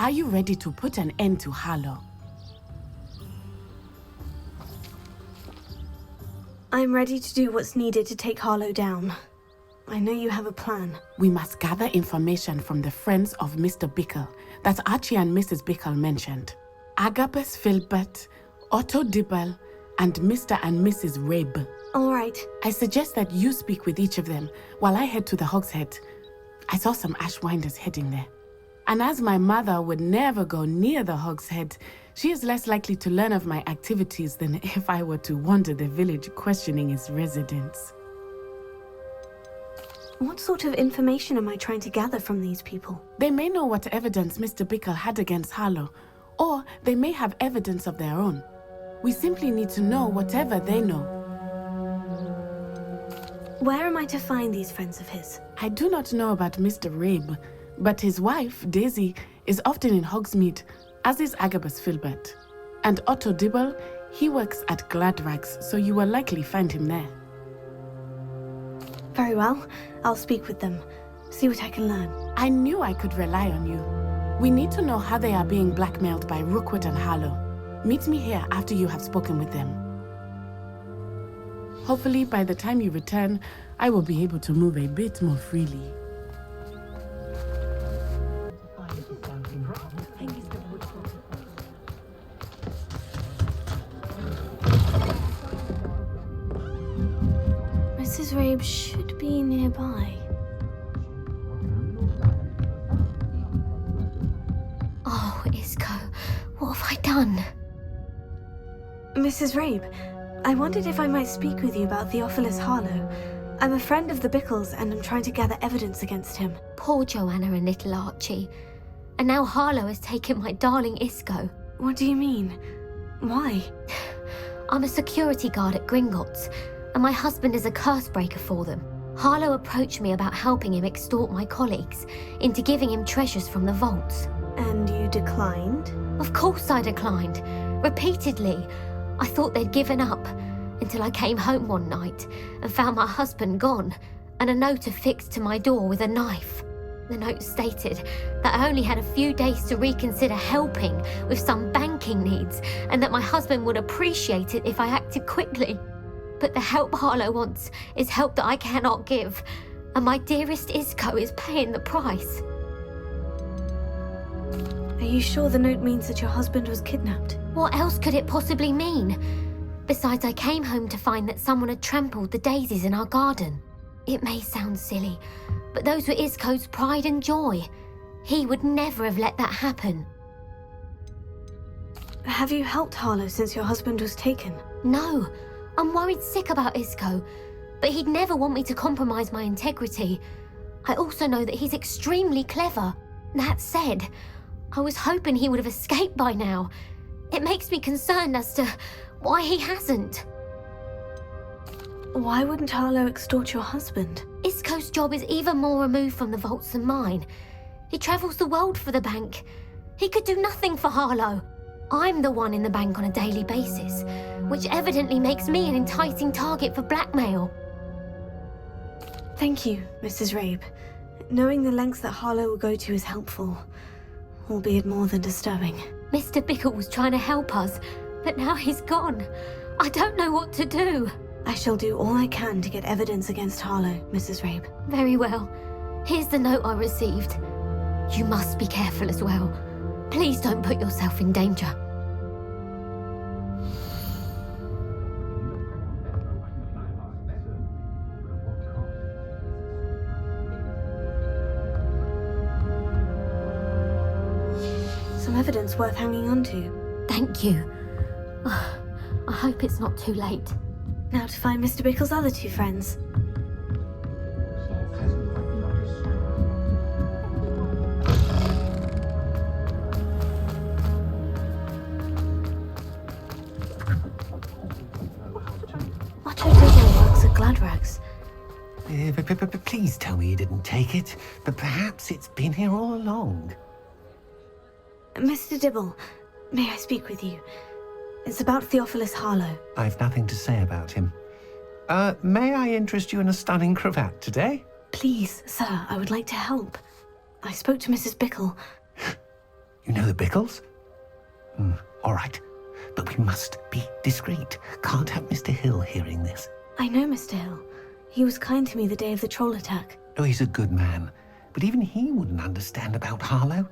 Are you ready to put an end to Harlow? I'm ready to do what's needed to take Harlow down. I know you have a plan. We must gather information from the friends of Mr. Bickle that Archie and Mrs. Bickle mentioned. Agabus Filbert, Otto Dibble, and Mr. and Mrs. Rabe. All right. I suggest that you speak with each of them while I head to the Hogshead. I saw some Ashwinders heading there. And as my mother would never go near the Hogshead, she is less likely to learn of my activities than if I were to wander the village questioning its residents. What sort of information am I trying to gather from these people? They may know what evidence Mr. Bickle had against Harlow, or they may have evidence of their own. We simply need to know whatever they know. Where am I to find these friends of his? I do not know about Mr. Rabe, but his wife, Daisy, is often in Hogsmeade, as is Agabus Filbert. And Otto Dibble, he works at Gladrags, so you will likely find him there. Very well. I'll speak with them. See what I can learn. I knew I could rely on you. We need to know how they are being blackmailed by Rookwood and Harlow. Meet me here after you have spoken with them. Hopefully, by the time you return, I will be able to move a bit more freely. Mrs. Rabe should be nearby. Oh, Isco, what have I done? Mrs. Rabe, I wondered if I might speak with you about Theophilus Harlow. I'm a friend of the Bickles and I'm trying to gather evidence against him. Poor Joanna and little Archie. And now Harlow has taken my darling Isco. What do you mean? Why? I'm a security guard at Gringotts, and my husband is a curse breaker for them. Harlow approached me about helping him extort my colleagues into giving him treasures from the vaults. And you declined? Of course I declined. Repeatedly. I thought they'd given up, until I came home one night and found my husband gone, and a note affixed to my door with a knife. The note stated that I only had a few days to reconsider helping with some banking needs, and that my husband would appreciate it if I acted quickly. But the help Harlow wants is help that I cannot give, and my dearest Isco is paying the price. Are you sure the note means that your husband was kidnapped? What else could it possibly mean? Besides, I came home to find that someone had trampled the daisies in our garden. It may sound silly, but those were Isco's pride and joy. He would never have let that happen. Have you helped Harlow since your husband was taken? No, I'm worried sick about Isco, but he'd never want me to compromise my integrity. I also know that he's extremely clever. That said, I was hoping he would have escaped by now. It makes me concerned as to why he hasn't. Why wouldn't Harlow extort your husband? Isco's job is even more removed from the vaults than mine. He travels the world for the bank. He could do nothing for Harlow. I'm the one in the bank on a daily basis, which evidently makes me an enticing target for blackmail. Thank you, Mrs. Rabe. Knowing the lengths that Harlow will go to is helpful, albeit more than disturbing. Mr. Bickle was trying to help us, but now he's gone. I don't know what to do. I shall do all I can to get evidence against Harlow, Mrs. Rabe. Very well. Here's the note I received. You must be careful as well. Please don't put yourself in danger. Some evidence worth hanging on to. Thank you. I hope it's not too late. Now to find Mr. Bickle's other two friends. Otto Dibble works at Gladrags. Please tell me you didn't take it, but perhaps it's been here all along. Mr. Dibble, may I speak with you? It's about Theophilus Harlow. I've nothing to say about him. May I interest you in a stunning cravat today? Please, sir, I would like to help. I spoke to Mrs. Bickle. You know the Bickles? All right. But we must be discreet. Can't have Mr. Hill hearing this. I know Mr. Hill. He was kind to me the day of the troll attack. Oh, he's a good man. But even he wouldn't understand about Harlow.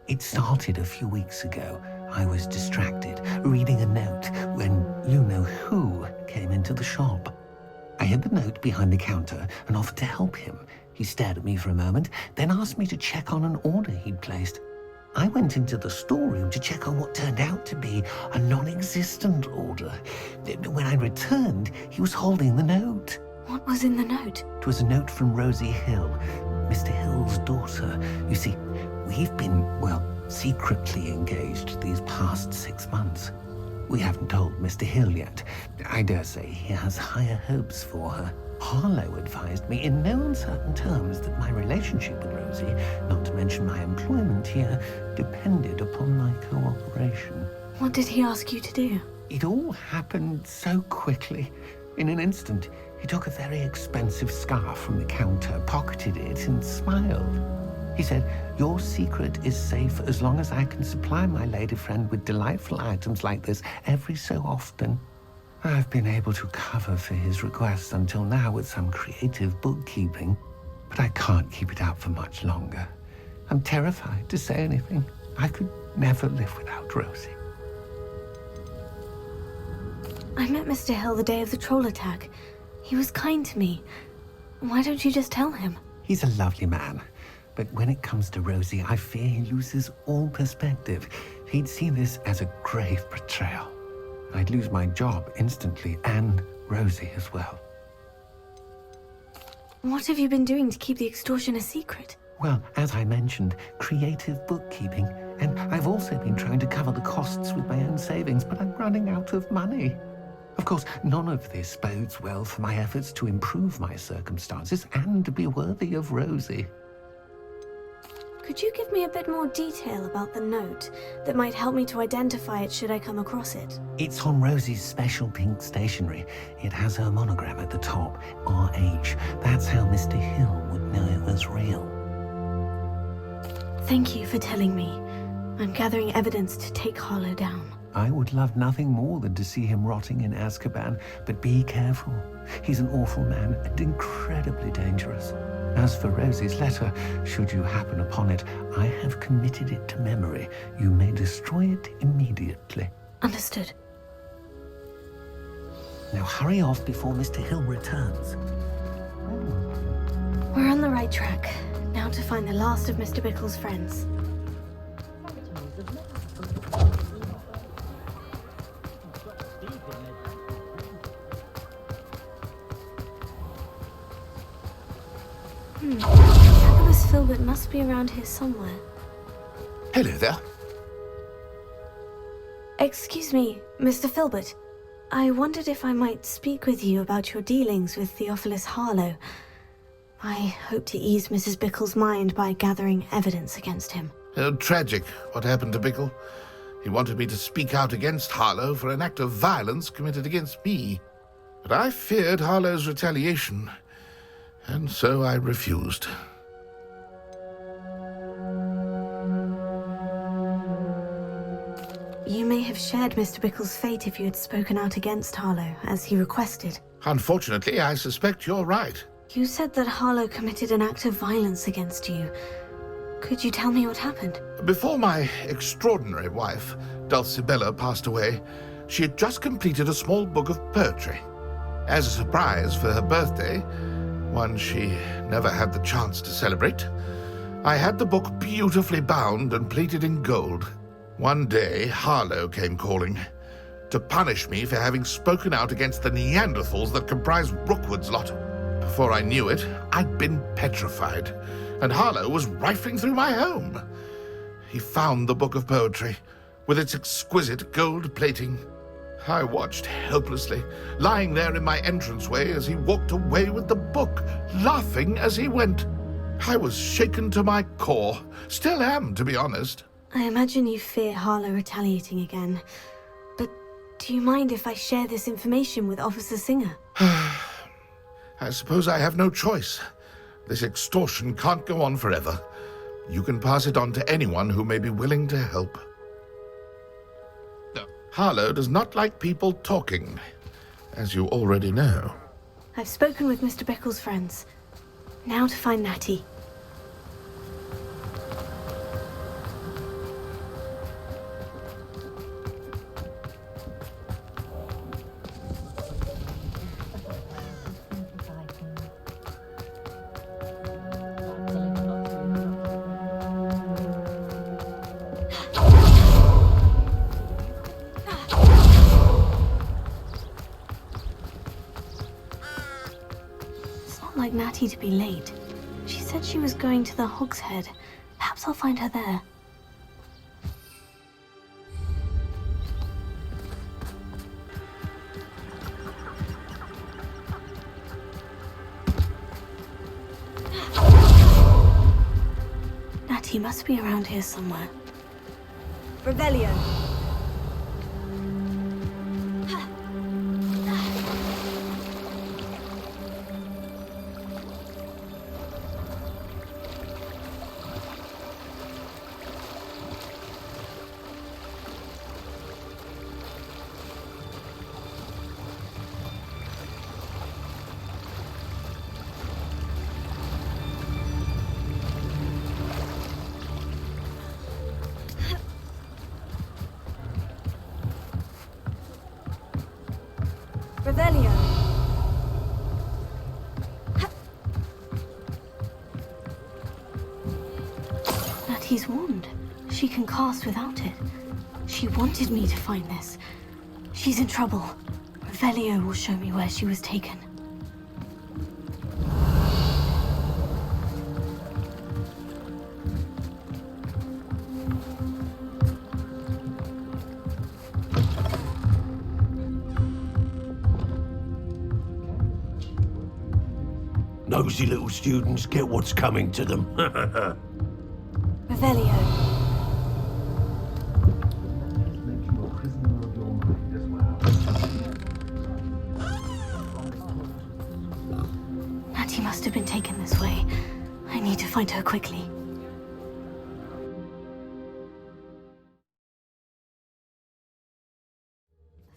It started a few weeks ago. I was distracted, reading a note, when you-know-who came into the shop. I hid the note behind the counter and offered to help him. He stared at me for a moment, then asked me to check on an order he'd placed. I went into the storeroom to check on what turned out to be a non-existent order. When I returned, he was holding the note. What was in the note? It was a note from Rosie Hill, Mr. Hill's daughter. You see, we've been, secretly engaged these past 6 months. We haven't told Mr. Hill yet. I dare say he has higher hopes for her. Harlow advised me in no uncertain terms that my relationship with Rosie, not to mention my employment here, depended upon my cooperation. What did he ask you to do? It all happened so quickly. In an instant, he took a very expensive scarf from the counter, pocketed it, and smiled. He said, "Your secret is safe as long as I can supply my lady friend with delightful items like this every so often." I've been able to cover for his requests until now with some creative bookkeeping, but I can't keep it out for much longer. I'm terrified to say anything. I could never live without Rosie. I met Mr. Hill the day of the troll attack. He was kind to me. Why don't you just tell him? He's a lovely man, but when it comes to Rosie, I fear he loses all perspective. He'd see this as a grave betrayal. I'd lose my job instantly, and Rosie as well. What have you been doing to keep the extortion a secret? Well, as I mentioned, creative bookkeeping, and I've also been trying to cover the costs with my own savings, but I'm running out of money. Of course, none of this bodes well for my efforts to improve my circumstances and to be worthy of Rosie. Could you give me a bit more detail about the note that might help me to identify it should I come across it? It's on Rosie's special pink stationery. It has her monogram at the top, RH. That's how Mr. Hill would know it was real. Thank you for telling me. I'm gathering evidence to take Harlow down. I would love nothing more than to see him rotting in Azkaban, but be careful. He's an awful man and incredibly dangerous. As for Rosie's letter, should you happen upon it, I have committed it to memory. You may destroy it immediately. Understood. Now hurry off before Mr. Hill returns. We're on the right track. Now to find the last of Mr. Bickle's friends. Nicholas Filbert must be around here somewhere. Hello there. Excuse me, Mr. Filbert. I wondered if I might speak with you about your dealings with Theophilus Harlow. I hope to ease Mrs. Bickle's mind by gathering evidence against him. Tragic, what happened to Bickle. He wanted me to speak out against Harlow for an act of violence committed against me. But I feared Harlow's retaliation, and so I refused. You may have shared Mr. Bickle's fate if you had spoken out against Harlow, as he requested. Unfortunately, I suspect you're right. You said that Harlow committed an act of violence against you. Could you tell me what happened? Before my extraordinary wife, Dulcibella, passed away, she had just completed a small book of poetry. As a surprise for her birthday, one she never had the chance to celebrate, I had the book beautifully bound and plated in gold. One day, Harlow came calling to punish me for having spoken out against the Neanderthals that comprise Rookwood's lot. Before I knew it, I'd been petrified, and Harlow was rifling through my home. He found the book of poetry, with its exquisite gold plating. I watched helplessly, lying there in my entranceway as he walked away with the book, laughing as he went. I was shaken to my core, still am, to be honest. I imagine you fear Harlow retaliating again. But do you mind if I share this information with Officer Singer? I suppose I have no choice. This extortion can't go on forever. You can pass it on to anyone who may be willing to help. Harlow does not like people talking, as you already know. I've spoken with Mr. Bickle's friends. Now to find Natty. Like Natty to be late. She said she was going to the Hogshead. Perhaps I'll find her there. Natty must be around here somewhere. Revelio. Revelio. Natty's wand. She can cast without it. She wanted me to find this. She's in trouble. Revelio will show me where she was taken. Nosy little students get what's coming to them. Revelio. Natty must have been taken this way. I need to find her quickly.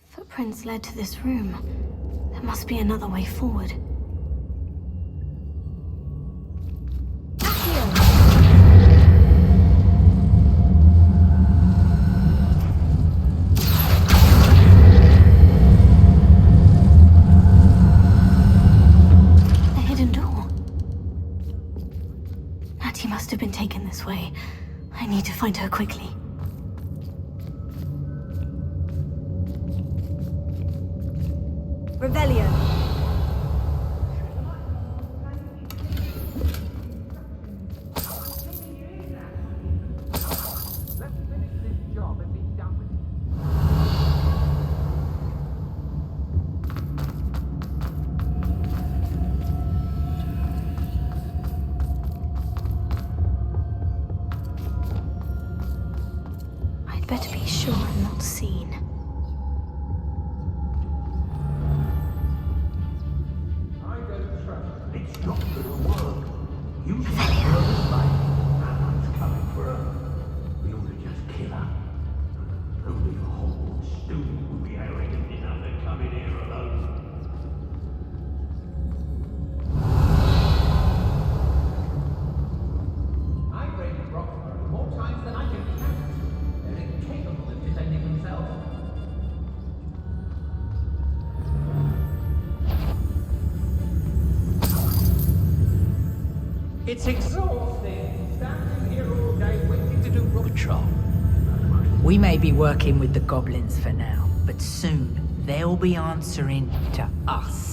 Footprints led to this room. There must be another way forward. Have been taken this way. I need to find her quickly. Revelio. Better be sure I'm not seen. It's not gonna work. You should have her life. That one's coming for her. We ought to just kill her. Only a Hogwarts student would be arrogant enough to come in here alone. I've raided Roxbury more times than I can count. They're incapable of defending themselves. It's exhausting, standing here all day waiting to do patrol. We may be working with the goblins for now, but soon they'll be answering to us.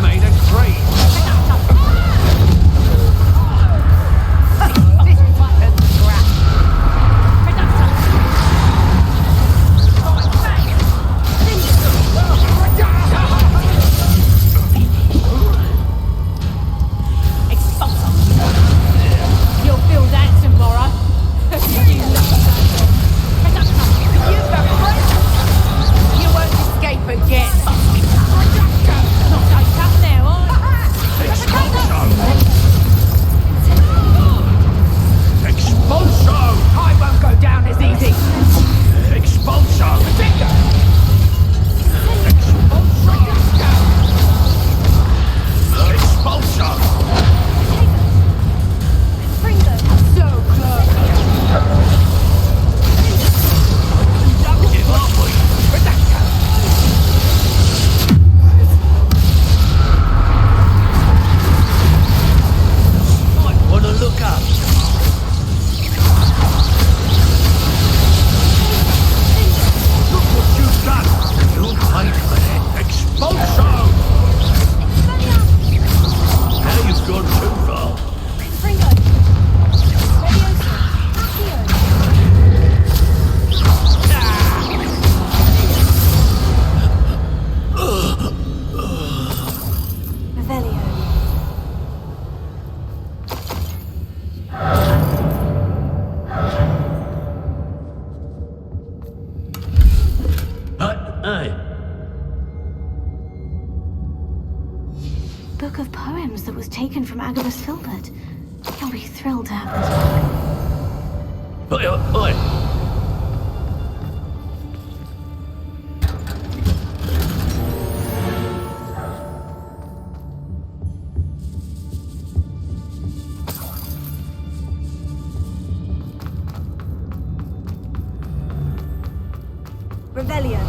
Made a trade. Agabus Filbert. He'll be thrilled to have this book. Oi! Rebellion.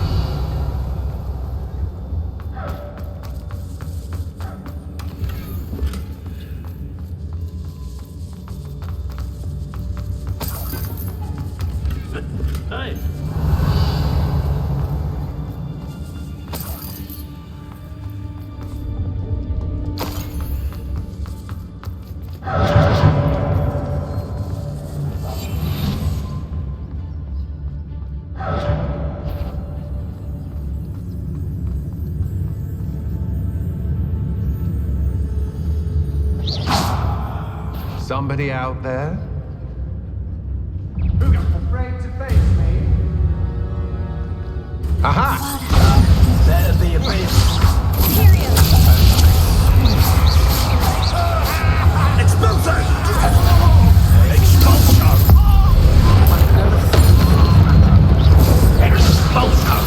Hey! Somebody out there? Afraid to face me? Aha! Better be a bit. Expulso! Expulso! Expulso!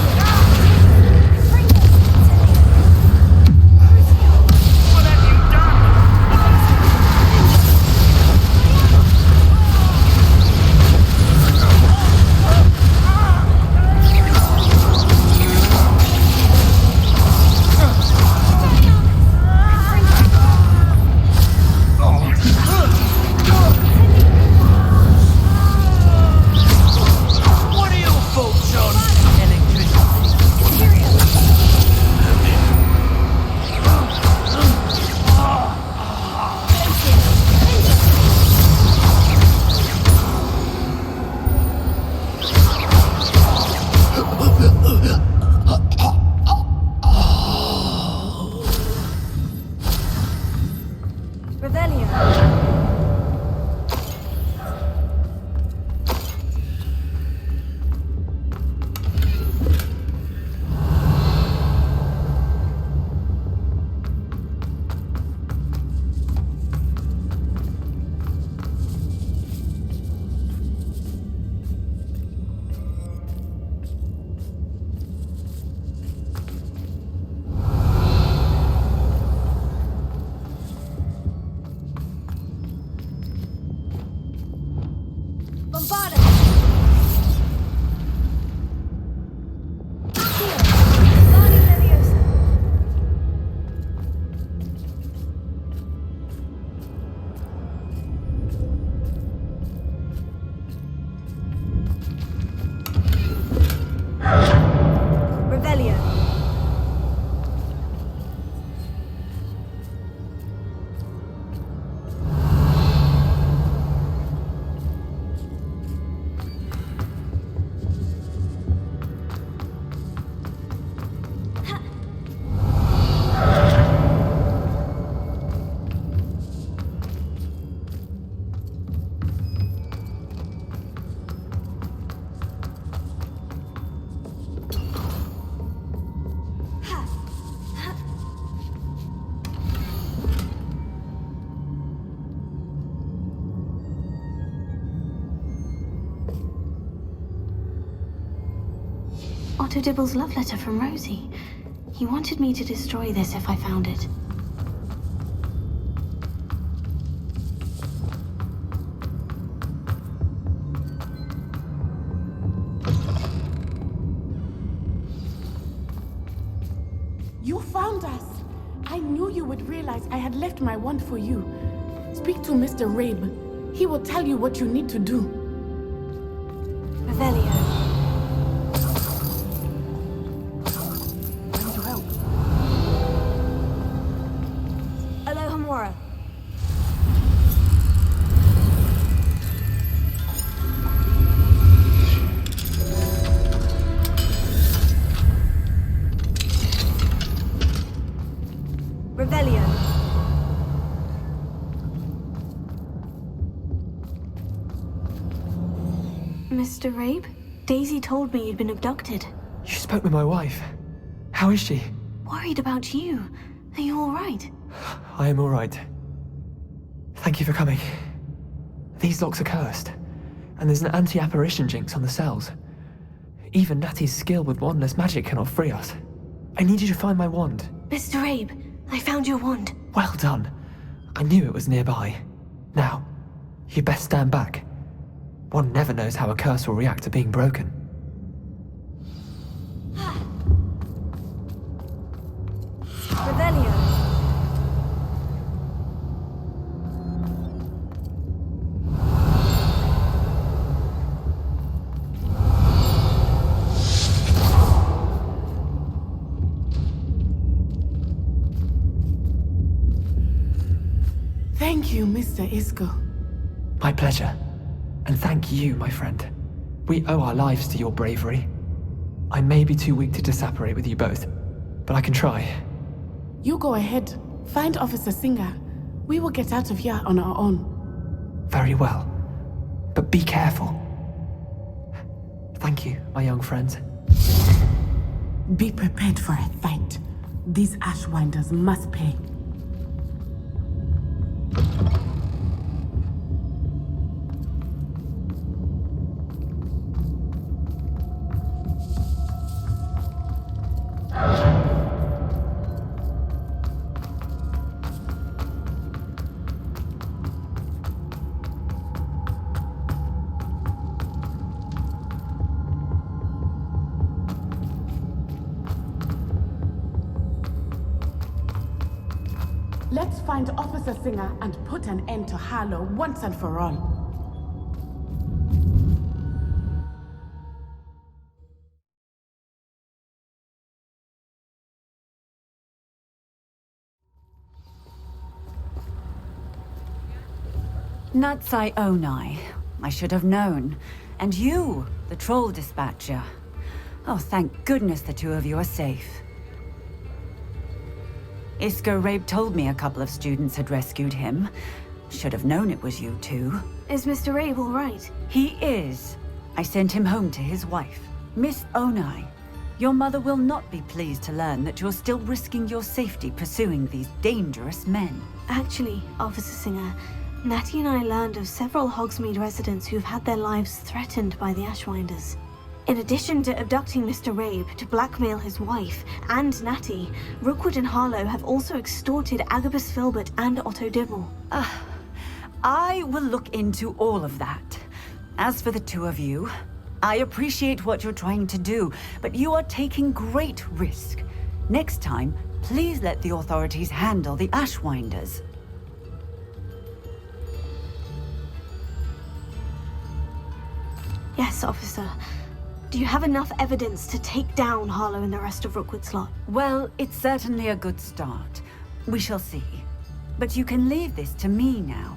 What have you done? What are your thoughts on electricity? Rebellion. Bombarda. Rebellion. Otto Dibble's love letter from Rosie. He wanted me to destroy this if I found it. You found us! I knew you would realize I had left my wand for you. Speak to Mr. Rabe. He will tell you what you need to do. Revelio. I need help. Alohomora. Revelio. Mr. Rabe? Daisy told me you'd been abducted. You spoke with my wife. How is she? Worried about you. Are you all right? I am all right. Thank you for coming. These locks are cursed, and there's an anti-apparition jinx on the cells. Even Natty's skill with wandless magic cannot free us. I need you to find my wand. Mr. Abe, I found your wand. Well done. I knew it was nearby. Now, you best stand back. One never knows how a curse will react to being broken. Revelio. Thank you, Mr. Isco. My pleasure. And thank you, my friend. We owe our lives to your bravery. I may be too weak to disapparate with you both, but I can try. You go ahead. Find Officer Singer. We will get out of here on our own. Very well. But be careful. Thank you, my young friends. Be prepared for a fight. These Ashwinders must pay. Let's find Officer Singer and put an end to Harlow once and for all. Natsai Onai. I should have known. And you, the troll dispatcher. Oh, thank goodness the two of you are safe. Isco Rabe told me a couple of students had rescued him. Should have known it was you two. Is Mr. Abe all right? He is. I sent him home to his wife. Miss Onai, your mother will not be pleased to learn that you're still risking your safety pursuing these dangerous men. Actually, Officer Singer, Natty and I learned of several Hogsmeade residents who've had their lives threatened by the Ashwinders. In addition to abducting Mr. Rabe to blackmail his wife and Natty, Rookwood and Harlow have also extorted Agabus Filbert and Otto Dibble. I will look into all of that. As for the two of you, I appreciate what you're trying to do, but you are taking great risk. Next time, please let the authorities handle the Ashwinders. Yes, officer. Do you have enough evidence to take down Harlow and the rest of Rookwood's lot? Well, it's certainly a good start. We shall see. But you can leave this to me now.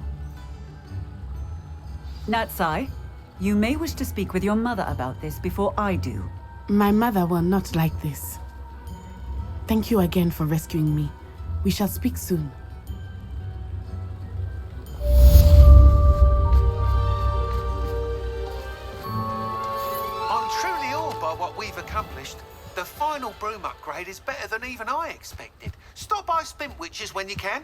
Natsai, you may wish to speak with your mother about this before I do. My mother will not like this. Thank you again for rescuing me. We shall speak soon. I'm truly awed by what we've accomplished. The final broom upgrade is better than even I expected. Stop by Spintwitches when you can.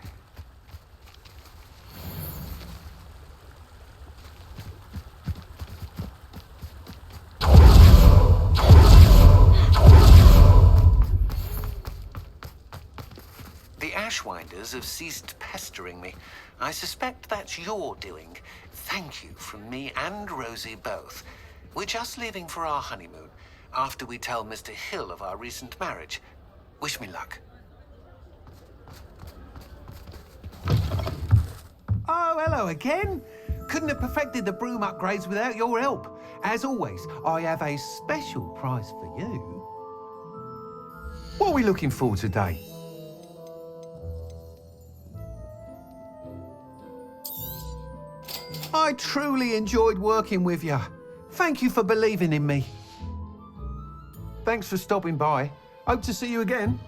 The Ashwinders have ceased pestering me. I suspect that's your doing. Thank you from me and Rosie both. We're just leaving for our honeymoon, after we tell Mr. Hill of our recent marriage. Wish me luck. Oh, hello again. Couldn't have perfected the broom upgrades without your help. As always, I have a special prize for you. What are we looking for today? I truly enjoyed working with you. Thank you for believing in me. Thanks for stopping by. Hope to see you again.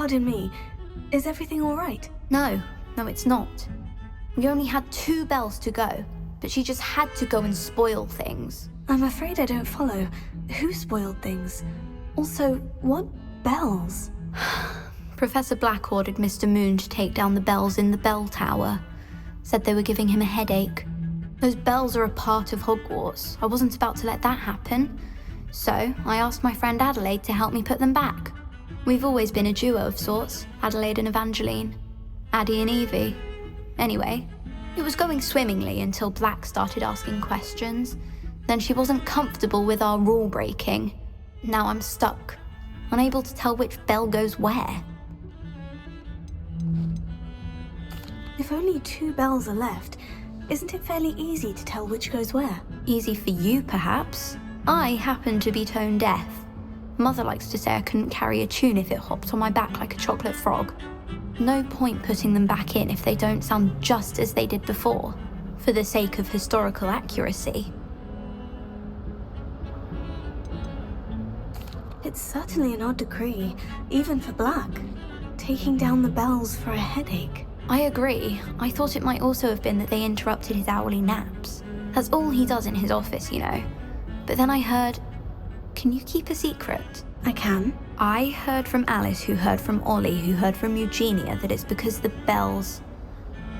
Pardon me. Is everything all right? No, it's not. We only had 2 bells to go, but she just had to go and spoil things. I'm afraid I don't follow. Who spoiled things? Also, what bells? Professor Black ordered Mr. Moon to take down the bells in the bell tower. Said they were giving him a headache. Those bells are a part of Hogwarts. I wasn't about to let that happen. So I asked my friend Adelaide to help me put them back. We've always been a duo of sorts, Adelaide and Evangeline. Addie and Evie. Anyway, it was going swimmingly until Black started asking questions. Then she wasn't comfortable with our rule breaking. Now I'm stuck, unable to tell which bell goes where. If only 2 bells are left, isn't it fairly easy to tell which goes where? Easy for you, perhaps. I happen to be tone deaf. Mother likes to say I couldn't carry a tune if it hopped on my back like a chocolate frog. No point putting them back in if they don't sound just as they did before, for the sake of historical accuracy. It's certainly an odd decree, even for Black. Taking down the bells for a headache. I agree. I thought it might also have been that they interrupted his hourly naps. That's all he does in his office, you know. But then I heard... Can you keep a secret? I can. I heard from Alice, who heard from Ollie, who heard from Eugenia, that it's because the bells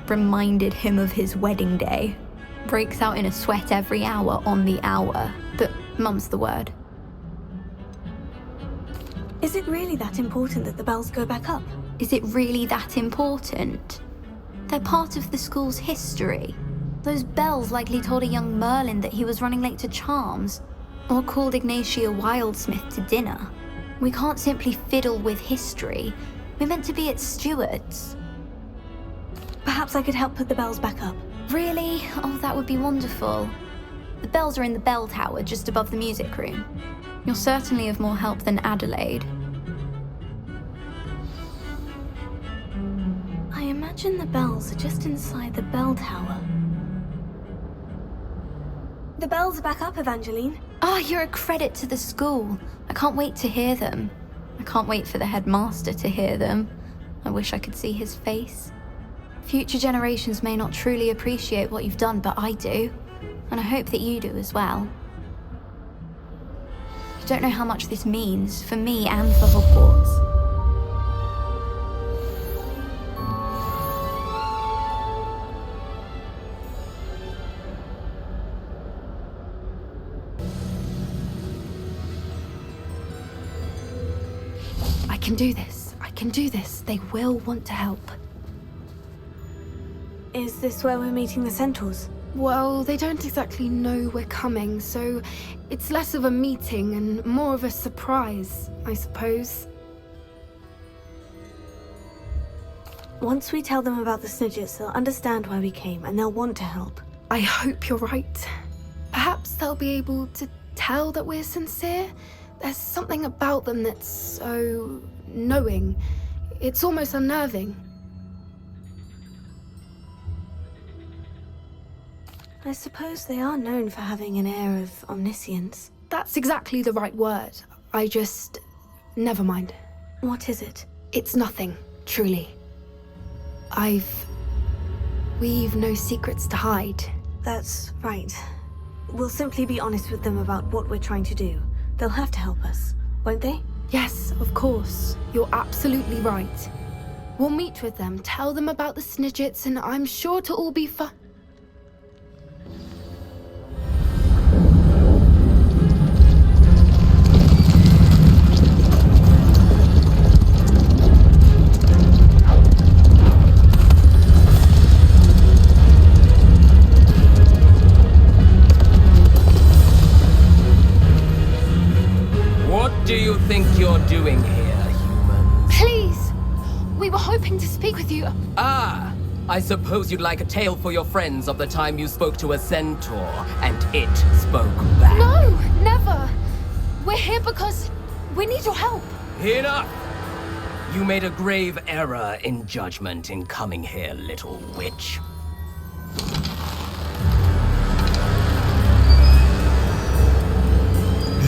reminded him of his wedding day. Breaks out in a sweat every hour on the hour. But mum's the word. Is it really that important that the bells go back up? Is it really that important? They're part of the school's history. Those bells likely told a young Merlin that he was running late to Charms, or called Ignatia Wildsmith to dinner. We can't simply fiddle with history. We're meant to be its stewards. Perhaps I could help put the bells back up. Really? Oh, that would be wonderful. The bells are in the bell tower just above the music room. You're certainly of more help than Adelaide. I imagine the bells are just inside the bell tower. The bells are back up, Evangeline. Oh, you're a credit to the school. I can't wait to hear them. I can't wait for the headmaster to hear them. I wish I could see his face. Future generations may not truly appreciate what you've done, but I do. And I hope that you do as well. You don't know how much this means for me and for Hogwarts. I can do this. I can do this. They will want to help. Is this where we're meeting the Centaurs? Well, they don't exactly know we're coming, so it's less of a meeting and more of a surprise, I suppose. Once we tell them about the Snidgets, they'll understand why we came and they'll want to help. I hope you're right. Perhaps they'll be able to tell that we're sincere. There's something about them that's so knowing. It's almost unnerving. I suppose they are known for having an air of omniscience. That's exactly the right word. Never mind. What is it? It's nothing, truly. We've no secrets to hide. That's right. We'll simply be honest with them about what we're trying to do. They'll have to help us, won't they? Yes, of course. You're absolutely right. We'll meet with them, tell them about the Snidgets, and I'm sure to all be fine. What do you think you're doing here, humans? Please! We were hoping to speak with you. Ah! I suppose you'd like a tale for your friends of the time you spoke to a centaur, and it spoke back. No, never! We're here because we need your help. Enough! You made a grave error in judgment in coming here, little witch.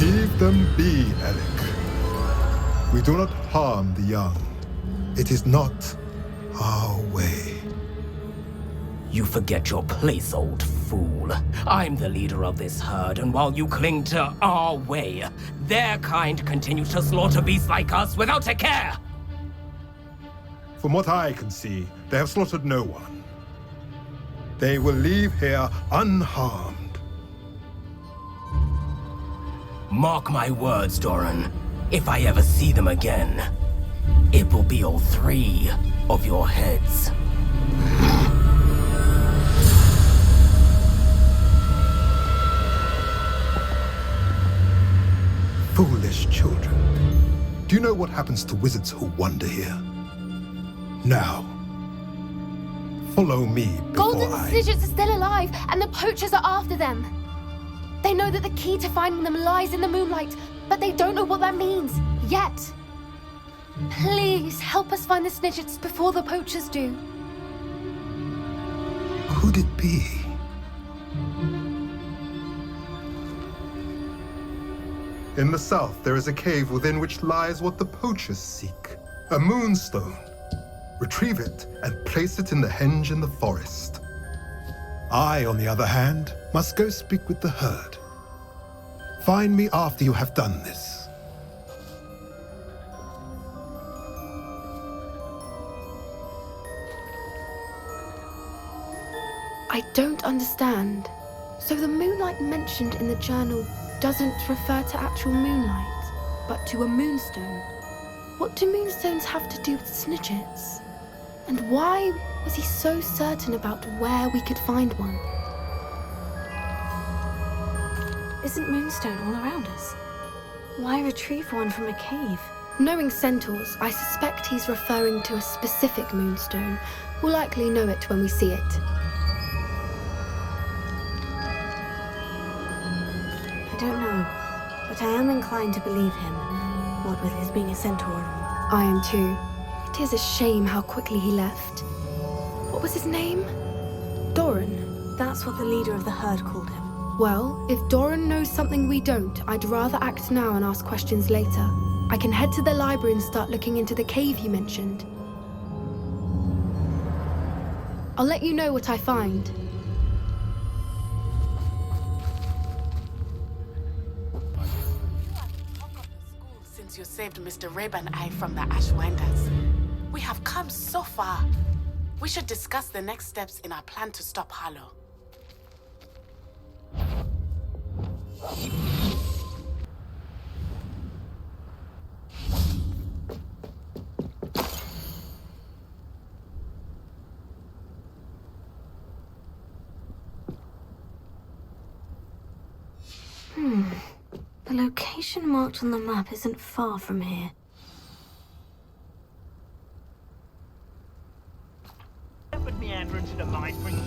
Leave them be, Alec. We do not harm the young. It is not our way. You forget your place, old fool. I'm the leader of this herd, and while you cling to our way, their kind continue to slaughter beasts like us without a care! From what I can see, they have slaughtered no one. They will leave here unharmed. Mark my words, Doran. If I ever see them again, it will be all 3 of your heads. Foolish children. Do you know what happens to wizards who wander here? Now, follow me before Golden Snidgets are still alive, and the poachers are after them. They know that the key to finding them lies in the moonlight, but they don't know what that means, yet. Please, help us find the Snidgets before the poachers do. Could it be? In the south, there is a cave within which lies what the poachers seek. A moonstone. Retrieve it and place it in the henge in the forest. I, on the other hand, must go speak with the herd. Find me after you have done this. I don't understand. So the moonlight mentioned in the journal doesn't refer to actual moonlight, but to a moonstone. What do moonstones have to do with Snidgets? And why was he so certain about where we could find one? Isn't moonstone all around us? Why retrieve one from a cave? Knowing centaurs, I suspect he's referring to a specific moonstone. We'll likely know it when we see it. I don't know, but I am inclined to believe him, what with his being a centaur and all. I am too. It is a shame how quickly he left. What was his name? Doran. That's what the leader of the herd called him. Well, if Doran knows something we don't, I'd rather act now and ask questions later. I can head to the library and start looking into the cave you mentioned. I'll let you know what I find. Since you saved Mr. Rabe and I from the Ashwinders, we have come so far. We should discuss the next steps in our plan to stop Harlow. The location marked on the map isn't far from here. But meandering to the mind brings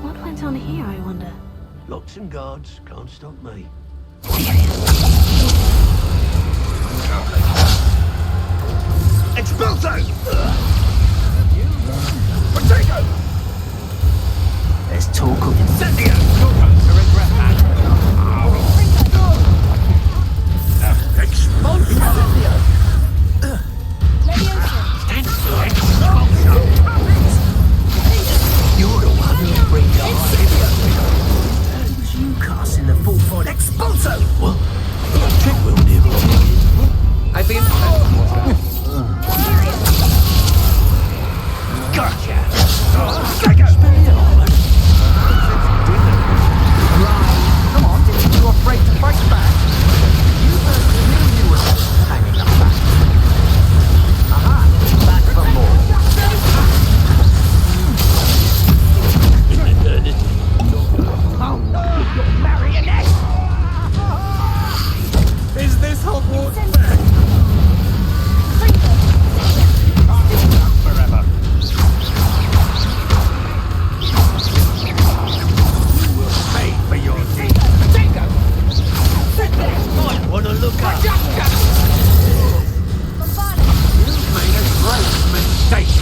What went on here, I wonder? locks and guards can't stop me. Expulso! Potato! There's talk of incendio! You're the one who brings the Who's you casting the full fight? Expulso! What? Trick will do. I've been... Gotcha! Come on, you're afraid to fight back. You knew you were hanging up back. Aha! Back for more. Oh no, you're marionette! Is this Hogwarts? Forever. You will pay for your deed. Potato! Sit there! Might want to look up. You've made a great mistake.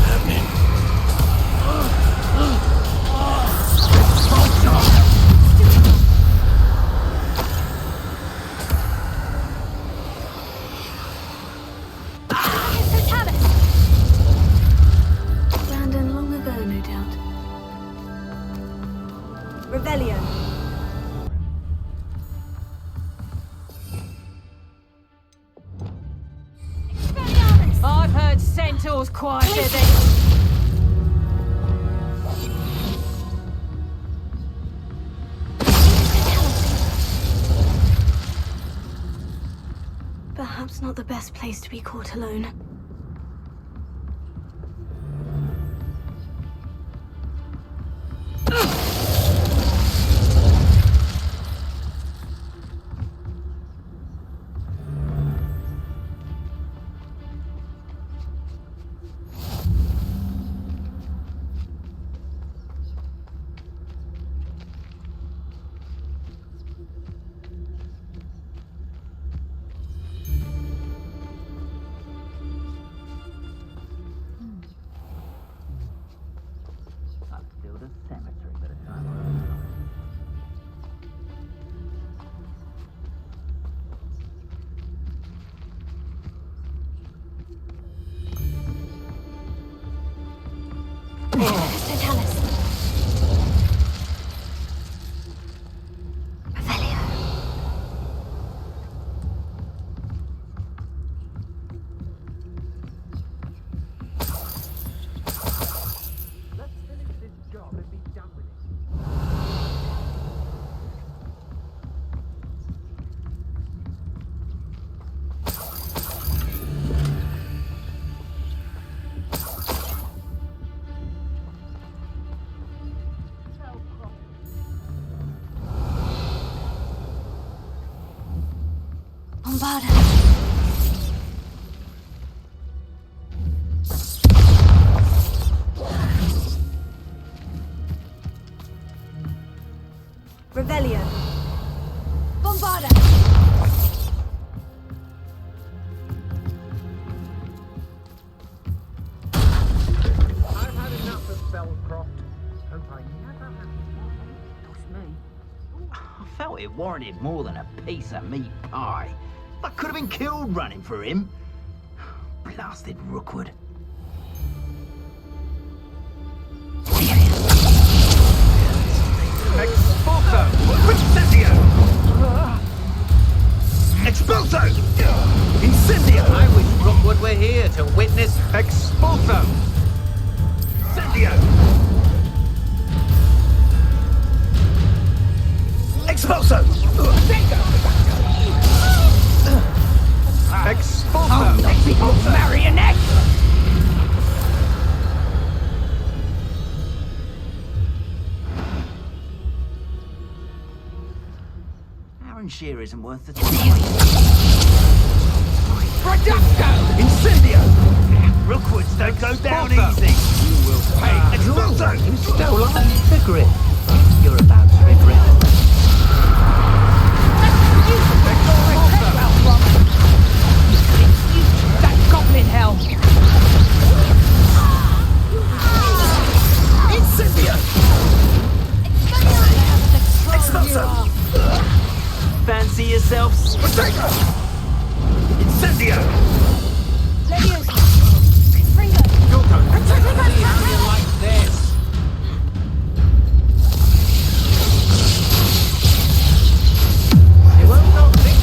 Happening. Revelio. I've heard centaurs quieter than... Perhaps not the best place to be caught alone. Revelio. Bombarda. I've had enough of Belcroft. Hope I never have to. That's me. I felt it warranted more than a piece of meat pie. I could have been killed running for him. Blasted Rookwood. Expulso! Incendio! Expulso! Incendio! I wish Rookwood were here to witness Expulso! Incendio! Expulso! Expulso! Expulso! Marionette! Shear isn't worth the time. Reducto! Incendio! Rookwoods don't go down easy. You will pay. Expulso! You stole the grip. You're about to regret it. That goblin hell! Incendio! Expulso! Fancy yourselves? Potato! Incendio! Leviosa. Fringo. You're going to see how you like this. You won't know this.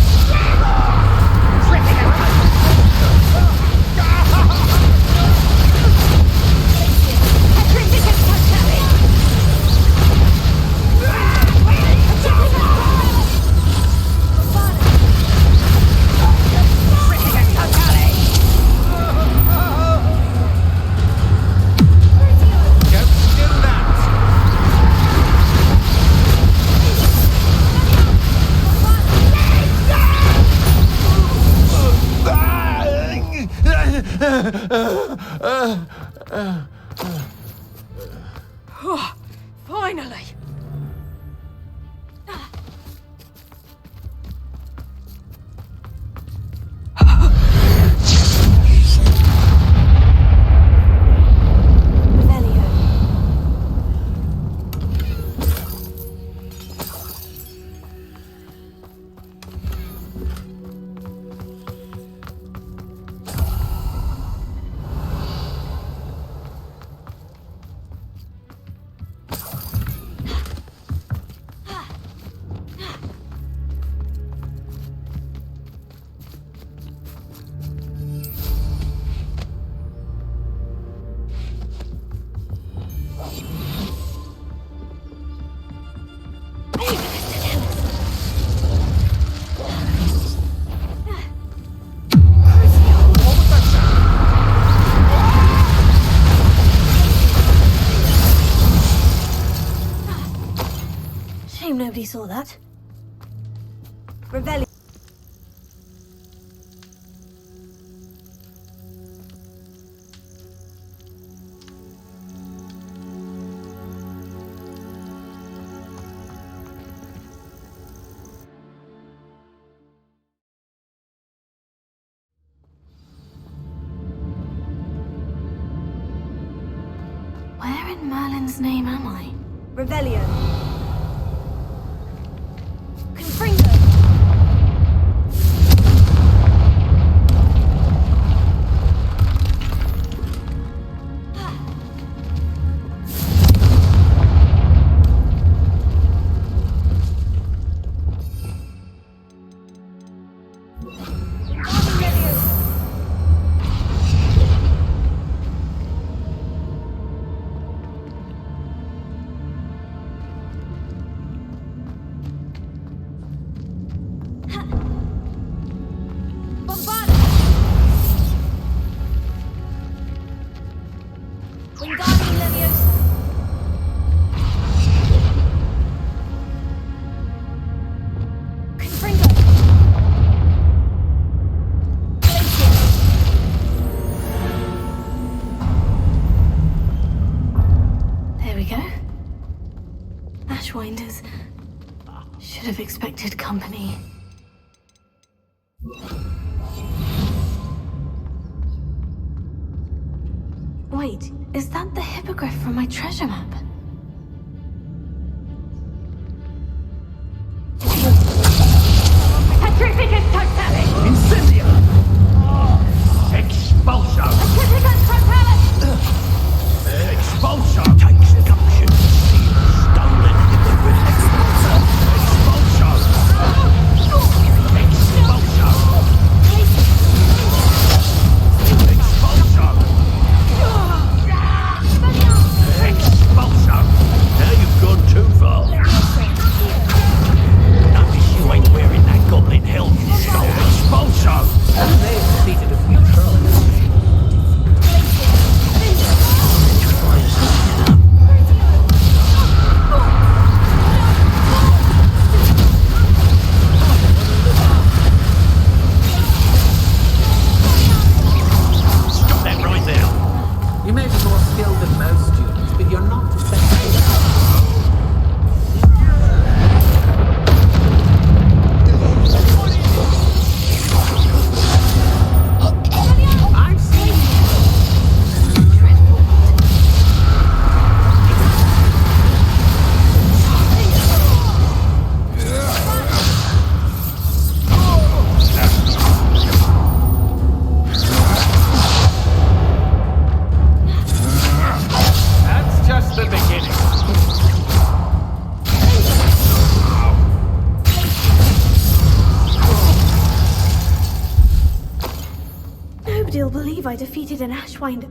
Finally! nobody saw that. Revelio. Where in Merlin's name am I? Revelio. Confringo. Ashwinders. Should have expected company. Wait, is that the hippogriff from my treasure map? Petrificus totalis! Incendia! Expulsor! Petrificus totalis! Expulsor! Take seduction. Stolen hippogriff expulsor! Expulsor! Expulsor! Expulsor! Expulsor! Now you've gone too far. Notice you ain't wearing that goblin helmet. Expulsor! You may have defeated a few trolls. Stop that right there! You may be more skilled than most students, but you're not effective. I've seen That's just the beginning. Nobody'll believe I defeated an Ashwinder.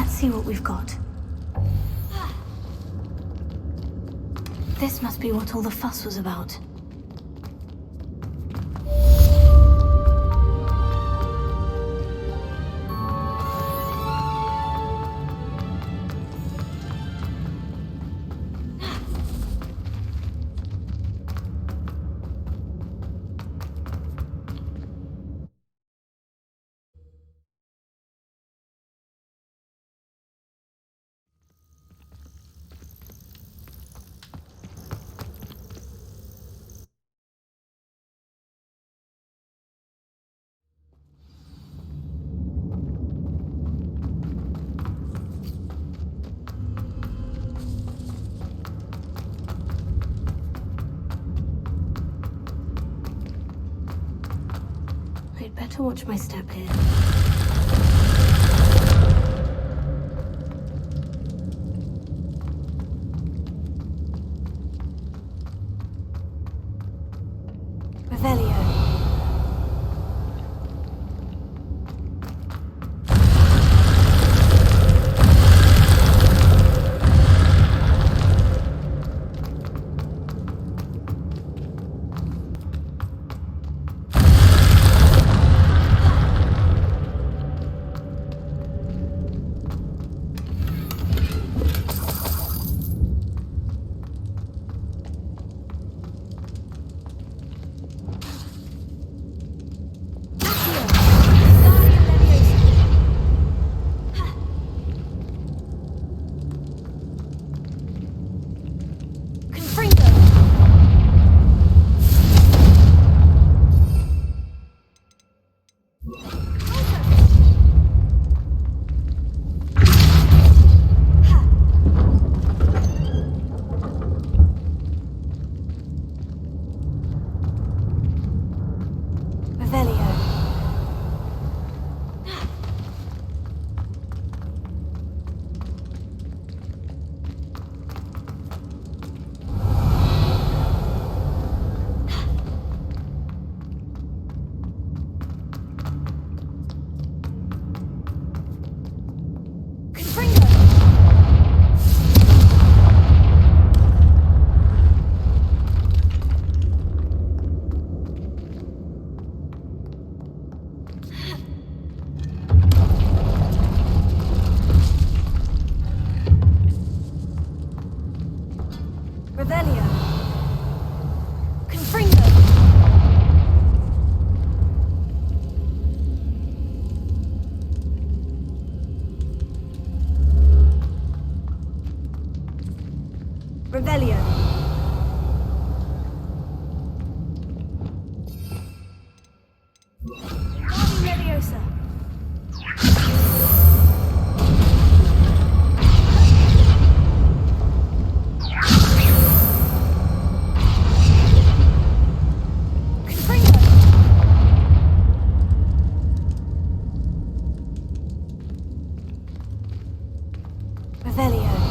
See what we've got. This must be what all the fuss was about. I'd better watch my step here. Revelio. Revelio. Guardian Leviosa. Revelio.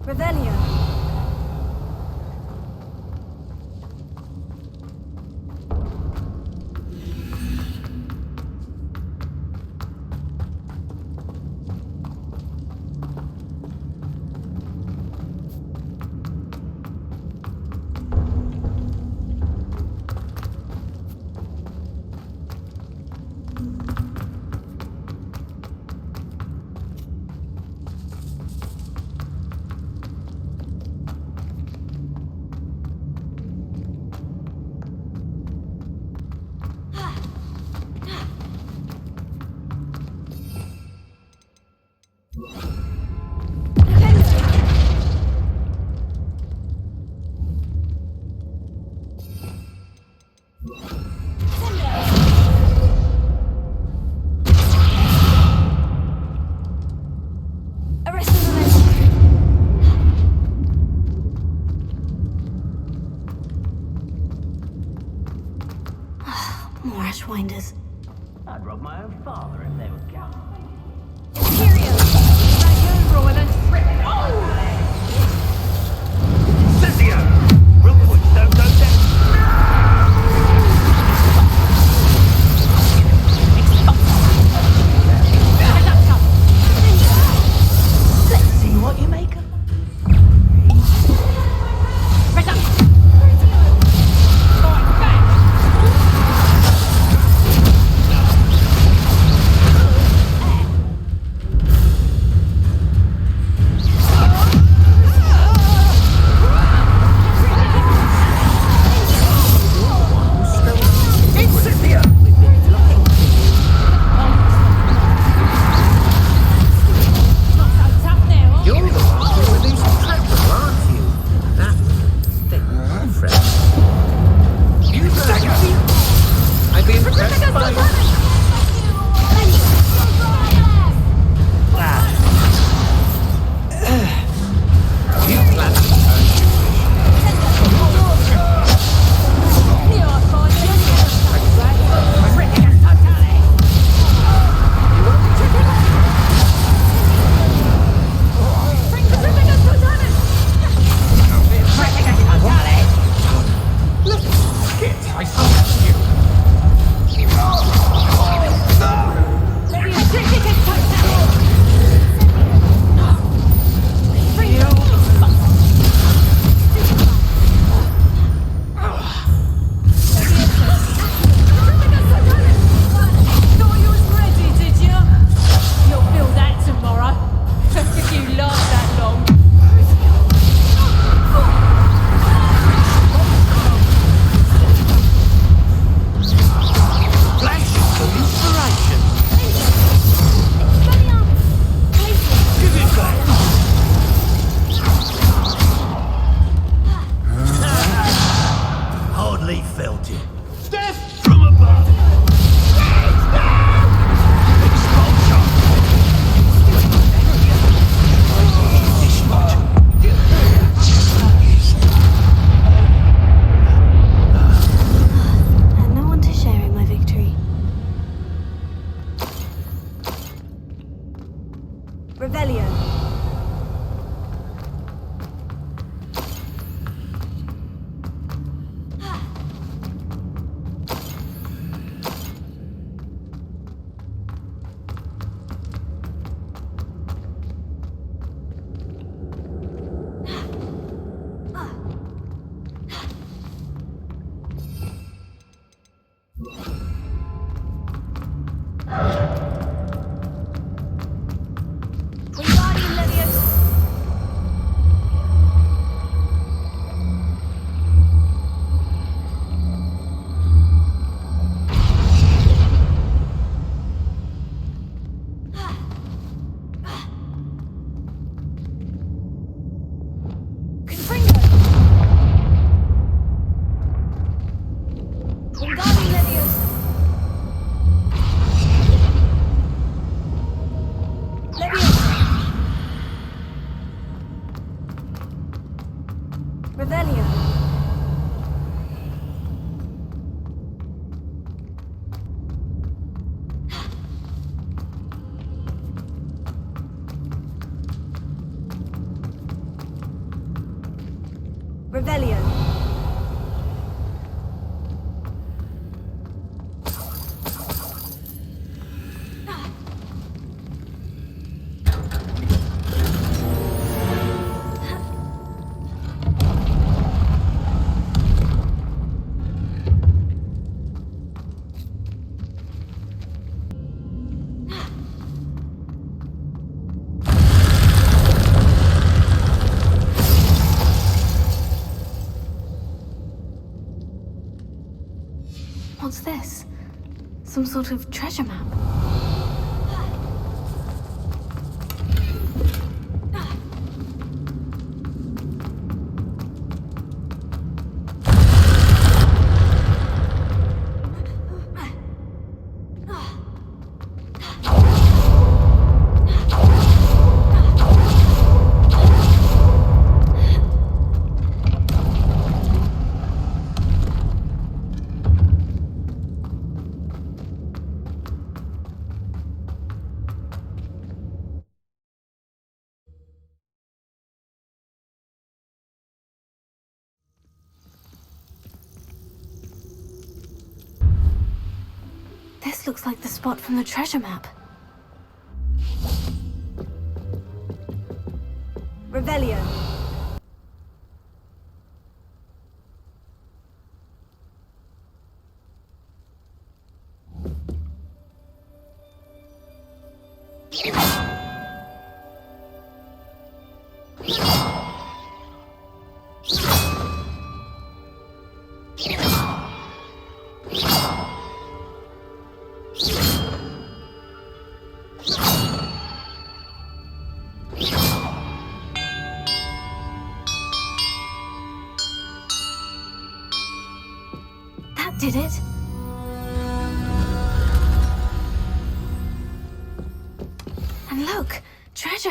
Revelio. More Ashwinders. I'd rob my own father if they were counting. Cynthia! Real quick, don't go down. Let's see what you make of. Revelio. What's this? Some sort of treasure map? This looks like the spot from the treasure map. Revelio. That did it. And look, treasure.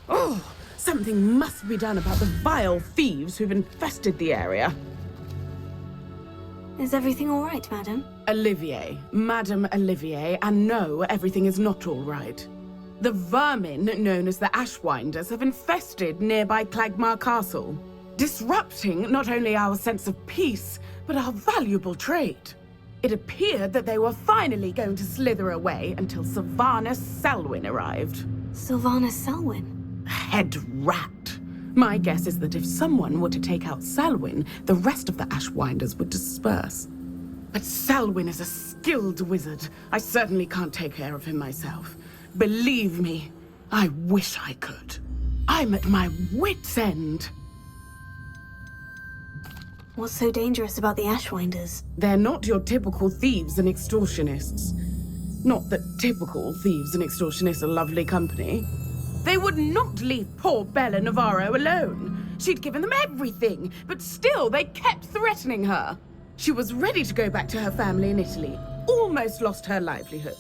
Oh, something must be done about the vile thieves who've infested the area. Is everything all right, madam? Olivier, Madame Olivier, and no, everything is not all right. The vermin known as the Ashwinders have infested nearby Clagmar Castle, disrupting not only our sense of peace, but our valuable trade. It appeared that they were finally going to slither away until Sylvanus Selwyn arrived. Sylvanus Selwyn? Head rat. My guess is that if someone were to take out Selwyn, the rest of the Ashwinders would disperse. But Selwyn is a skilled wizard. I certainly can't take care of him myself. Believe me, I wish I could. I'm at my wit's end. What's so dangerous about the Ashwinders? They're not your typical thieves and extortionists. Not that typical thieves and extortionists are lovely company. They would not leave poor Bella Navarro alone. She'd given them everything, but still they kept threatening her. She was ready to go back to her family in Italy, almost lost her livelihood.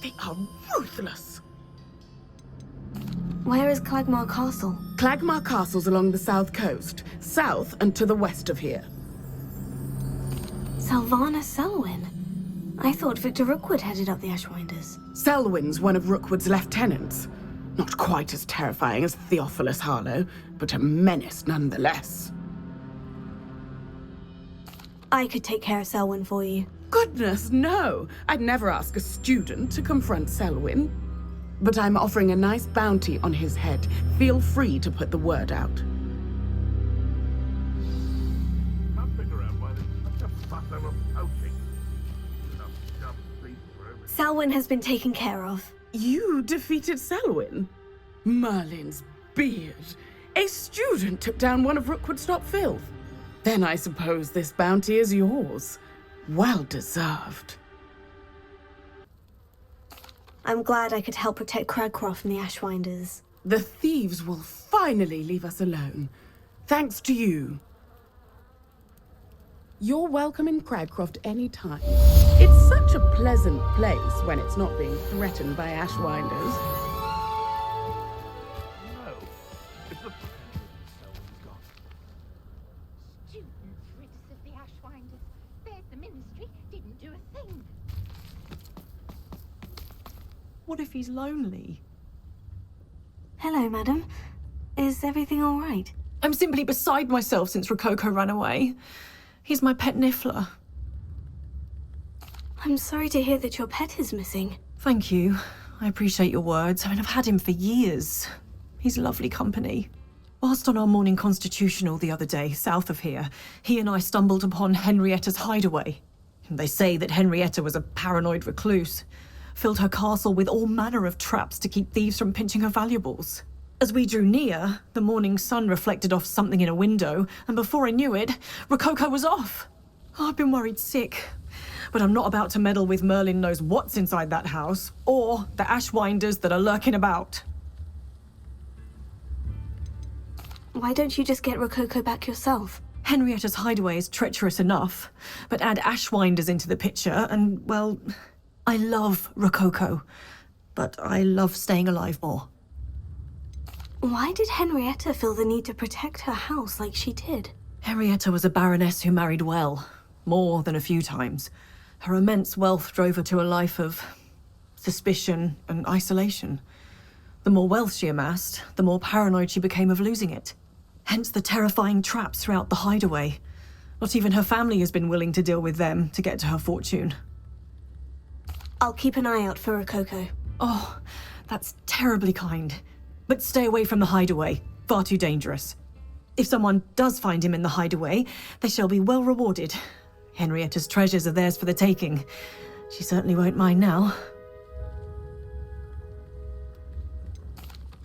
They are ruthless. Where is Clagmar Castle? Clagmar Castle's along the south coast, south and to the west of here. Sylvanus Selwyn? I thought Victor Rookwood headed up the Ashwinders. Selwyn's one of Rookwood's lieutenants. Not quite as terrifying as Theophilus Harlow, but a menace nonetheless. I could take care of Selwyn for you. Goodness, no! I'd never ask a student to confront Selwyn. But I'm offering a nice bounty on his head. Feel free to put the word out. Selwyn has been taken care of. You defeated Selwyn? Merlin's beard. A student took down one of Rookwood's top filth. Then I suppose this bounty is yours. Well deserved. I'm glad I could help protect Cragcroft from the Ashwinders. The thieves will finally leave us alone. Thanks to you. You're welcome in Cragcroft any time. It's such a pleasant place when it's not being threatened by Ashwinders. Students rid us of the Ashwinders. Spared the ministry, didn't do a thing. What if he's lonely? Hello, madam. Is everything all right? I'm simply beside myself since Rococo ran away. He's my pet Niffler. I'm sorry to hear that your pet is missing. Thank you. I appreciate your words. I mean, I've had him for years. He's lovely company. Whilst on our morning constitutional the other day, south of here, he and I stumbled upon Henrietta's hideaway. They say that Henrietta was a paranoid recluse, filled her castle with all manner of traps to keep thieves from pinching her valuables. As we drew near, the morning sun reflected off something in a window, and before I knew it, Rococo was off. Oh, I've been worried sick. But I'm not about to meddle with Merlin knows what's inside that house, or the Ashwinders that are lurking about. Why don't you just get Rococo back yourself? Henrietta's hideaway is treacherous enough, but add Ashwinders into the picture, and, well, I love Rococo, but I love staying alive more. Why did Henrietta feel the need to protect her house like she did? Henrietta was a baroness who married well, more than a few times. Her immense wealth drove her to a life of suspicion and isolation. The more wealth she amassed, the more paranoid she became of losing it. Hence the terrifying traps throughout the hideaway. Not even her family has been willing to deal with them to get to her fortune. I'll keep an eye out for Rococo. Oh, that's terribly kind. But stay away from the hideaway. Far too dangerous. If someone does find him in the hideaway, they shall be well rewarded. Henrietta's treasures are theirs for the taking. She certainly won't mind now.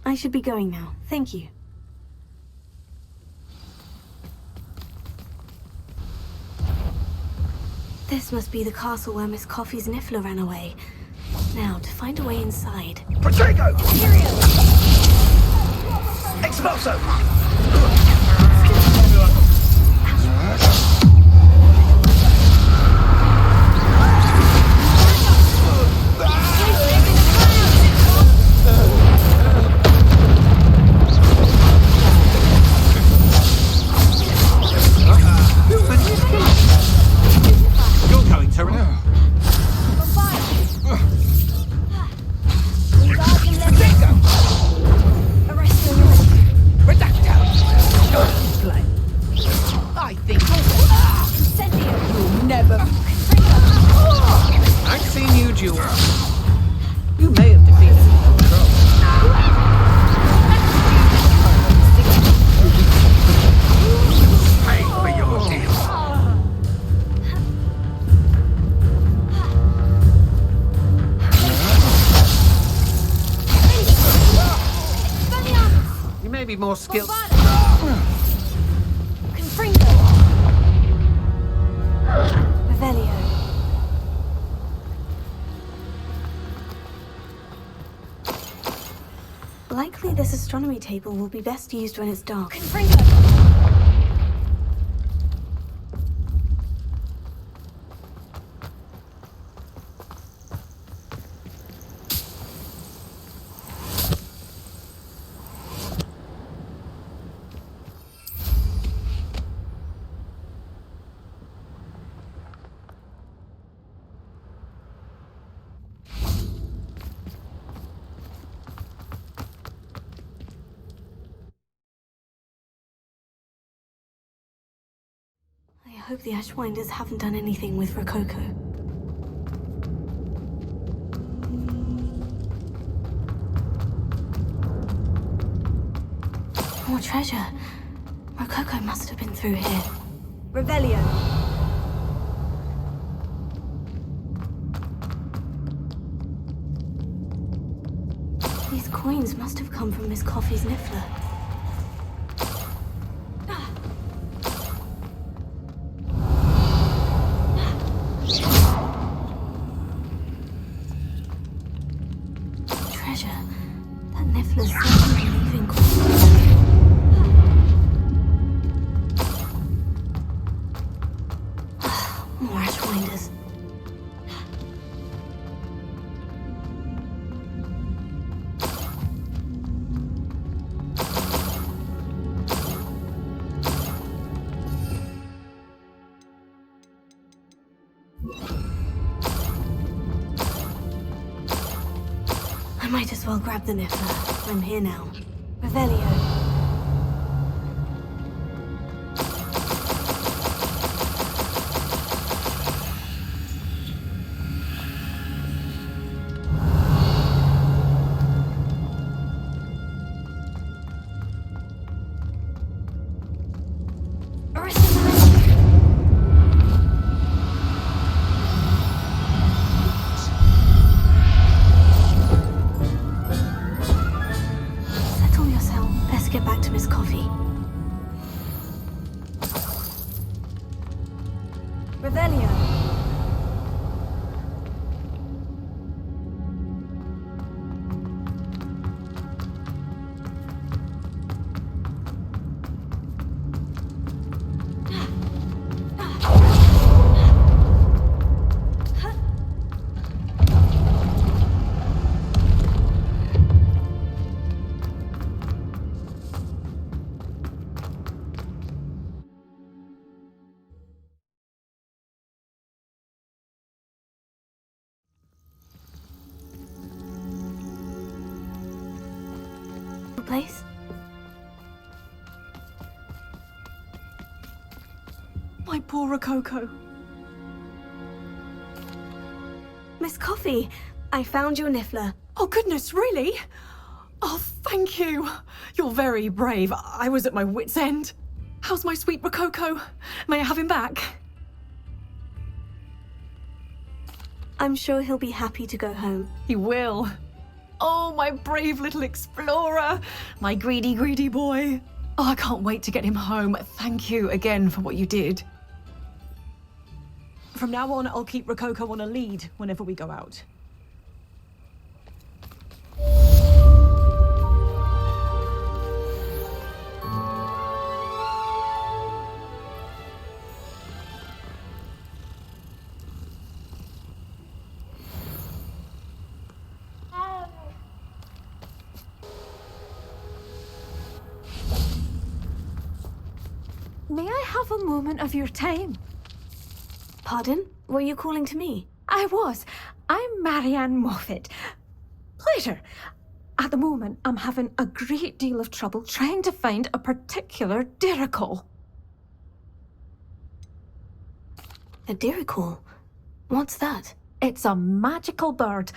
I should be going now. Thank you. This must be the castle where Miss Coffee's Niffler ran away. Now, to find a way inside. Protego! Expulso! You're going to run. I think you'll never. I've seen you duel. You may have defeated Pay for your deal. You may be more skilled. Revelio. Likely this astronomy table will be best used when it's dark. I hope the Ashwinders haven't done anything with Rococo. More treasure. Rococo must have been through here. Revelio. These coins must have come from Miss Coffee's Niffler. I might as well grab the Niffler. I'm here now. Revelio. place? My poor Rococo. Miss Coffee, I found your niffler. Oh goodness, really? Oh, thank you. You're very brave. I was at my wit's end. How's my sweet Rococo? May I have him back? I'm sure he'll be happy to go home. He will. Oh, my brave little explorer. My greedy, greedy boy. Oh, I can't wait to get him home. Thank you again for what you did. From now on, I'll keep Rococo on a lead whenever we go out. May I have a moment of your time? Pardon? Were you calling to me? I was. I'm Marianne Moffat. Pleasure. At the moment, I'm having a great deal of trouble trying to find a particular dirical. A dirical? What's that? It's a magical bird.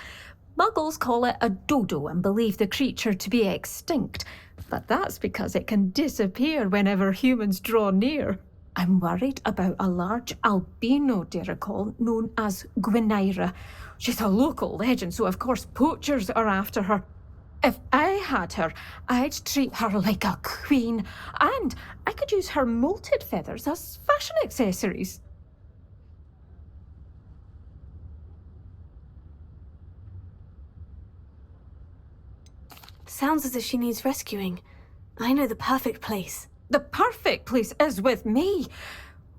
Muggles call it a dodo and believe the creature to be extinct. But that's because it can disappear whenever humans draw near. I'm worried about a large albino dirical known as Gwynaira. She's a local legend, so of course poachers are after her. If I had her, I'd treat her like a queen, and I could use her molted feathers as fashion accessories. Sounds as if she needs rescuing. I know the perfect place. The perfect place is with me.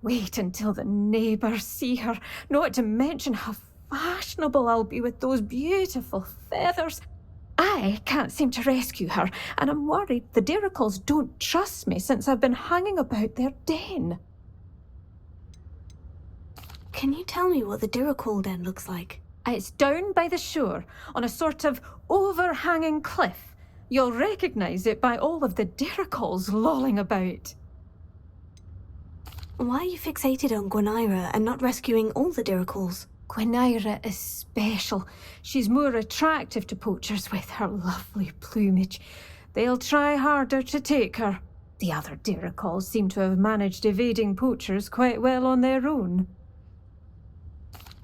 Wait until the neighbours see her, not to mention how fashionable I'll be with those beautiful feathers. I can't seem to rescue her, and I'm worried the diricals don't trust me since I've been hanging about their den. Can you tell me what the dirical den looks like? It's down by the shore, on a sort of overhanging cliff. You'll recognise it by all of the diricals lolling about. Why are you fixated on Gwynaira and not rescuing all the diricals? Gwynaira is special. She's more attractive to poachers with her lovely plumage. They'll try harder to take her. The other diricals seem to have managed evading poachers quite well on their own.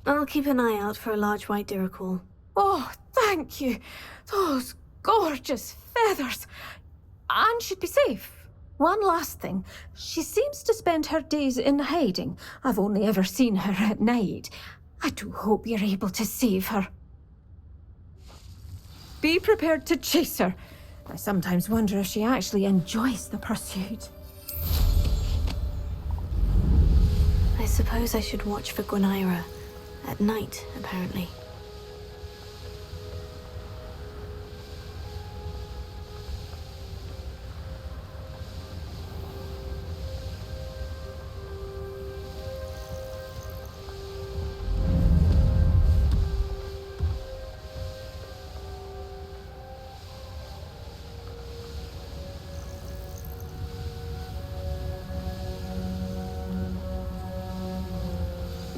I'll keep an eye out for a large white dirical. Oh, thank you. Those gorgeous feathers. And she'd be safe. One last thing. She seems to spend her days in hiding. I've only ever seen her at night. I do hope you're able to save her. Be prepared to chase her. I sometimes wonder if she actually enjoys the pursuit. I suppose I should watch for Gwynaira. At night, apparently.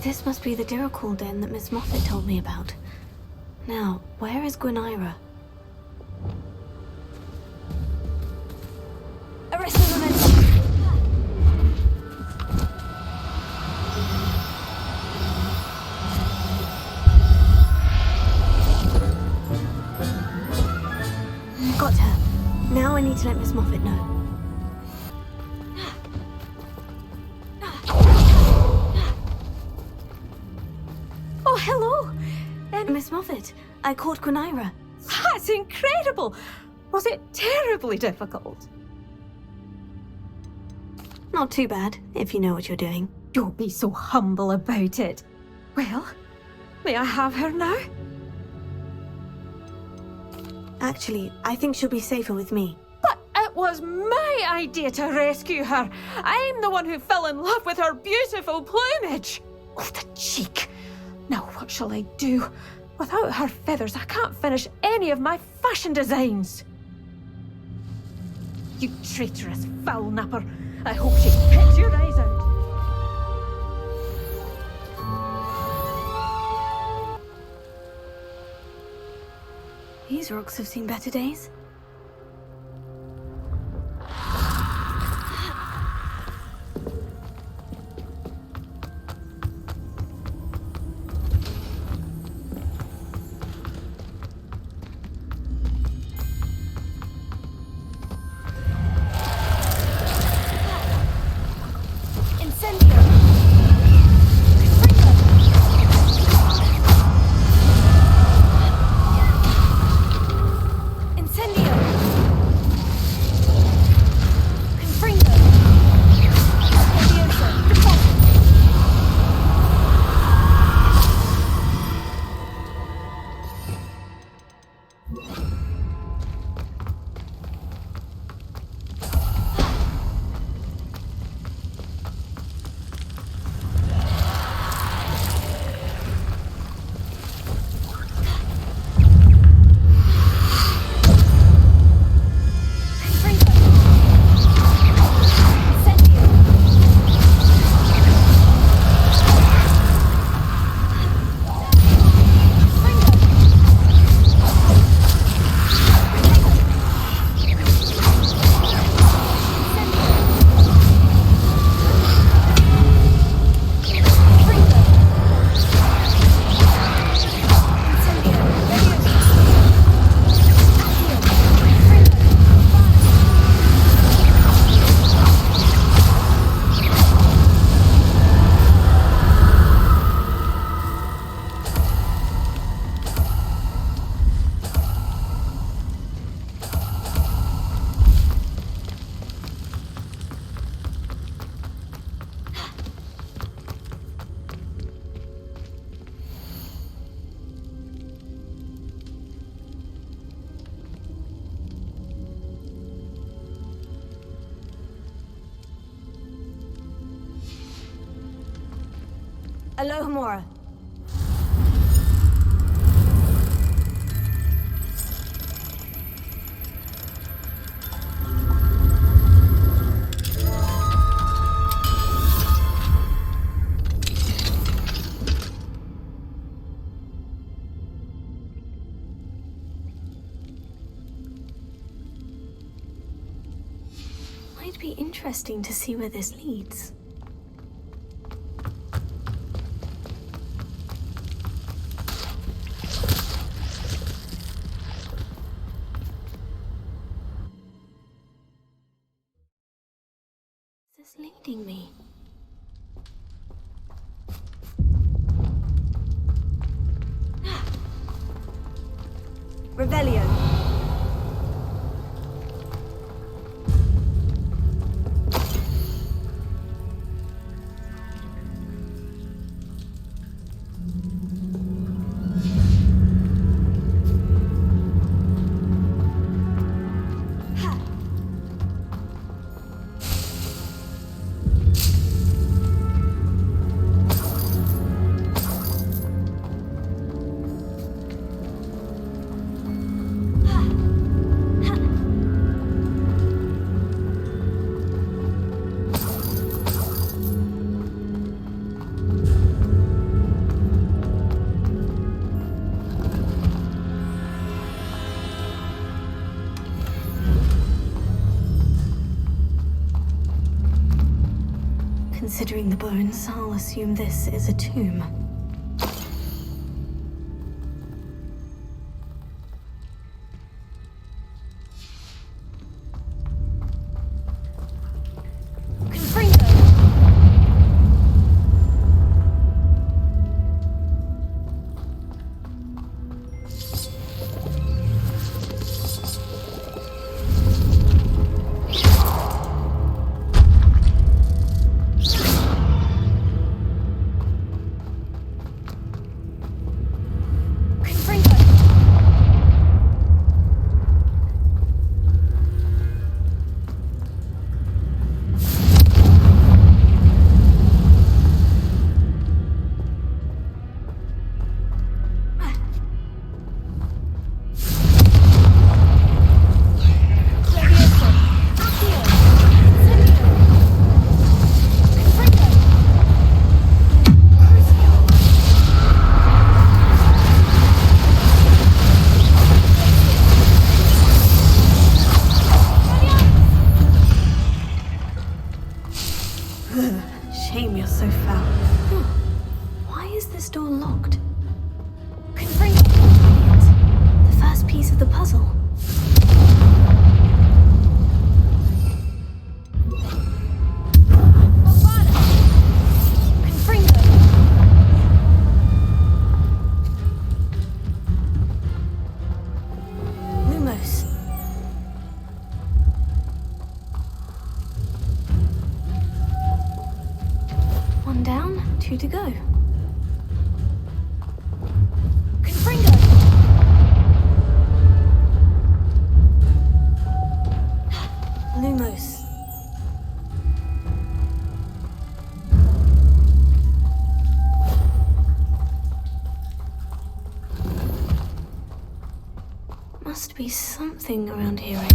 This must be the dirical den that Miss Moffat told me about. Now, where is Gwynaira? Arrest the woman! Got her. Now I need to let Miss Moffat know. Oh, hello! Miss Moffat, I caught Gwynaira. That's incredible! Was it terribly difficult? Not too bad, if you know what you're doing. Don't be so humble about it. Well, may I have her now? Actually, I think she'll be safer with me. But it was my idea to rescue her. I'm the one who fell in love with her beautiful plumage. Oh, the cheek. Now what shall I do? Without her feathers, I can't finish any of my fashion designs. You traitorous foul napper. I hope she picks your eyes out. These rocks have seen better days. Alohomora. Might be interesting to see where this leads. Is this leading me? Revelio. Considering the bones, I'll assume this is a tomb. One down, 2 to go. Lumos. Must be something around here.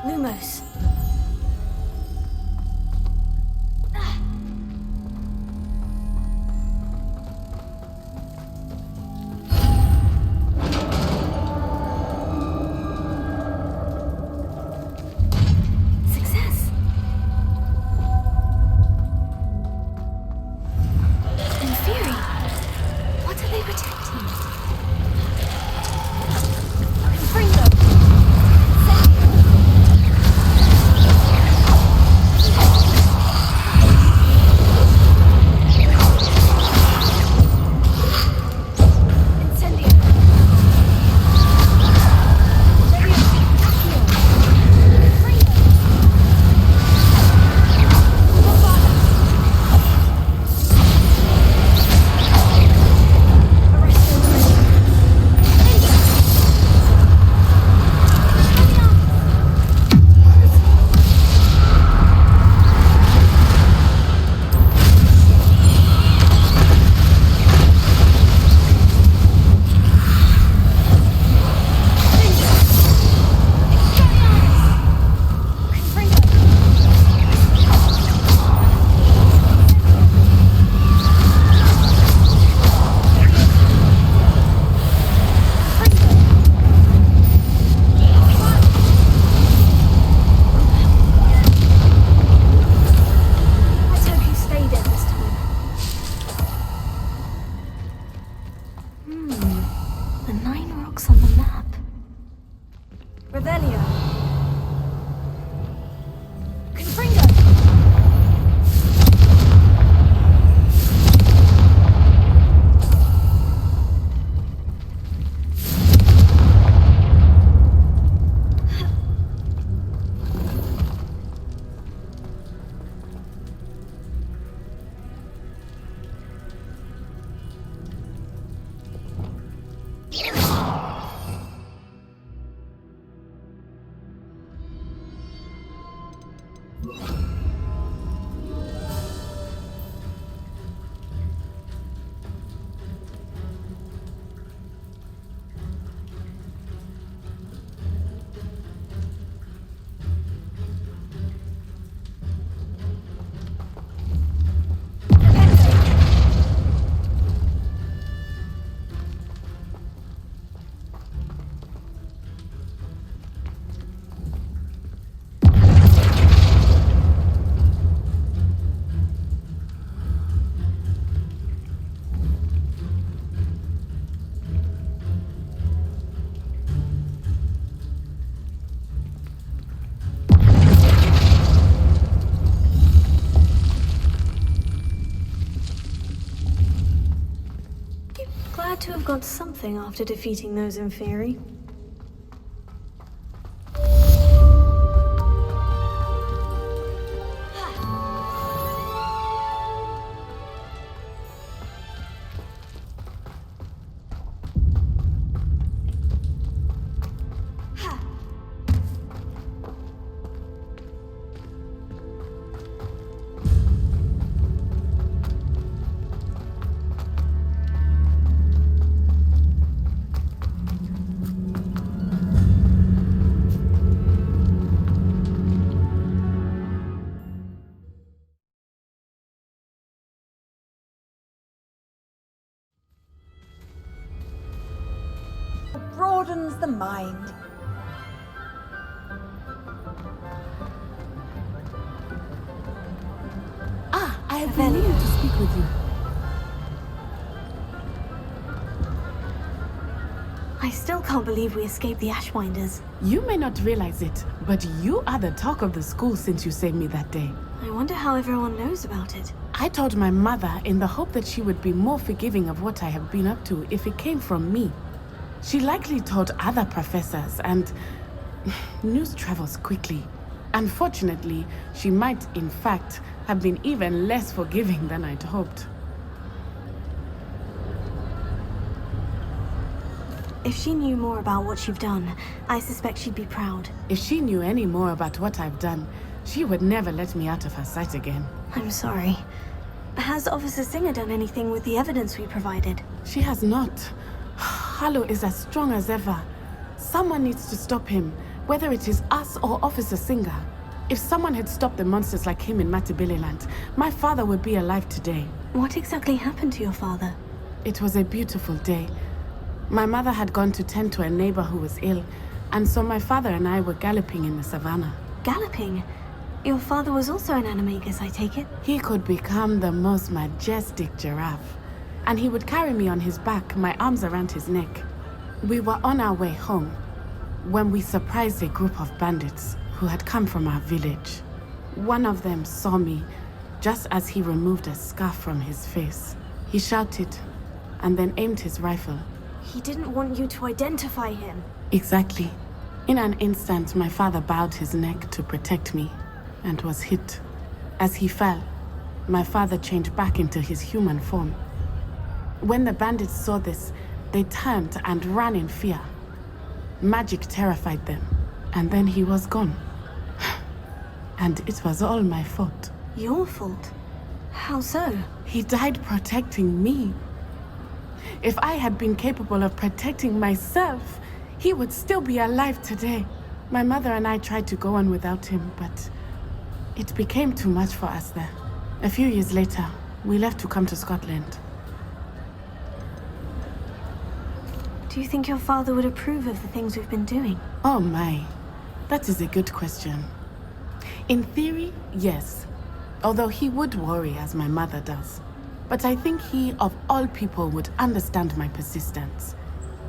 Lumos. Success. In theory, what are they protecting? Bring them. Glad to have got something after defeating those Inferi. broadens the mind. I have been meaning to speak with you. I still can't believe we escaped the Ashwinders. You may not realize it, but you are the talk of the school since you saved me that day. I wonder how everyone knows about it. I told my mother in the hope that she would be more forgiving of what I have been up to if it came from me. She likely told other professors, and news travels quickly. Unfortunately, she might, in fact, have been even less forgiving than I'd hoped. If she knew more about what you've done, I suspect she'd be proud. If she knew any more about what I've done, she would never let me out of her sight again. I'm sorry. Has Officer Singer done anything with the evidence we provided? She has not. Harlow is as strong as ever. Someone needs to stop him, whether it is us or Officer Singer. If someone had stopped the monsters like him in Matabeleland, my father would be alive today. What exactly happened to your father? It was a beautiful day. My mother had gone to tend to a neighbor who was ill, and so my father and I were galloping in the savannah. Galloping? Your father was also an animagus, I take it? He could become the most majestic giraffe, and he would carry me on his back, my arms around his neck. We were on our way home when we surprised a group of bandits who had come from our village. One of them saw me just as he removed a scarf from his face. He shouted and then aimed his rifle. He didn't want you to identify him. Exactly. In an instant, my father bowed his neck to protect me and was hit. As he fell, my father changed back into his human form. When the bandits saw this, they turned and ran in fear. Magic terrified them, and then he was gone. And it was all my fault. Your fault? How so? He died protecting me. If I had been capable of protecting myself, he would still be alive today. My mother and I tried to go on without him, but it became too much for us there. A few years later, we left to come to Scotland. Do you think your father would approve of the things we've been doing? Oh my, that is a good question. In theory, yes. Although he would worry as my mother does. But I think he, of all people, would understand my persistence.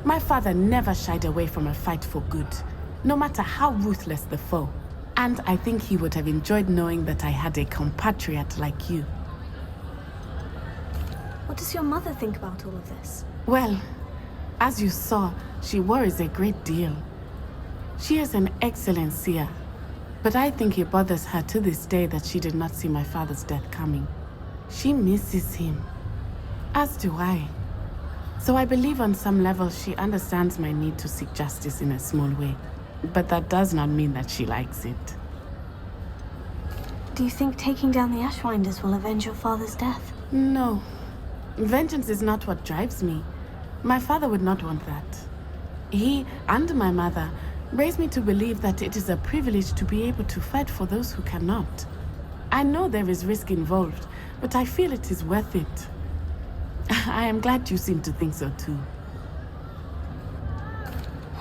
My father never shied away from a fight for good, no matter how ruthless the foe. And I think he would have enjoyed knowing that I had a compatriot like you. What does your mother think about all of this? Well, as you saw, she worries a great deal. She is an excellent seer, but I think it bothers her to this day that she did not see my father's death coming. She misses him, as do I. So I believe on some level she understands my need to seek justice in a small way, but that does not mean that she likes it. Do you think taking down the Ashwinders will avenge your father's death? No. Vengeance is not what drives me. My father would not want that. He and my mother raised me to believe that it is a privilege to be able to fight for those who cannot. I know there is risk involved, but I feel it is worth it. I am glad you seem to think so too.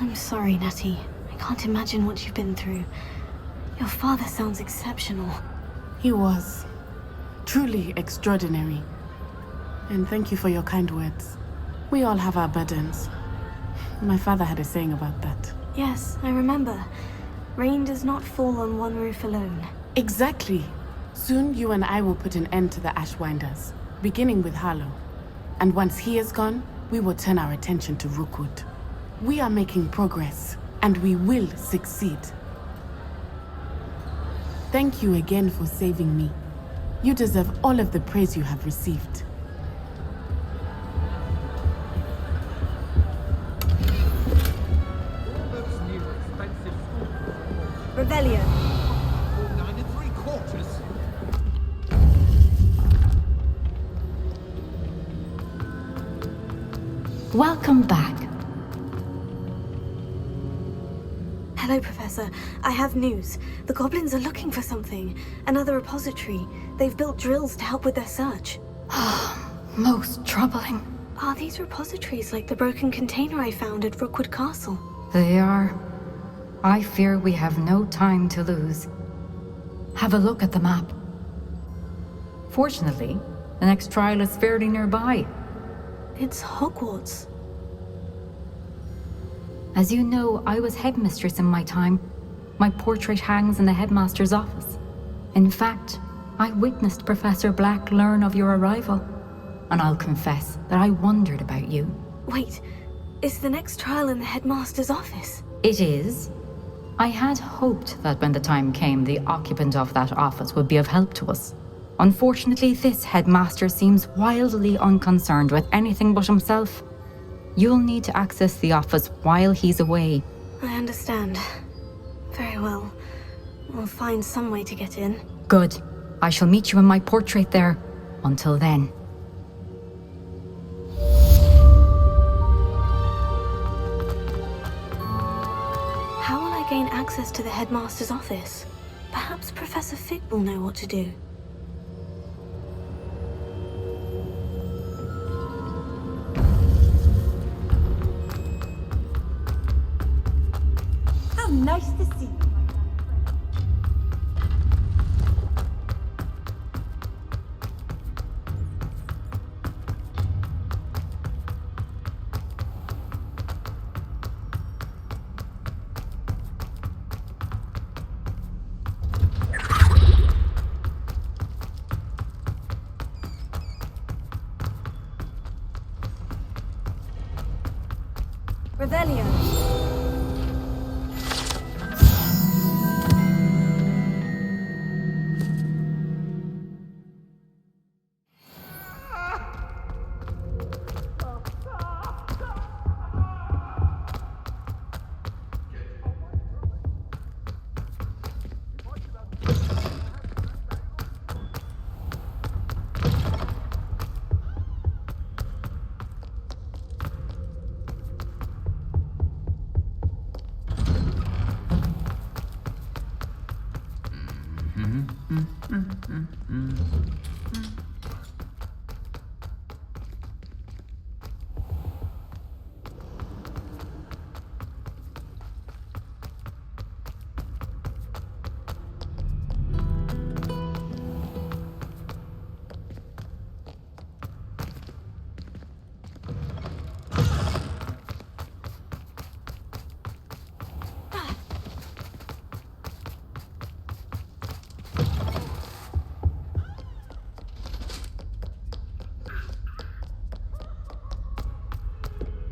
I'm sorry, Natty. I can't imagine what you've been through. Your father sounds exceptional. He was. Truly extraordinary. And thank you for your kind words. We all have our burdens. My father had a saying about that. Yes, I remember. Rain does not fall on one roof alone. Exactly. Soon you and I will put an end to the Ashwinders, beginning with Harlow. And once he is gone, we will turn our attention to Rookwood. We are making progress, and we will succeed. Thank you again for saving me. You deserve all of the praise you have received. Revelio. 9 3/4. Welcome back. Hello, Professor. I have news. The goblins are looking for something. Another repository. They've built drills to help with their search. Most troubling. Are these repositories like the broken container I found at Rookwood Castle? They are. I fear we have no time to lose. Have a look at the map. Fortunately, the next trial is fairly nearby. It's Hogwarts. As you know, I was headmistress in my time. My portrait hangs in the headmaster's office. In fact, I witnessed Professor Black learn of your arrival. And I'll confess that I wondered about you. Wait, is the next trial in the headmaster's office? It is. I had hoped that when the time came, the occupant of that office would be of help to us. Unfortunately, this headmaster seems wildly unconcerned with anything but himself. You'll need to access the office while he's away. I understand. Very well. We'll find some way to get in. Good. I shall meet you in my portrait there. Until then. How will I gain access to the headmaster's office? Perhaps Professor Fig will know what to do. How nice to see you. Revelio.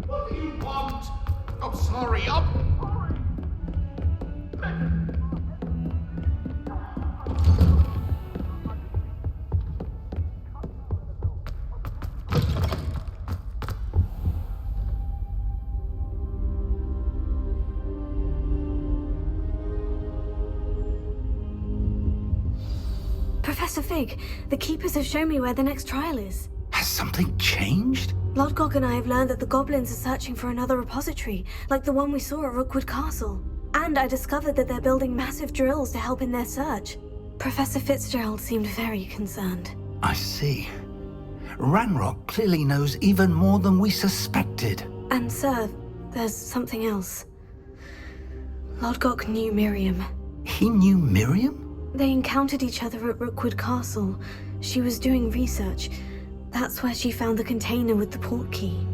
What do you want? I'm sorry, I'm... Professor Fig, the Keepers have shown me where the next trial is. Has something changed? Lodgok and I have learned that the goblins are searching for another repository, like the one we saw at Rookwood Castle. And I discovered that they're building massive drills to help in their search. Professor Fitzgerald seemed very concerned. I see. Ranrock clearly knows even more than we suspected. And sir, there's something else. Lodgok knew Miriam. He knew Miriam? They encountered each other at Rookwood Castle. She was doing research. That's where she found the container with the port key.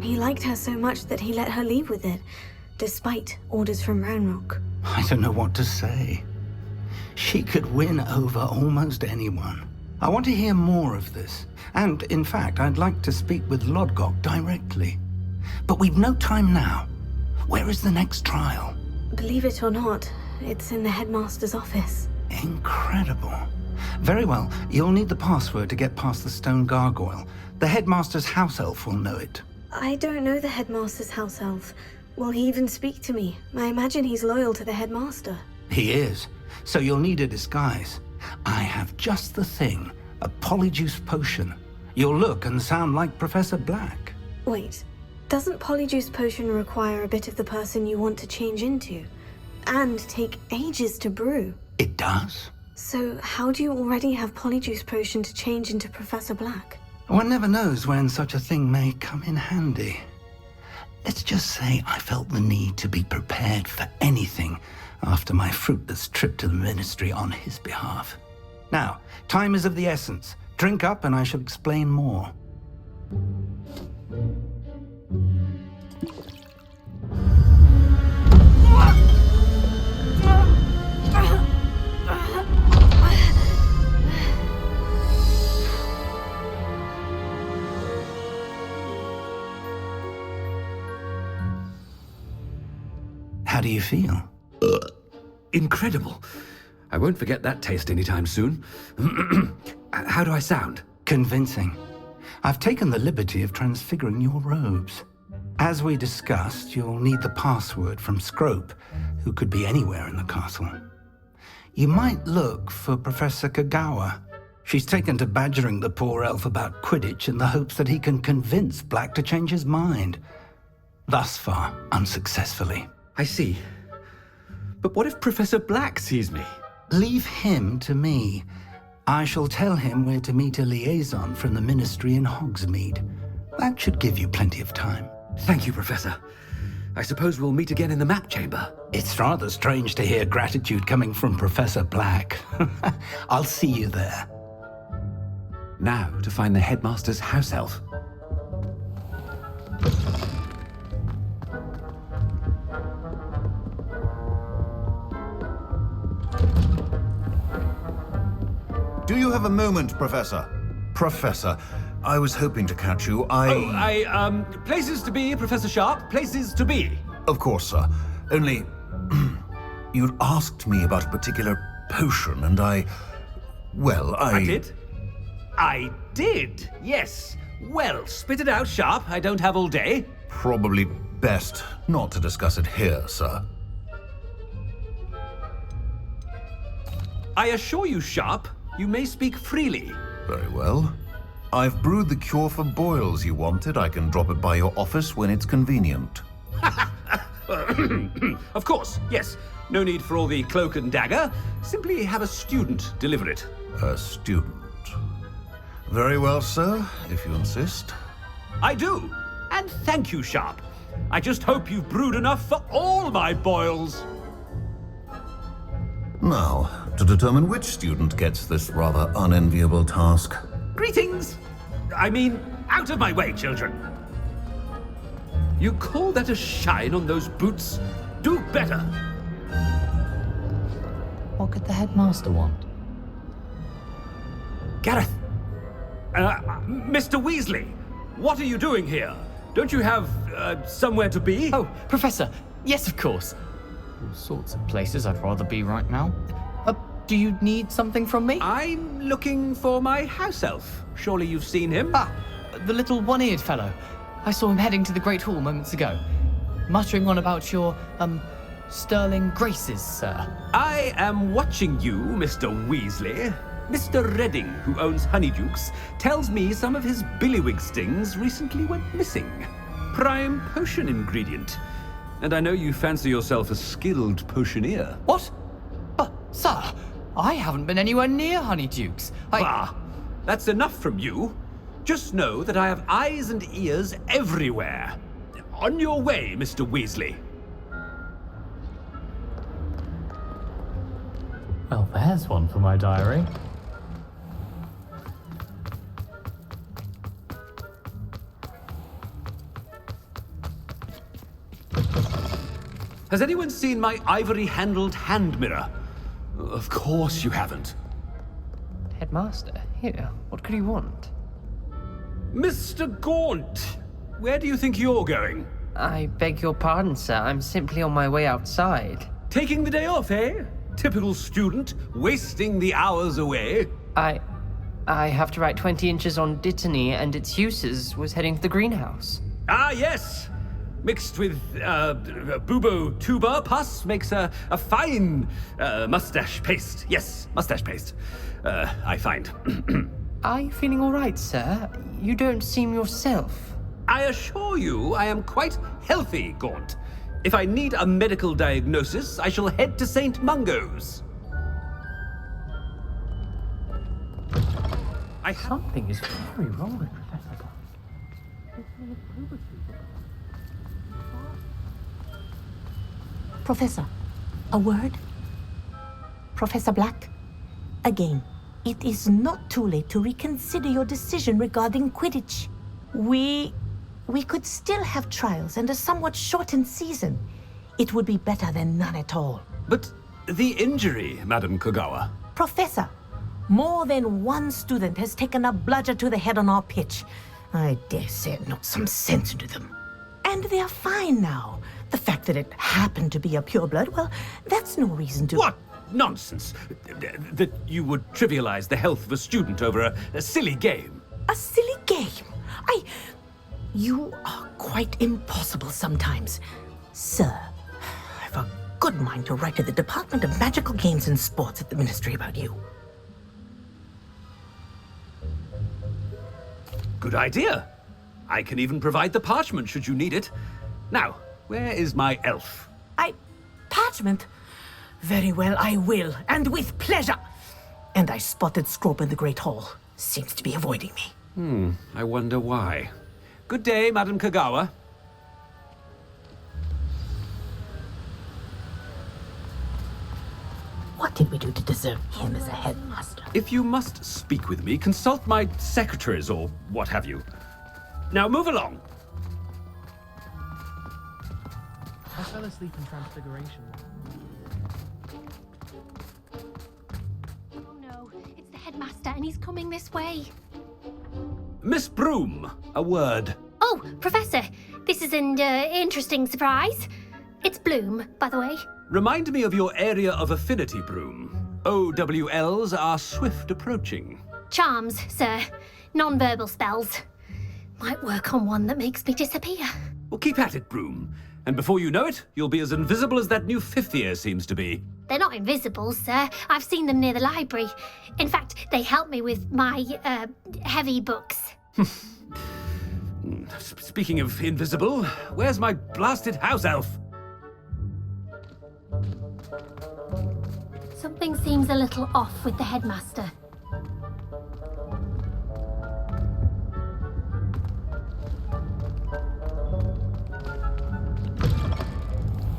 He liked her so much that he let her leave with it, despite orders from Ranrock. I don't know what to say. She could win over almost anyone. I want to hear more of this. And, in fact, I'd like to speak with Lodgok directly. But we've no time now. Where is the next trial? Believe it or not, it's in the headmaster's office. Incredible. Very well, you'll need the password to get past the stone gargoyle. The headmaster's house elf will know it. I don't know the headmaster's house elf. Will he even speak to me? I imagine he's loyal to the headmaster. He is. So you'll need a disguise. I have just the thing. A polyjuice potion. You'll look and sound like Professor Black. Wait, doesn't polyjuice potion require a bit of the person you want to change into? And take ages to brew? It does. So how do you already have polyjuice potion to change into Professor Black? One never knows when such a thing may come in handy. Let's just say I felt the need to be prepared for anything after my fruitless trip to the ministry on his behalf. Now, time is of the essence. Drink up and I shall explain more. How do you feel? Incredible. I won't forget that taste anytime soon. How do I sound? Convincing. I've taken the liberty of transfiguring your robes. As we discussed, you'll need the password from Scrope, who could be anywhere in the castle. You might look for Professor Kagawa. She's taken to badgering the poor elf about Quidditch in the hopes that he can convince Black to change his mind. Thus far, unsuccessfully. I see. But what if Professor Black sees me? Leave him to me. I shall tell him where to meet a liaison from the ministry in Hogsmeade. That should give you plenty of time. Thank you, Professor. I suppose we'll meet again in the map chamber. It's rather strange to hear gratitude coming from Professor Black. I'll see you there. Now to find the headmaster's house elf. Do you have a moment, Professor? Professor, I was hoping to catch you. Places to be, Professor Sharp. Places to be. Of course, sir. Only, you'd asked me about a particular potion, and I did? I did, yes. Well, spit it out, Sharp. I don't have all day. Probably best not to discuss it here, sir. I assure you, Sharp, you may speak freely. Very well. I've brewed the cure for boils you wanted. I can drop it by your office when it's convenient. Of course, yes. No need for all the cloak and dagger. Simply have a student deliver it. A student? Very well, sir, if you insist. I do. And thank you, Sharp. I just hope you've brewed enough for all my boils. Now, to determine which student gets this rather unenviable task. Greetings! I mean, out of my way, children. You call that a shine on those boots? Do better. What could the headmaster want? Gareth! Mr. Weasley, what are you doing here? Don't you have, somewhere to be? Oh, Professor, yes, of course. All sorts of places I'd rather be right now. Do you need something from me? I'm looking for my house elf. Surely you've seen him? Ah, the little one-eared fellow. I saw him heading to the Great Hall moments ago, muttering on about your, sterling graces, sir. I am watching you, Mr. Weasley. Mr. Redding, who owns Honeydukes, tells me some of his billywig stings recently went missing. Prime potion ingredient. And I know you fancy yourself a skilled potioneer. What? Sir, I haven't been anywhere near Honeydukes. Bah! That's enough from you. Just know that I have eyes and ears everywhere. On your way, Mr. Weasley. Well, there's one for my diary. Has anyone seen my ivory-handled hand mirror? Of course you haven't. Headmaster, here, what could he want? Mr. Gaunt, where do you think you're going? I beg your pardon, sir. I'm simply on my way outside. Taking the day off, eh? Typical student, wasting the hours away. I have to write 20 inches on Dittany and its uses. Was heading to the greenhouse. Ah, yes! Mixed with, bubo tuber pus makes a fine, mustache paste. Yes, mustache paste. I find. Are you feeling all right, sir? You don't seem yourself. I assure you I am quite healthy, Gaunt. If I need a medical diagnosis, I shall head to St. Mungo's. Something is very wrong with Professor Gaunt. Professor, a word? Professor Black? Again, it is not too late to reconsider your decision regarding Quidditch. We could still have trials and a somewhat shortened season. It would be better than none at all. But the injury, Madam Kogawa. Professor, more than one student has taken a bludger to the head on our pitch. I dare say it knocked some sense into them. And they are fine now. The fact that it happened to be a pureblood, well, that's no reason to... What nonsense! That you would trivialize the health of a student over a silly game. A silly game? You are quite impossible sometimes. Sir, I've a good mind to write to the Department of Magical Games and Sports at the Ministry about you. Good idea. I can even provide the parchment should you need it. Now, where is my elf? Parchment? Very well, I will, and with pleasure. And I spotted Scrope in the Great Hall. Seems to be avoiding me. I wonder why. Good day, Madam Kogawa. What did we do to deserve him as a headmaster? If you must speak with me, consult my secretaries or what have you. Now move along. I fell asleep in Transfiguration. Oh no, it's the headmaster and he's coming this way. Miss Broom, a word. Oh, Professor, this is an interesting surprise. It's Bloom, by the way. Remind me of your area of affinity, Broom. OWLs are swift approaching. Charms, sir. Non-verbal spells. Might work on one that makes me disappear. Well, keep at it, Broom. And before you know it, you'll be as invisible as that new fifth year seems to be. They're not invisible, sir. I've seen them near the library. In fact, they help me with my, heavy books. Speaking of invisible, where's my blasted house elf? Something seems a little off with the headmaster.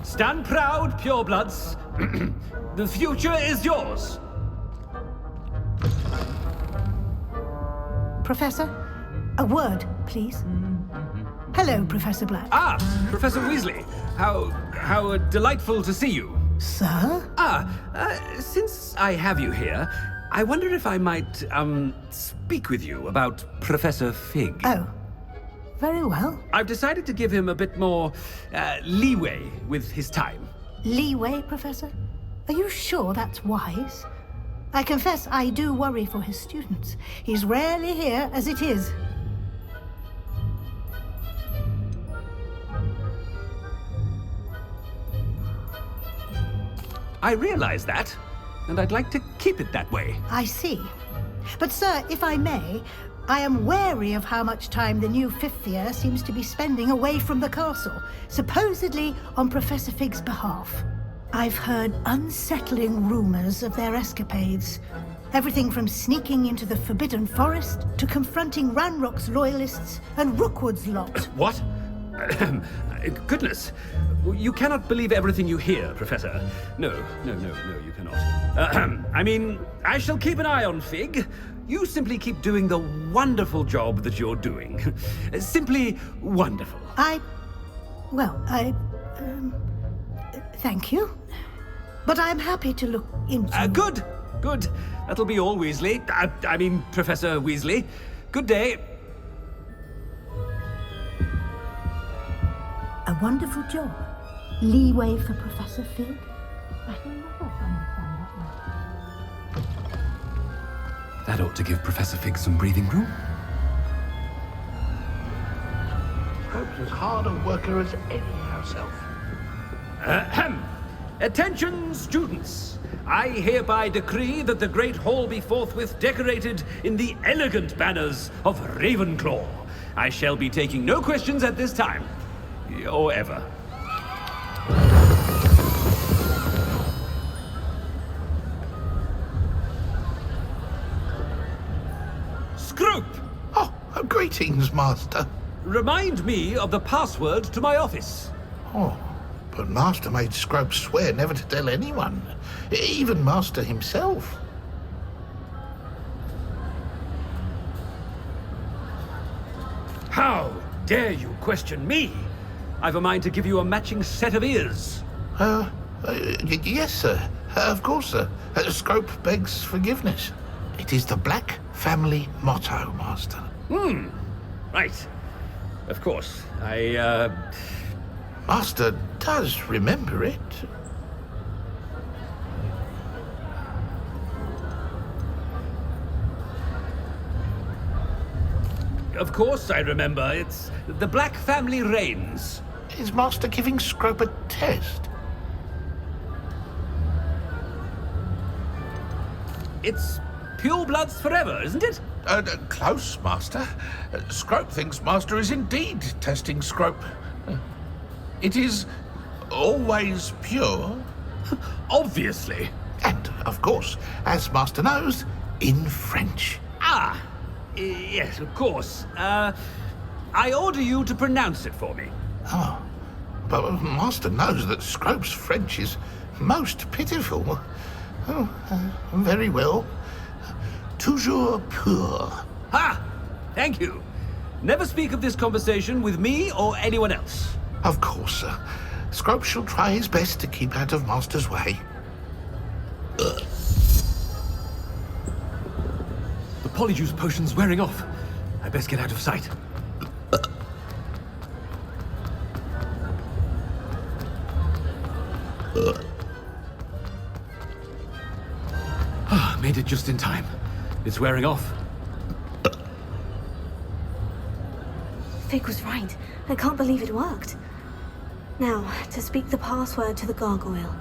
Stand proud, purebloods. The future is yours. Professor, a word, please. Hello, Professor Black. Ah, Professor Weasley. How delightful to see you. Sir? Since I have you here, I wonder if I might, speak with you about Professor Fig. Oh, very well. I've decided to give him a bit more, leeway with his time. Leeway, Professor? Are you sure that's wise? I confess I do worry for his students. He's rarely here as it is. I realize that, and I'd like to keep it that way. I see. But, sir, if I may, I am wary of how much time the new fifth year seems to be spending away from the castle, supposedly on Professor Fig's behalf. I've heard unsettling rumors of their escapades. Everything from sneaking into the Forbidden Forest to confronting Ranrock's loyalists and Rookwood's lot. What? Goodness. You cannot believe everything you hear, Professor. No, you cannot. I mean, I shall keep an eye on Fig. You simply keep doing the wonderful job that you're doing. Simply wonderful. Thank you. But I'm happy to look into... Good. That'll be all, Weasley. I mean, Professor Weasley. Good day. A wonderful job. Leeway for Professor Fig? I don't know if I understand that one. That ought to give Professor Fig some breathing room. Scrope's as hard a worker as any house elf. Attention, students! I hereby decree that the Great Hall be forthwith decorated in the elegant banners of Ravenclaw. I shall be taking no questions at this time. Or ever. Scrope! Oh, greetings, Master. Remind me of the password to my office. Oh, but Master made Scrope swear never to tell anyone, even Master himself. How dare you question me? I've a mind to give you a matching set of ears. Yes, sir. Of course, sir. Scrope begs forgiveness. It is the Black family motto, Master. Right. Of course. Master does remember it. Of course I remember. It's the Black family reigns. Is Master giving Scrope a test? It's pure bloods forever, isn't it? Close, Master. Scrope thinks Master is indeed testing Scrope. It is always pure. Obviously. And, of course, as Master knows, in French. Yes, of course. I order you to pronounce it for me. Oh, but Master knows that Scrope's French is most pitiful. Very well. Toujours pur. Ha! Thank you. Never speak of this conversation with me or anyone else. Of course, sir. Scrope shall try his best to keep out of Master's way. The polyjuice potion's wearing off. I best get out of sight. Made it just in time. It's wearing off. Fig was right. I can't believe it worked. Now, to speak the password to the gargoyle.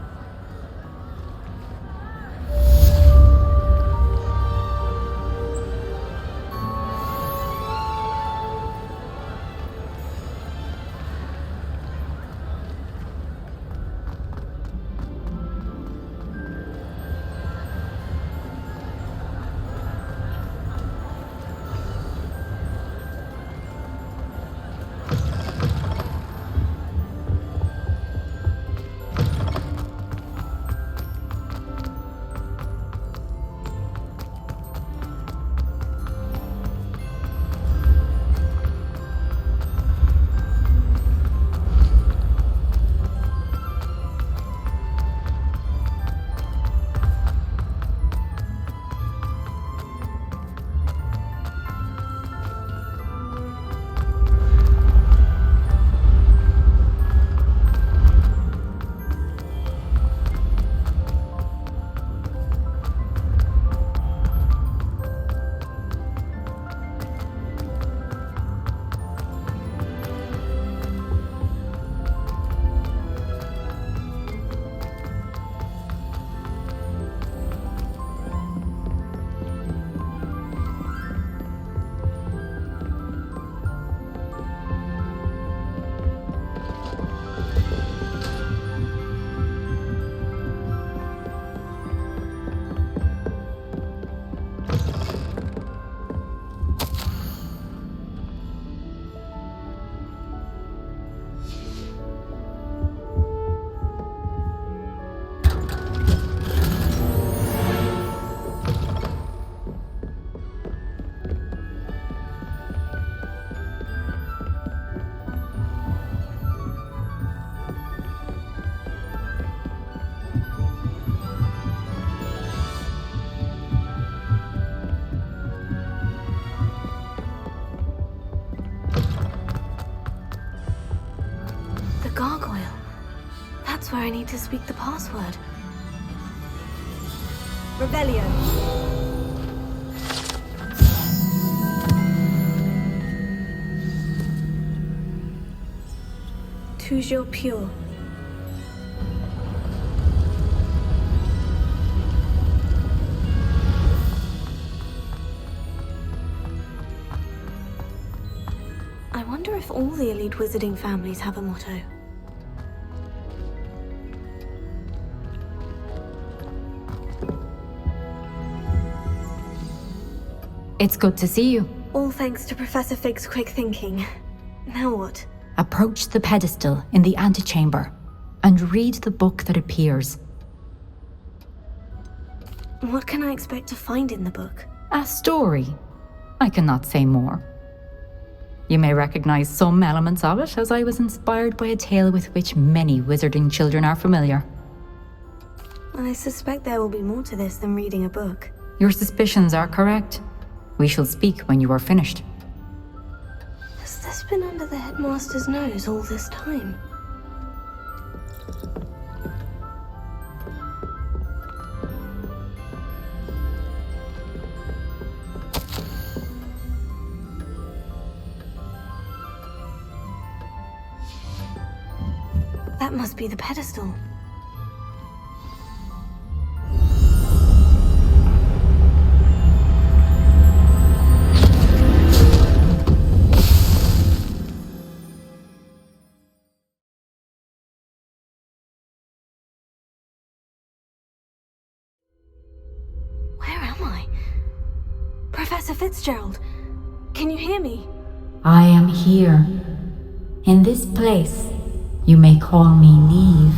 Gargoyle. That's where I need to speak the password. Revelio. Toujours pure. I wonder if all the elite wizarding families have a motto. It's good to see you. All thanks to Professor Fig's quick thinking. Now what? Approach the pedestal in the antechamber. and read the book that appears. What can I expect to find in the book? A story. I cannot say more. You may recognize some elements of it, as I was inspired by a tale with which many wizarding children are familiar. I suspect there will be more to this than reading a book. Your suspicions are correct. We shall speak when you are finished. Has this been under the headmaster's nose all this time? That must be the pedestal. Where am I? Professor Fitzgerald, can you hear me? I am here. In this place, you may call me Neve.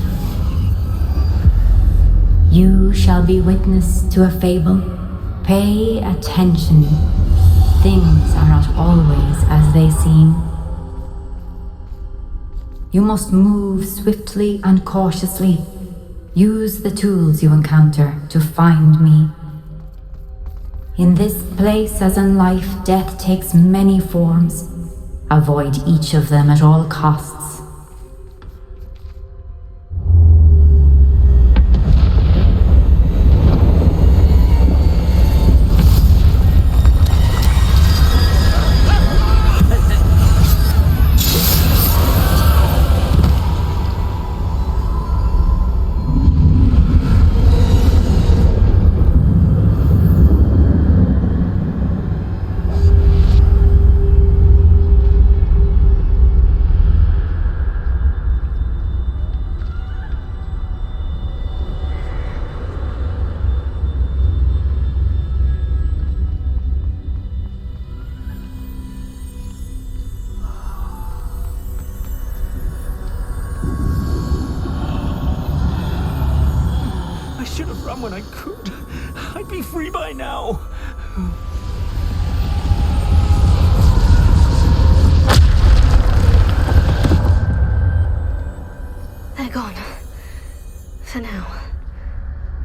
You shall be witness to a fable. Pay attention. Things are not always as they seem. You must move swiftly and cautiously. Use the tools you encounter to find me. In this place, as in life, death takes many forms. Avoid each of them at all costs. I should have run when I could. I'd be free by now. They're gone. For now.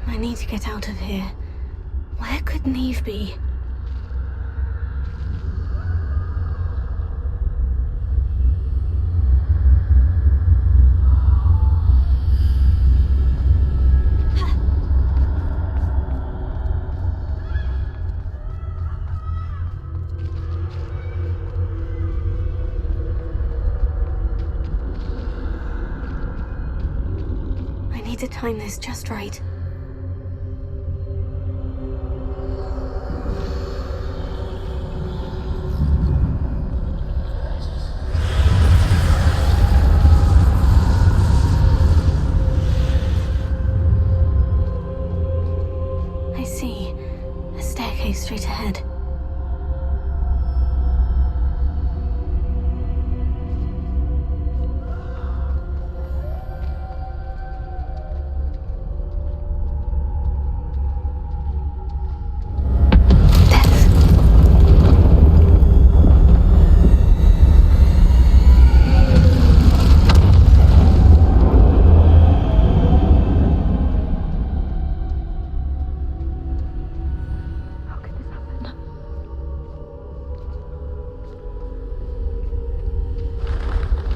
I need to get out of here. Where could Neve be? I need to time this just right. I see. A staircase straight ahead.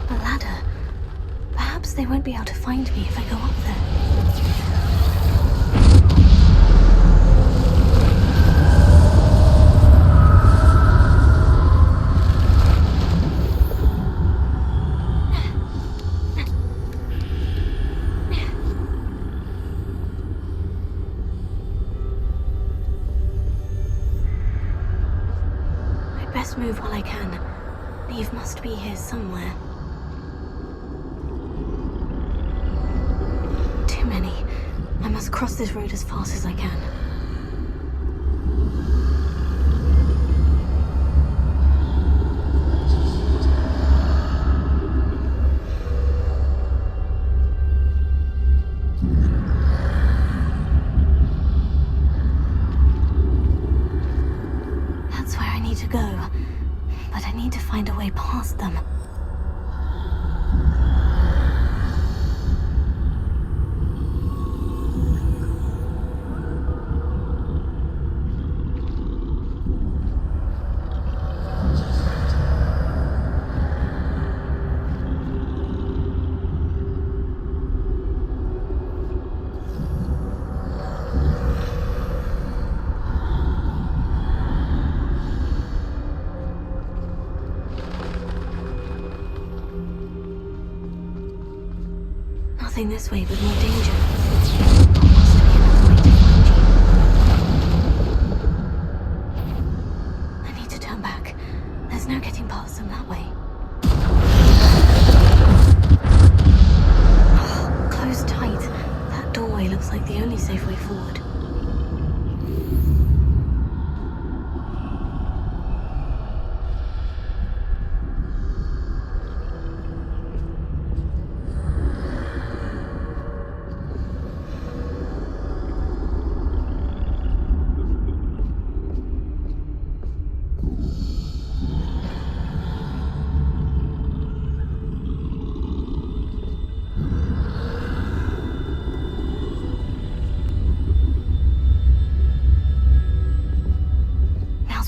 A ladder. Perhaps they won't be able to find me if I go up there. I'd best move while I can. Neve must be here somewhere. Too many. I must cross this road as fast as I can. them. Nothing this way but more danger. There must be another way to find you. I need to turn back. There's no getting past them that way. Closed tight. That doorway looks like the only safe way forward.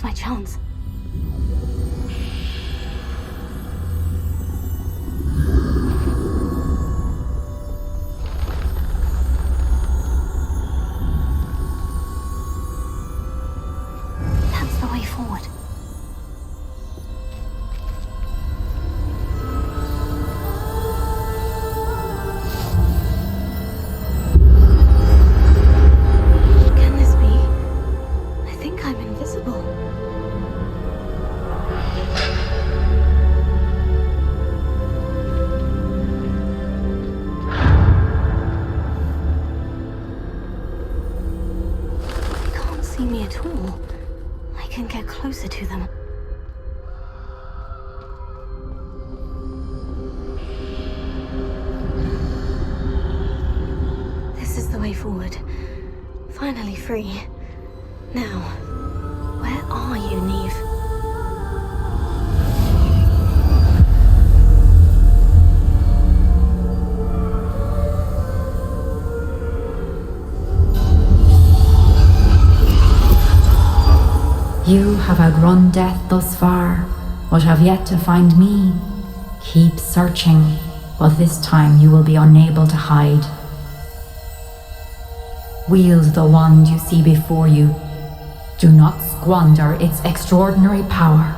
My chance. That's the way forward. Can this be? I think I'm invisible. See me at all, I can get closer to them. This is the way forward. Finally free. Now, where are you, Neve? You have outrun death thus far, but have yet to find me. Keep searching, but this time you will be unable to hide. Wield the wand you see before you. Do not squander its extraordinary power.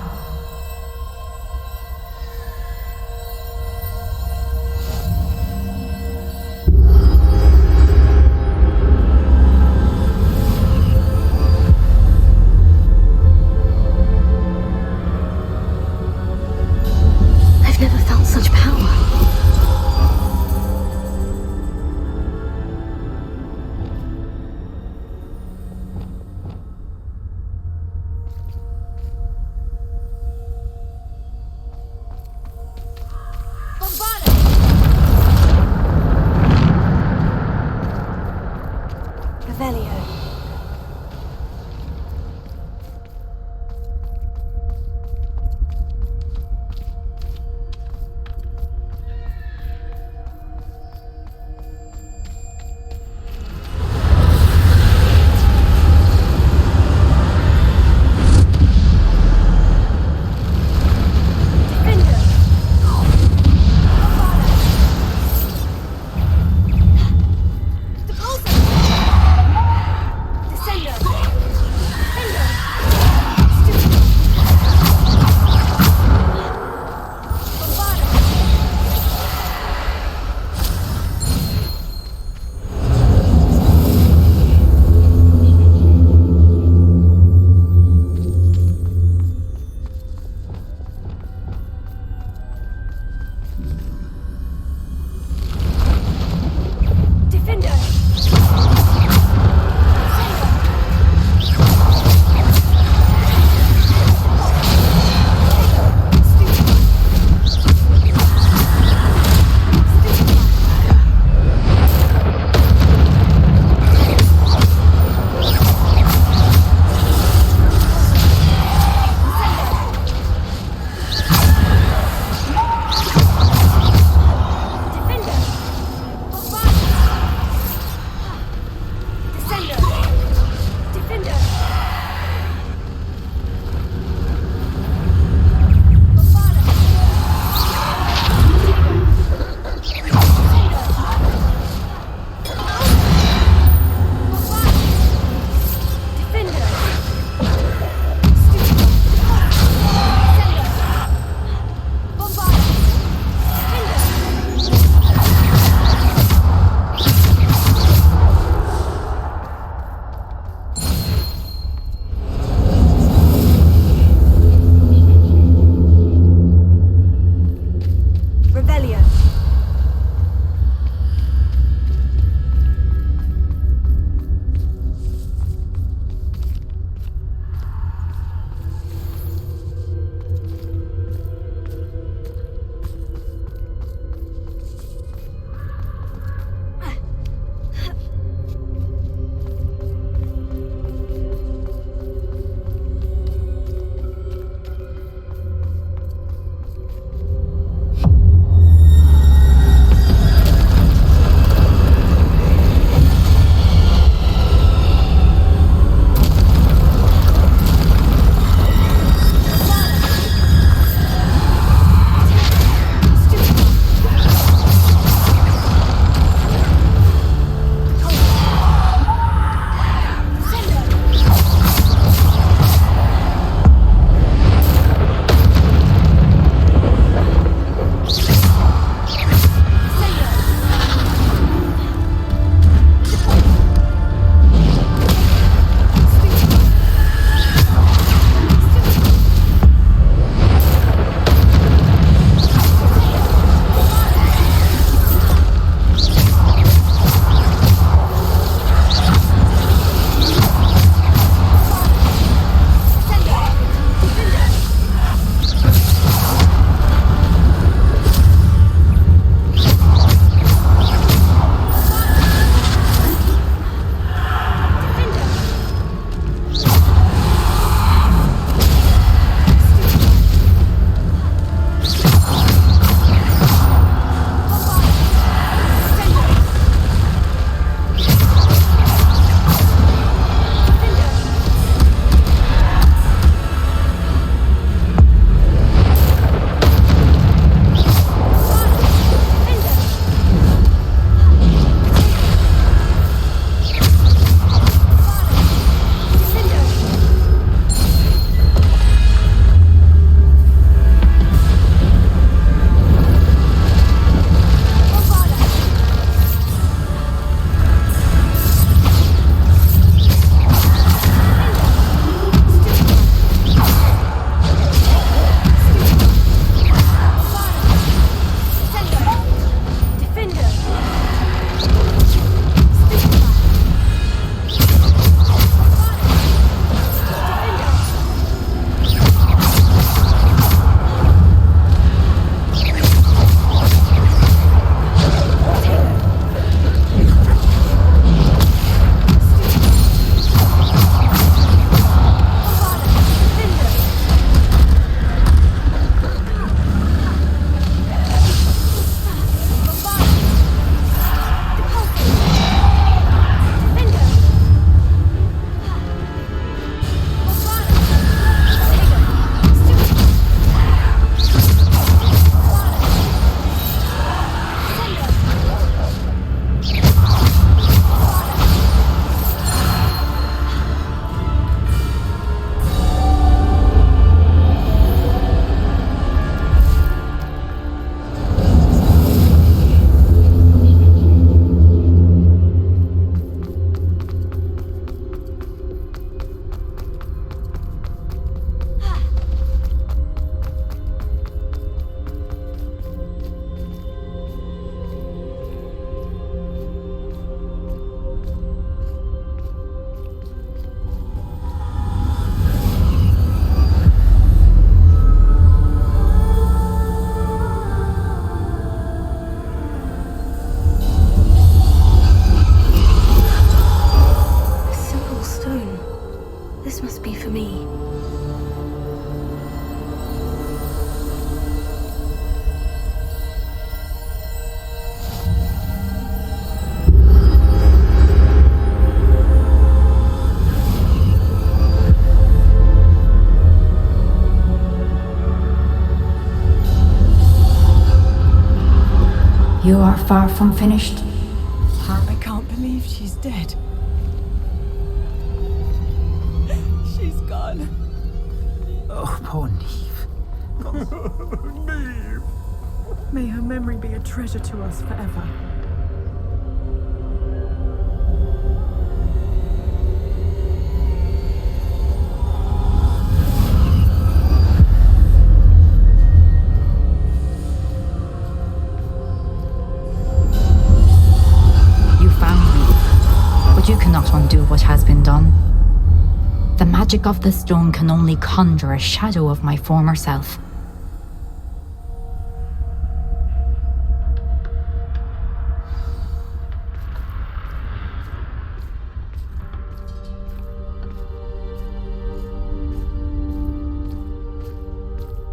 I've never felt such power. Revelio. You are far from finished. I can't believe she's dead. She's gone. Oh, poor Neve. Neve. May her memory be a treasure to us forever. You found me, but you cannot undo what has been done. The magic of the stone can only conjure a shadow of my former self.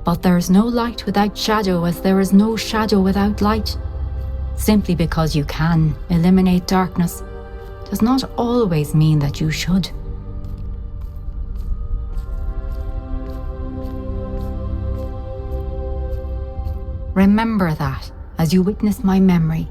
But there is no light without shadow, as there is no shadow without light. Simply because you can eliminate darkness does not always mean that you should. Remember that as you witness my memory.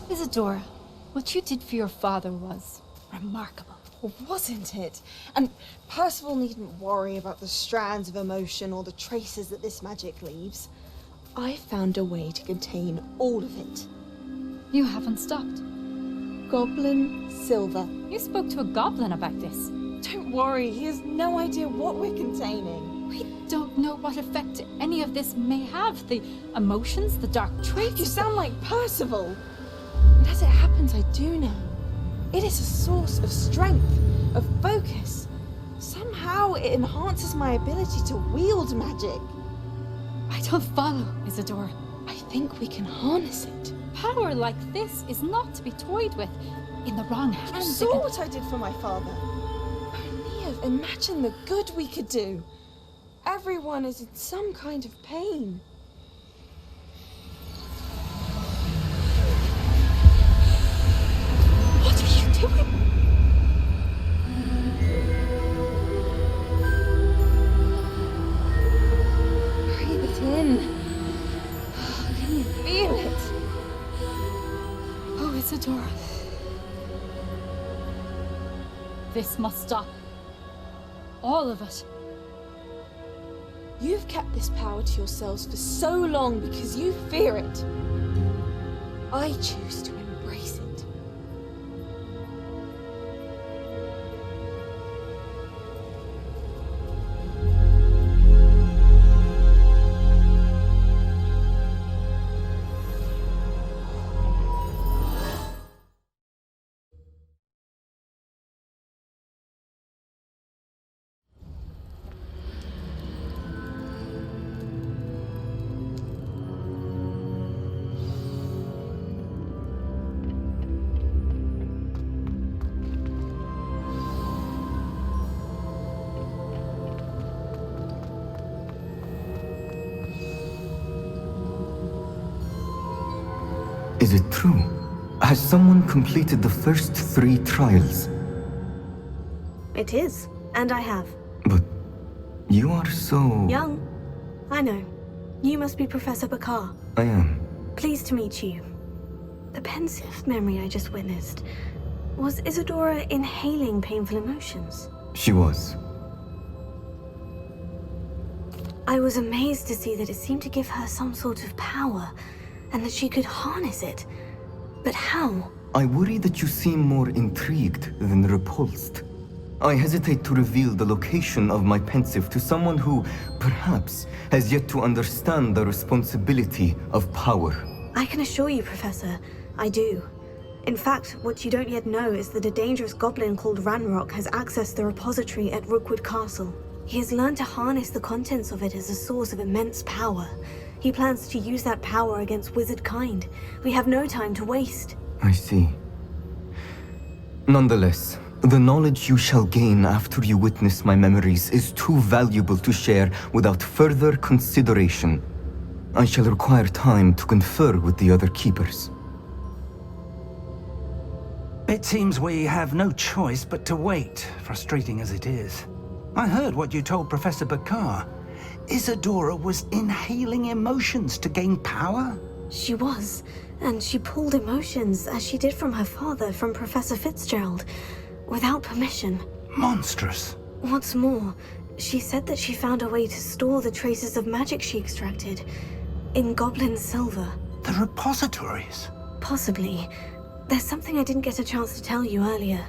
Isadora, what you did for your father was remarkable. Wasn't it? And Percival needn't worry about the strands of emotion or the traces that this magic leaves. I found a way to contain all of it. You haven't stopped. Goblin Silver. You spoke to a goblin about this. Don't worry, he has no idea what we're containing. We don't know what effect any of this may have. The emotions, the dark traits. You sound like Percival. And as it happens, I do know. It is a source of strength, of focus. Somehow it enhances my ability to wield magic. I don't follow, Isadora. I think we can harness it. Power like this is not to be toyed with. In the wrong hands. You saw what I did for my father. Neve, imagine the good we could do. Everyone is in some kind of pain. What are you doing? Breathe it in. Can you feel it? Oh, Isadora. This must stop. All of it. You've kept this power to yourselves for so long because you fear it. I choose to embrace it. Is it true? Has someone completed the first 3 trials? It is, and I have. But you are so... Young. I know. You must be Professor Bakar. I am. Pleased to meet you. The pensive memory I just witnessed. Was Isadora inhaling painful emotions? She was. I was amazed to see that it seemed to give her some sort of power, and that she could harness it. But how? I worry that you seem more intrigued than repulsed. I hesitate to reveal the location of my pensive to someone who, perhaps, has yet to understand the responsibility of power. I can assure you, Professor, I do. In fact, what you don't yet know is that a dangerous goblin called Ranrock has accessed the repository at Rookwood Castle. He has learned to harness the contents of it as a source of immense power. He plans to use that power against wizard kind. We have no time to waste. I see. Nonetheless, the knowledge you shall gain after you witness my memories is too valuable to share without further consideration. I shall require time to confer with the other keepers. It seems we have no choice but to wait, frustrating as it is. I heard what you told Professor Bakar. Isadora was inhaling emotions to gain power? She was, and she pulled emotions, as she did from her father, from Professor Fitzgerald, without permission. Monstrous. What's more, she said that she found a way to store the traces of magic she extracted in goblin silver. The repositories? Possibly. There's something I didn't get a chance to tell you earlier.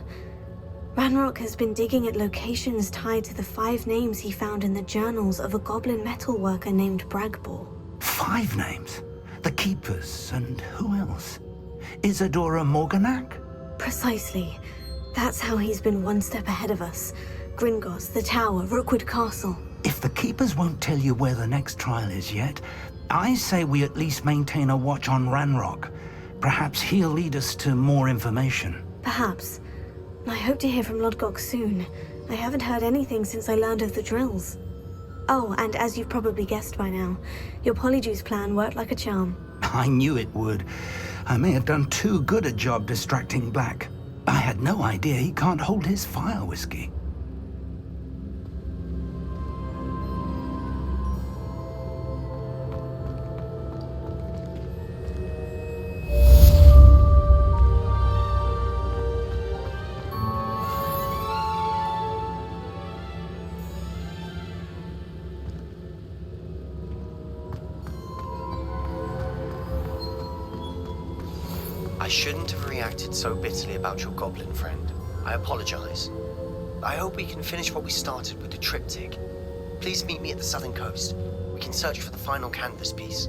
Ranrock has been digging at locations tied to the 5 names he found in the journals of a goblin metalworker named Bragbor. 5 names? The Keepers, and who else? Isadora Morganac? Precisely. That's how he's been one step ahead of us. Gringotts, the Tower, Rookwood Castle. If the Keepers won't tell you where the next trial is yet, I say we at least maintain a watch on Ranrock. Perhaps he'll lead us to more information. Perhaps. I hope to hear from Lodgok soon. I haven't heard anything since I learned of the drills. Oh, and as you've probably guessed by now, your Polyjuice plan worked like a charm. I knew it would. I may have done too good a job distracting Black. I had no idea he can't hold his fire whiskey. I shouldn't have reacted so bitterly about your goblin friend. I apologize. I hope we can finish what we started with the triptych. Please meet me at the southern coast. We can search for the final canvas piece.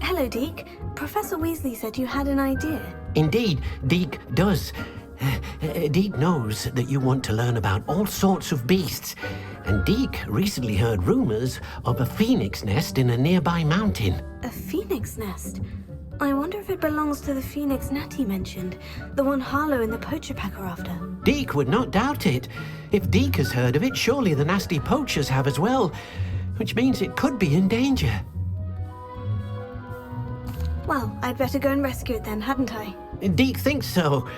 Hello, Deke. Professor Weasley said you had an idea. Indeed, Deke does. Deke knows that you want to learn about all sorts of beasts, and Deke recently heard rumors of a phoenix nest in a nearby mountain. A phoenix nest? I wonder if it belongs to the phoenix Natty mentioned, the one Harlow and the poacher pack are after. Deke would not doubt it. If Deke has heard of it, surely the nasty poachers have as well, which means it could be in danger. Well, I'd better go and rescue it then, hadn't I? Deke thinks so.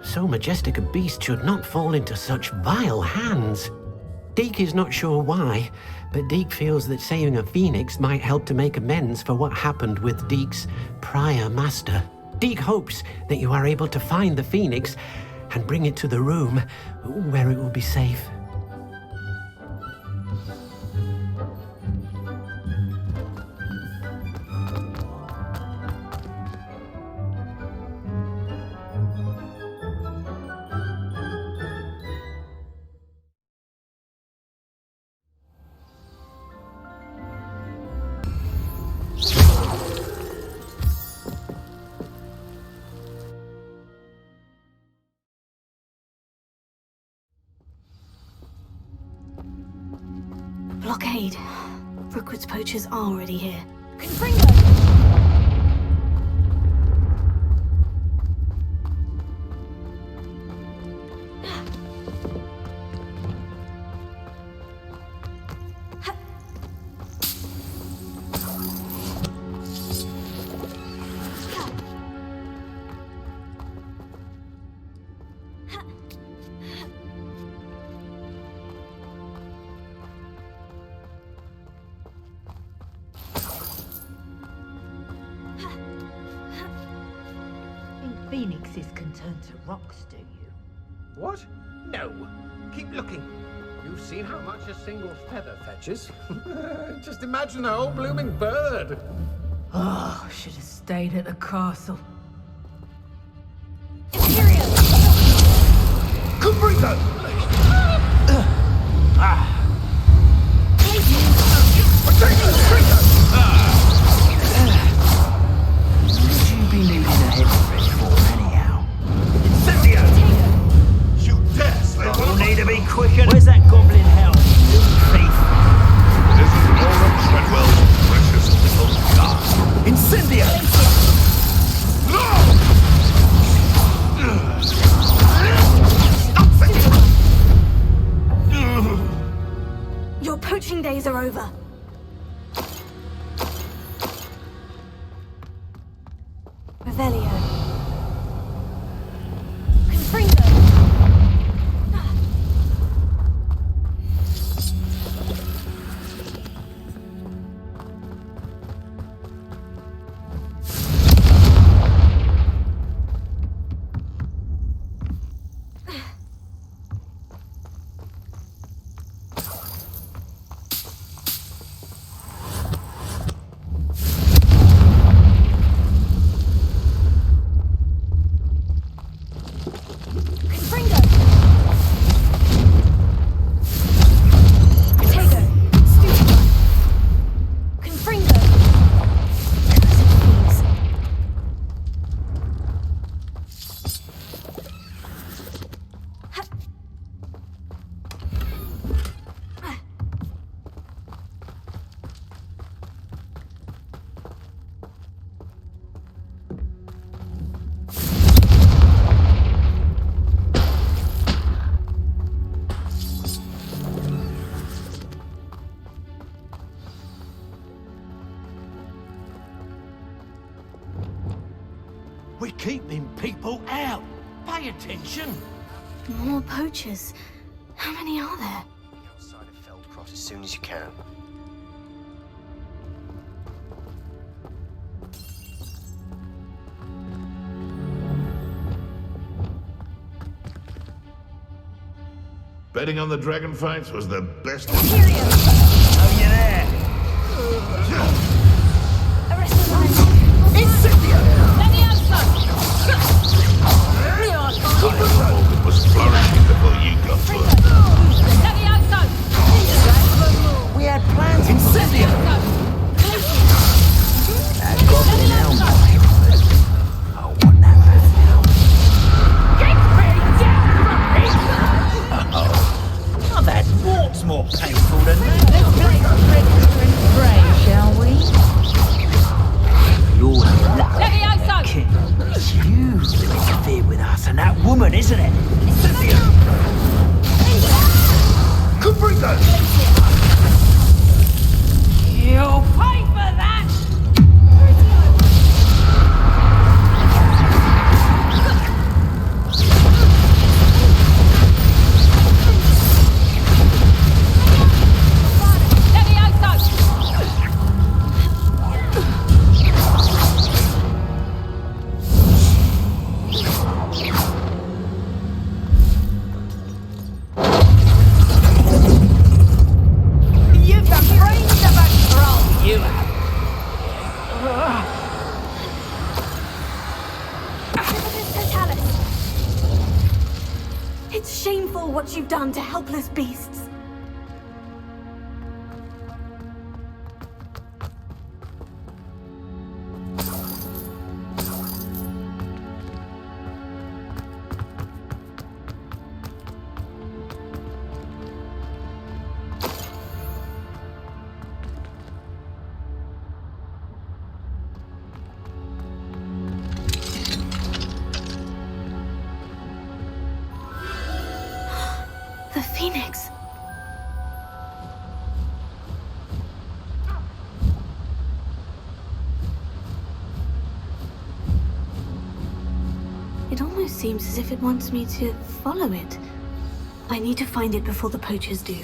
So majestic a beast should not fall into such vile hands. Deke is not sure why, but Deke feels that saving a phoenix might help to make amends for what happened with Deke's prior master. Deke hopes that you are able to find the phoenix and bring it to the room where it will be safe. Blockade. Rookwood's poachers are already here. Confringo! pieces can turn to rocks, do you? What? No. Keep looking. You've seen how much a single feather fetches. Just imagine a whole blooming bird. Oh, I should have stayed at the castle. Kumbrika! What would you be needing a head stretch for, anyhow? Incendio! You dare slay one You'll of need to be quicker. Where's that goblin hell? Thief. This is Laura Treadwell's precious little car. Incendio! Your poaching days are over. Revelio. Confringo. We're keeping people out. Pay attention. More poachers. How many are there? Outside of Feldcroft as soon as you can. Betting on the dragon fights was the best. Oh, you there? Incendio! It was flourishing before you got to it. We had plans. Incendio! That goblin elm. I want that back now. Oh, that walk's more painful than that. Pray, shall we? You're lucky, King. It's you who interfered with us and that woman, isn't it? Incendio! Kumbrika! You'll pay for that! You've got brains of a troll, you have. It's shameful what you've done to helpless beasts. The Phoenix. It almost seems as if it wants me to follow it. I need to find it before the poachers do.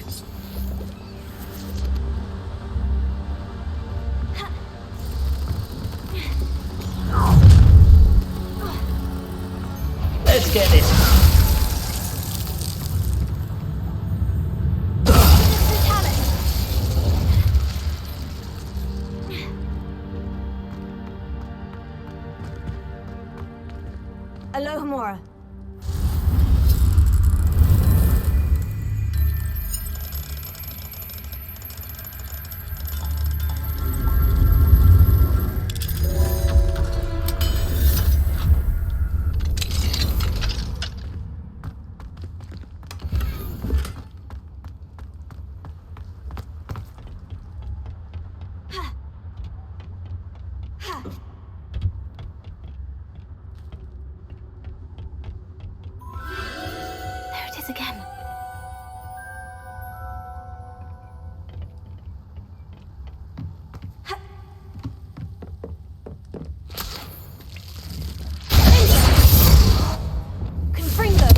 Let's get this. Alohomora. There it is again. Confringo!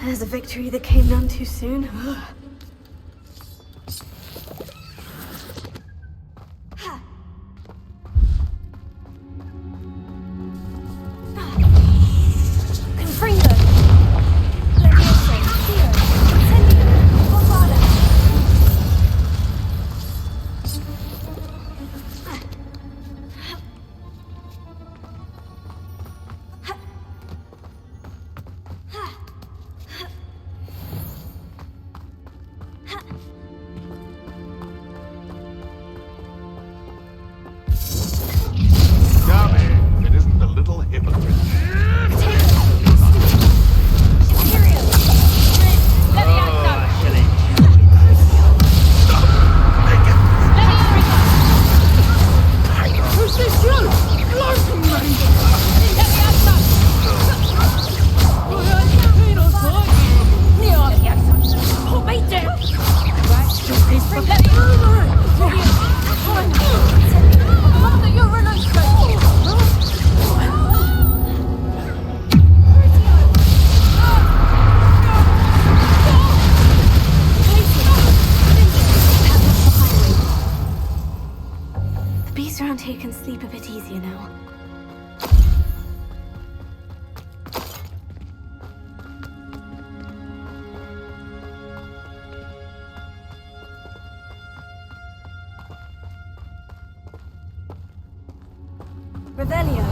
There's a victory that came none too soon. Darling, it isn't a little hypocrite. The beast around here can sleep a bit easier now. Revelio.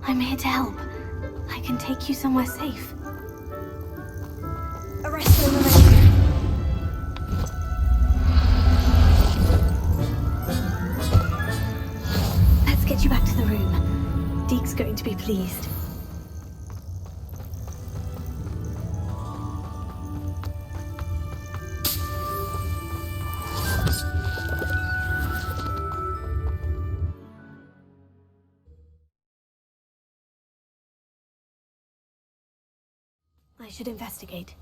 I'm here to help. I can take you somewhere safe. Arrest him already. Let's get you back to the room. Deke's going to be pleased. I should investigate.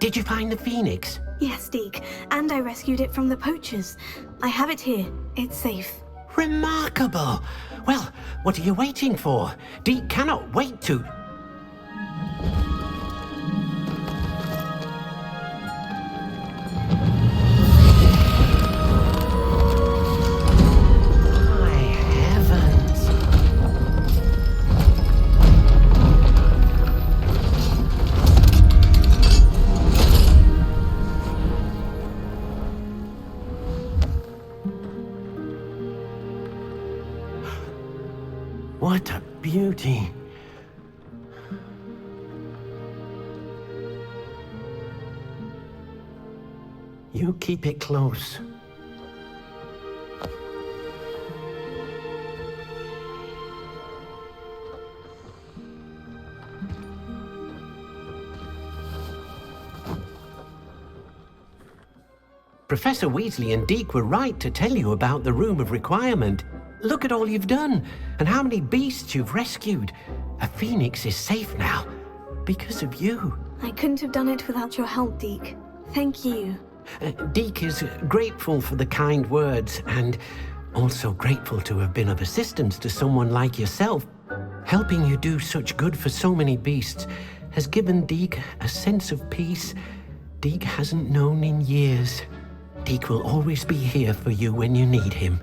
Did you find the Phoenix? Yes, Deke, and I rescued it from the poachers. I have it here. It's safe. Remarkable! Well, what are you waiting for? Deke cannot wait to... What a beauty. You keep it close. Professor Weasley and Deke were right to tell you about the Room of Requirement. Look at all you've done, and how many beasts you've rescued. A phoenix is safe now, because of you. I couldn't have done it without your help, Deke. Thank you. Deke is grateful for the kind words, and also grateful to have been of assistance to someone like yourself. Helping you do such good for so many beasts has given Deke a sense of peace Deke hasn't known in years. Deke will always be here for you when you need him.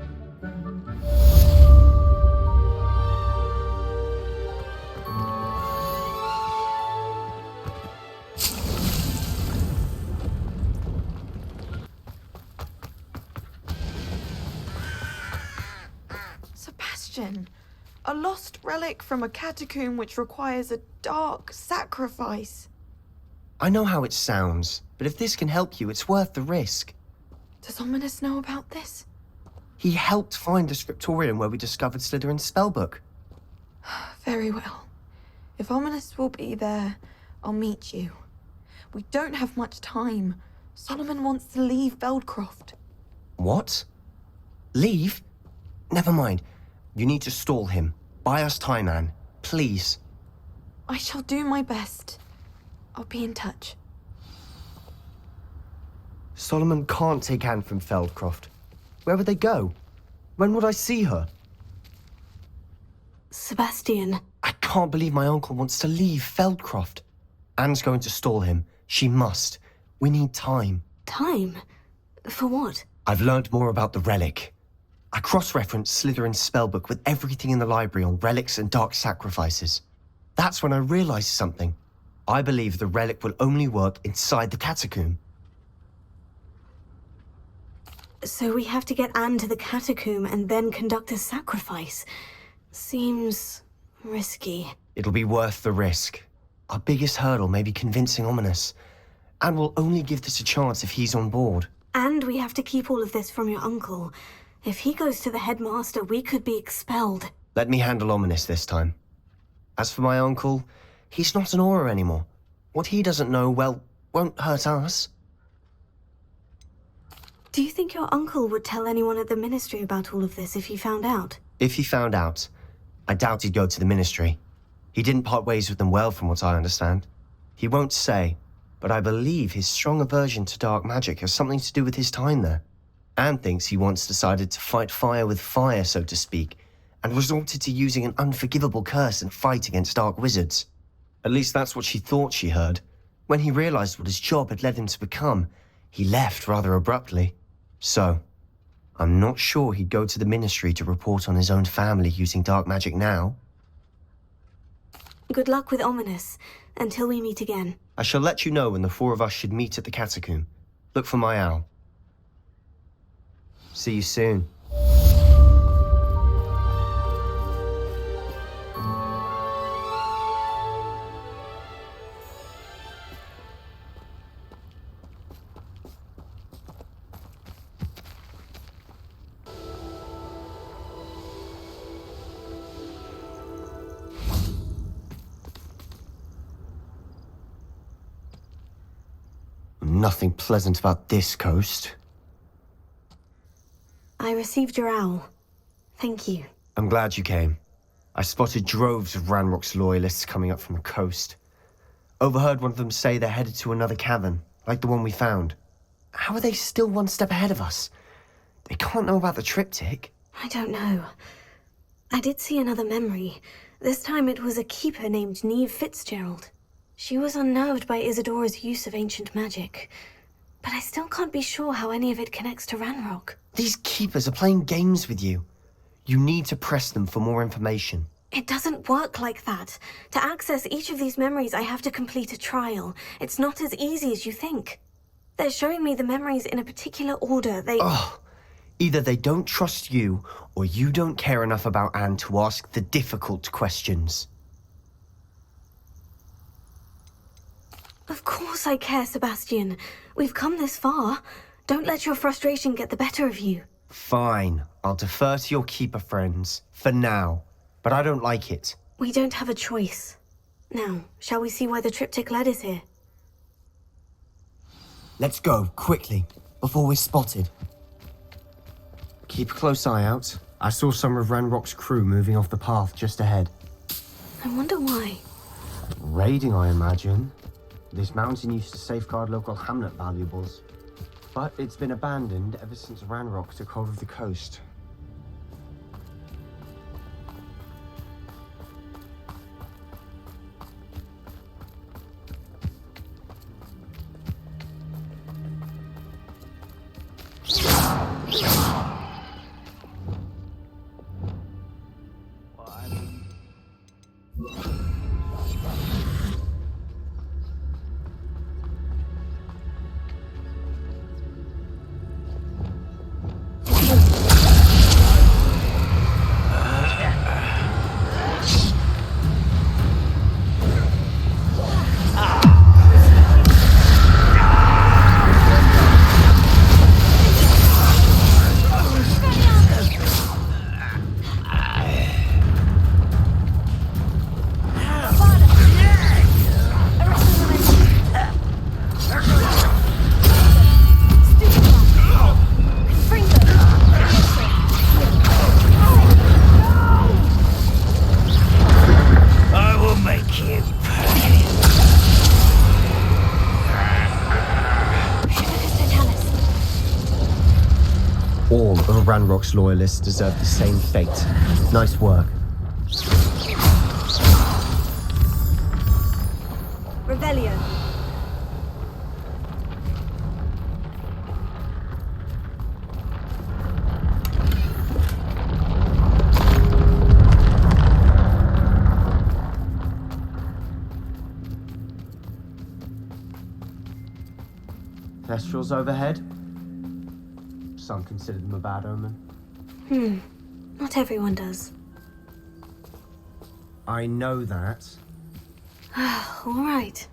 A lost relic from a catacomb which requires a dark sacrifice. I know how it sounds, but if this can help you, it's worth the risk. Does Ominous know about this? He helped find the scriptorium where we discovered Slytherin's spellbook. Very well. If Ominous will be there, I'll meet you. We don't have much time. Solomon wants to leave Beldcroft. What? Leave? Never mind. You need to stall him. Buy us time, Anne. Please. I shall do my best. I'll be in touch. Solomon can't take Anne from Feldcroft. Where would they go? When would I see her? Sebastian. I can't believe my uncle wants to leave Feldcroft. Anne's going to stall him. She must. We need time. Time? For what? I've learned more about the relic. I cross-referenced Slytherin's spellbook with everything in the library on relics and dark sacrifices. That's when I realized something. I believe the relic will only work inside the catacomb. So we have to get Anne to the catacomb and then conduct a sacrifice. Seems risky. It'll be worth the risk. Our biggest hurdle may be convincing Ominous. Anne will only give this a chance if he's on board. And we have to keep all of this from your uncle. If he goes to the headmaster, we could be expelled. Let me handle Ominous this time. As for my uncle, he's not an Auror anymore. What he doesn't know, well, won't hurt us. Do you think your uncle would tell anyone at the Ministry about all of this if he found out? If he found out, I doubt he'd go to the Ministry. He didn't part ways with them well, from what I understand. He won't say, but I believe his strong aversion to dark magic has something to do with his time there. Anne thinks he once decided to fight fire with fire, so to speak, and resorted to using an unforgivable curse and fight against dark wizards. At least that's what she thought she heard. When he realized what his job had led him to become, he left rather abruptly. So, I'm not sure he'd go to the Ministry to report on his own family using dark magic now. Good luck with Ominous, until we meet again. I shall let you know when the four of us should meet at the catacomb. Look for my owl. See you soon. Nothing pleasant about this coast. I received your owl. Thank you. I'm glad you came. I spotted droves of Ranrock's loyalists coming up from the coast. Overheard one of them say they're headed to another cavern, like the one we found. How are they still one step ahead of us? They can't know about the triptych. I don't know. I did see another memory. This time it was a keeper named Neve Fitzgerald. She was unnerved by Isadora's use of ancient magic. But I still can't be sure how any of it connects to Ranrock. These keepers are playing games with you. You need to press them for more information. It doesn't work like that. To access each of these memories, I have to complete a trial. It's not as easy as you think. They're showing me the memories in a particular order. Either they don't trust you, or you don't care enough about Anne to ask the difficult questions. Of course I care, Sebastian. We've come this far. Don't let your frustration get the better of you. Fine. I'll defer to your keeper friends. For now. But I don't like it. We don't have a choice. Now, shall we see why the triptych led us here? Let's go, quickly, before we're spotted. Keep a close eye out. I saw some of Ranrock's crew moving off the path just ahead. I wonder why. Raiding, I imagine. This mountain used to safeguard local hamlet valuables. But it's been abandoned ever since Ranrock took hold of the coast. Ranrock's loyalists deserve the same fate. Nice work. Revelio. Kestrels overhead? Some consider them a bad omen. Not everyone does. I know that. All right.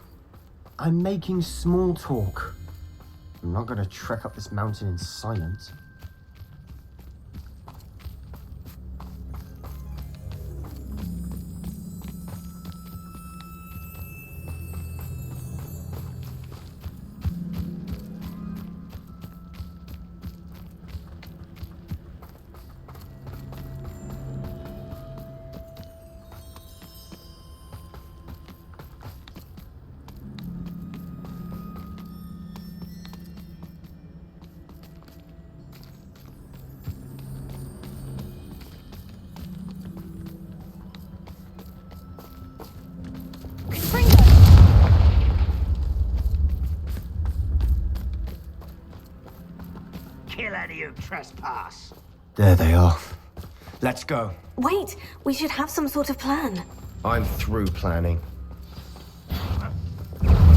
I'm making small talk. I'm not gonna trek up this mountain in silence. Kill any who trespass. There they are. Let's go. Wait, we should have some sort of plan. I'm through planning.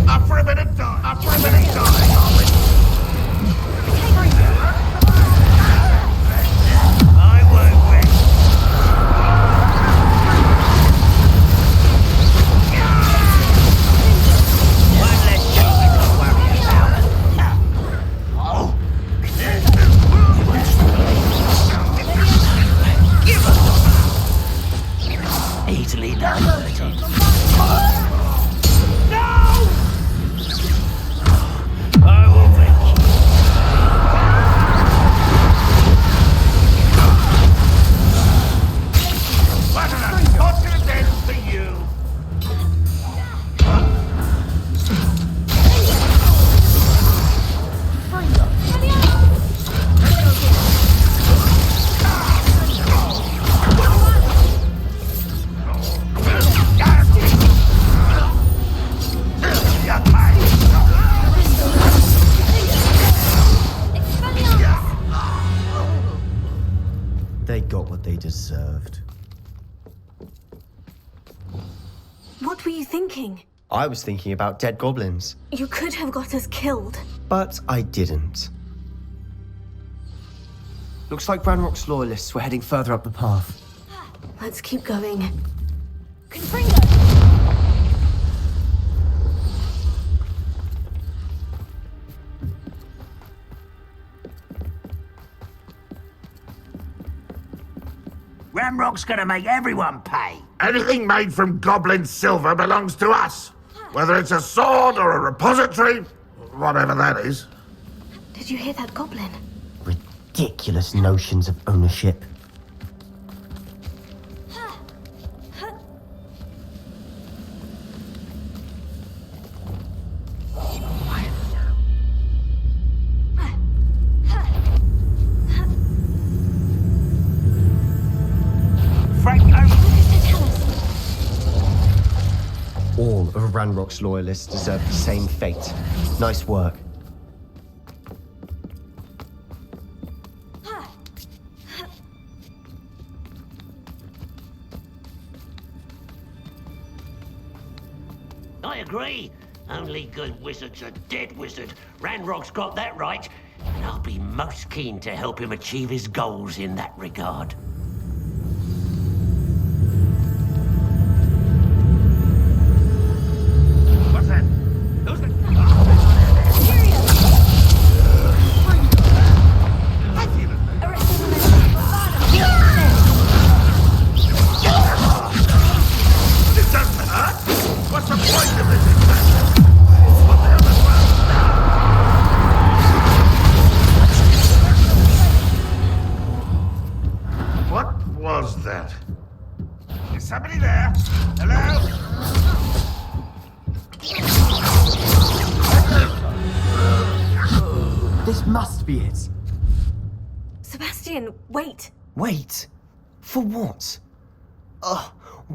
Up for a bit of time! Up for a bit of time! I won't win. One less job to worry about. Oh. Easily diverted. I will make you. What an unfortunate end for you! They got what they deserved. What were you thinking? I was thinking about dead goblins, You could have got us killed. but I didn't. Looks like Ranrock's loyalists were heading further up the path. Let's keep going. Ramrock's gonna make everyone pay. Anything made from goblin silver belongs to us. Whether it's a sword or a repository, whatever that is. Did you hear that goblin? Ridiculous notions of ownership. All of Ranrock's loyalists deserve the same fate. Nice work. I agree. Only good wizard's a dead wizard. Ranrock's got that right, and I'll be most keen to help him achieve his goals in that regard. What's that? Who's that? It doesn't hurt. What's the point of this exactly? What the hell is that? What was that? Is somebody there? Hello? This must be it. Sebastian. Sebastian, wait! Wait? For what? Ugh,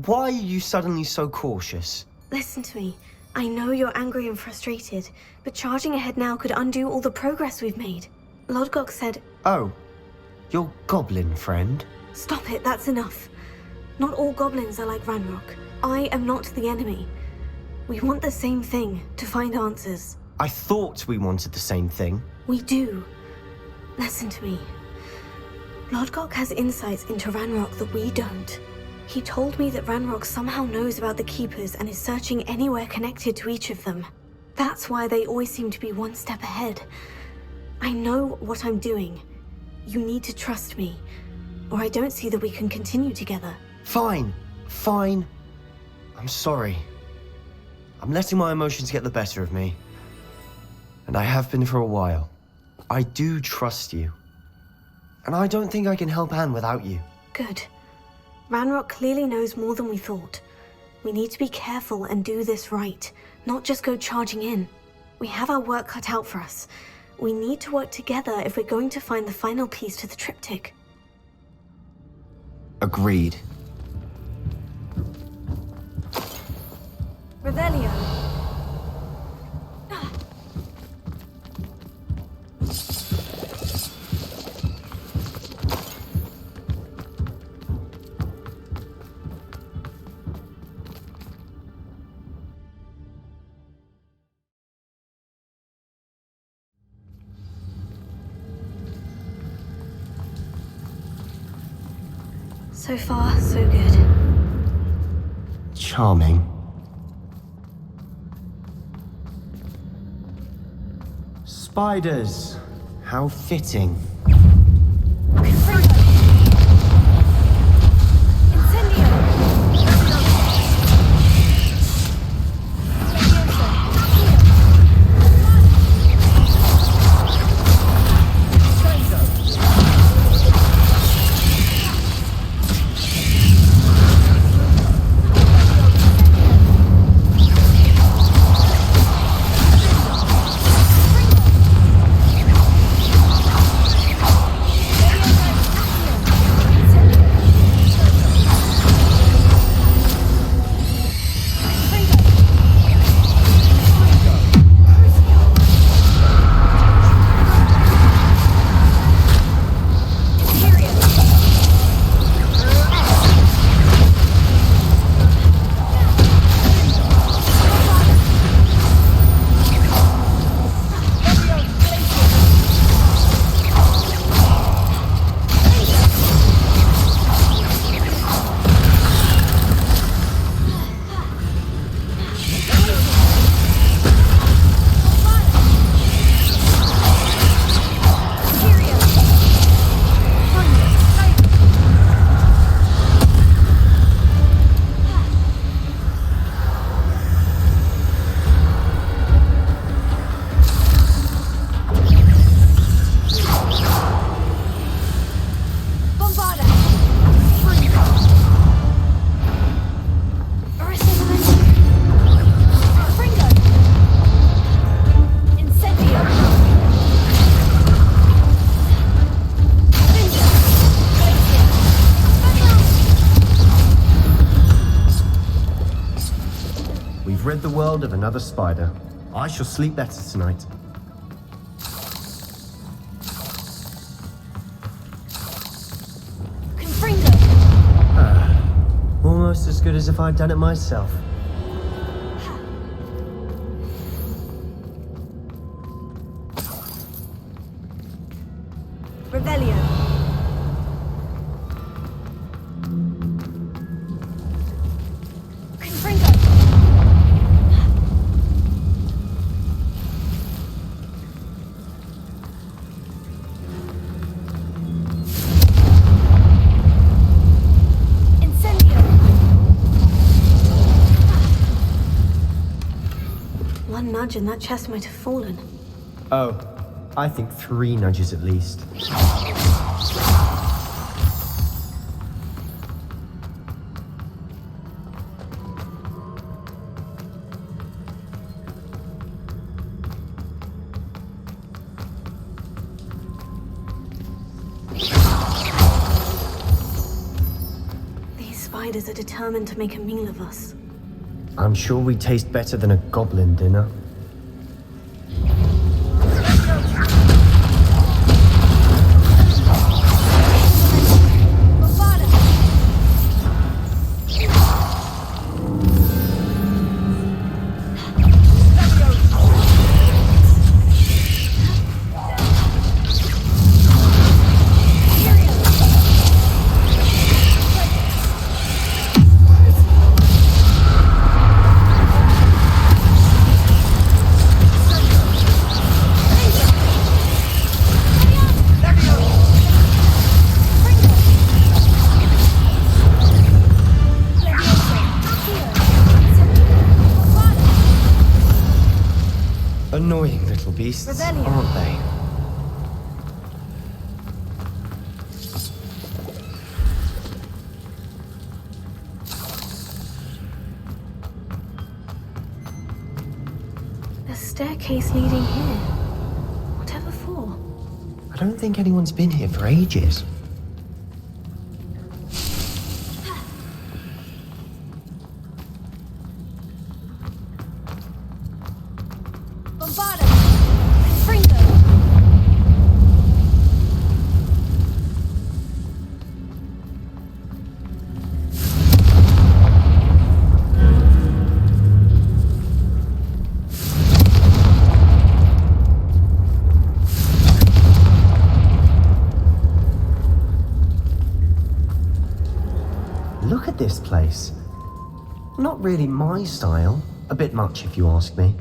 why are you suddenly so cautious? Listen to me. I know you're angry and frustrated, but charging ahead now could undo all the progress we've made. Lodgok said... Oh, your goblin friend? Stop it, that's enough. Not all goblins are like Ranrock. I am not the enemy. We want the same thing, to find answers. I thought we wanted the same thing. We do. Listen to me. Lodgok has insights into Ranrock that we don't. He told me that Ranrock somehow knows about the Keepers and is searching anywhere connected to each of them. That's why they always seem to be one step ahead. I know what I'm doing. You need to trust me, or I don't see that we can continue together. Fine. Fine. I'm sorry. I'm letting my emotions get the better of me. And I have been for a while. I do trust you. And I don't think I can help Anne without you. Good. Ranrock clearly knows more than we thought. We need to be careful and do this right, not just go charging in. We have our work cut out for us. We need to work together if we're going to find the final piece to the triptych. Agreed. Revelio. So far, so good. Charming. Spiders. How fitting. We've rid the world of another spider. I shall sleep better tonight. Almost as good as if I'd done it myself. Revelio. One nudge and that chest might have fallen. Oh, I think 3 nudges at least. outsiders are determined to make a meal of us. I'm sure we taste better than a goblin dinner. Annoying little beasts, aren't they? The staircase leading here. Whatever for? I don't think anyone's been here for ages. Look at this place. Not really my style. A bit much, if you ask me.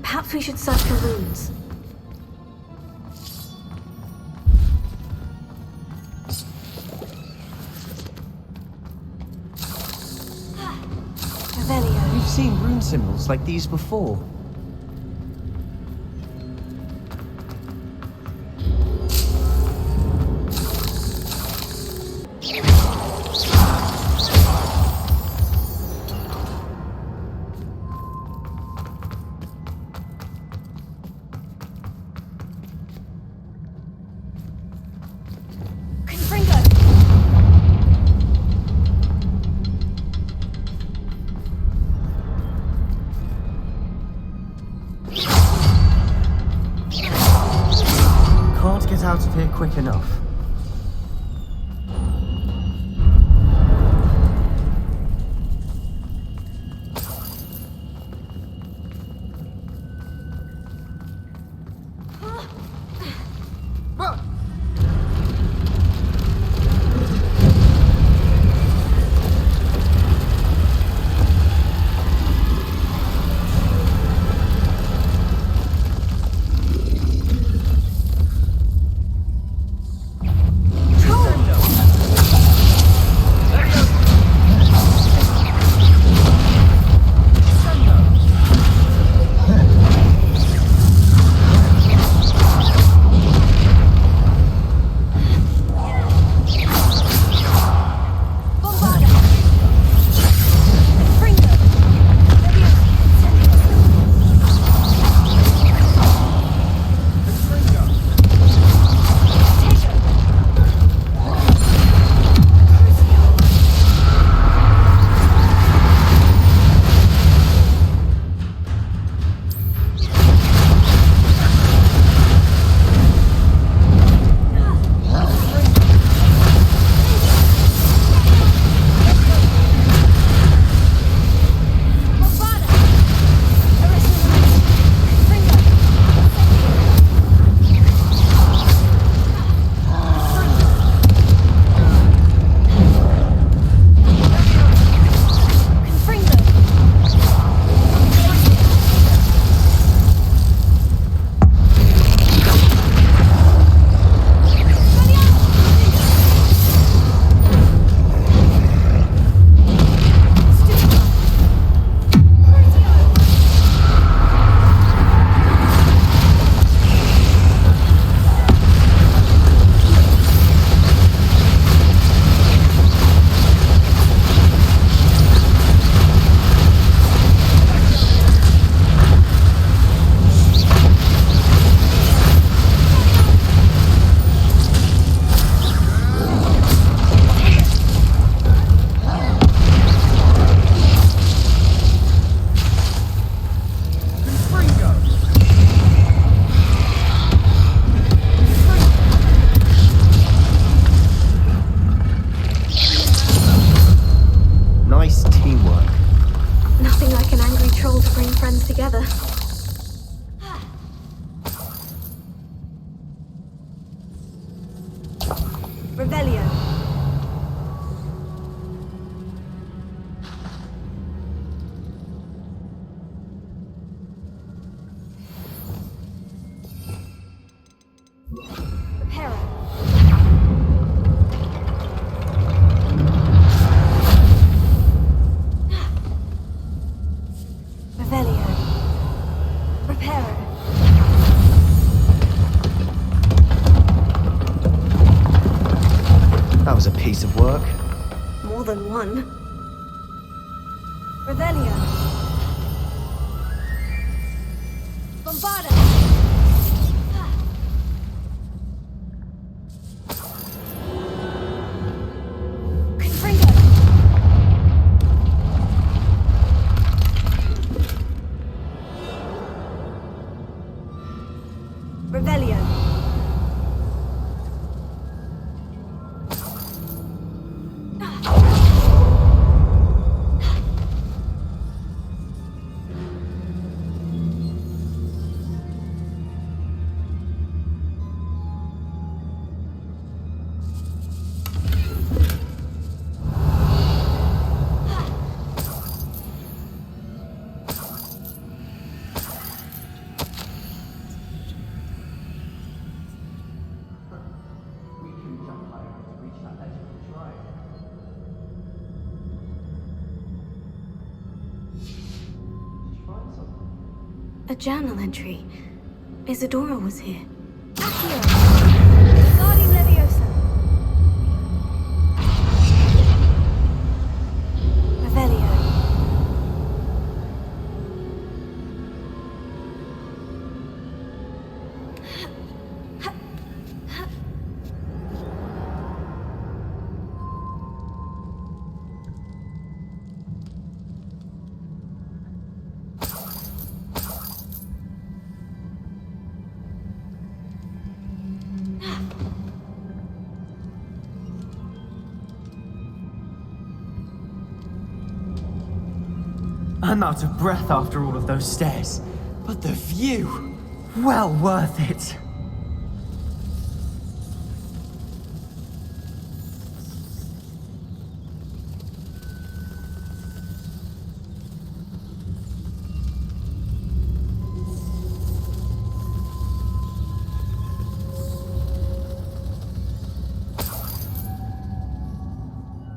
Perhaps we should search for runes. We've seen rune symbols like these before. Can't get out of here quick enough. Revelio. Reparo. Revelio. Reparo. That was a piece of work. More than one. Revelio. Bombarda. Confringo. Revelio. A journal entry. Isadora was here. Accio. Guardian Leviosa. Revelio. I'm out of breath after all of those stairs. But the view! Well worth it!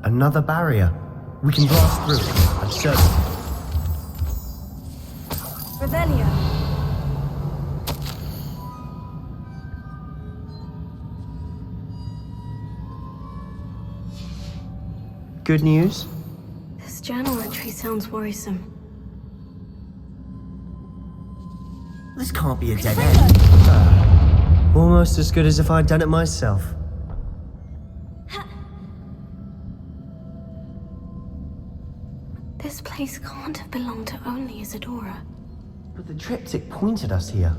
Another barrier. We can blast through it, I'm certain. Revelio. Good news? This journal entry sounds worrisome. This can't be a dead end. Almost as good as if I'd done it myself. This place can't have belonged to only Isadora. But the triptych pointed us here.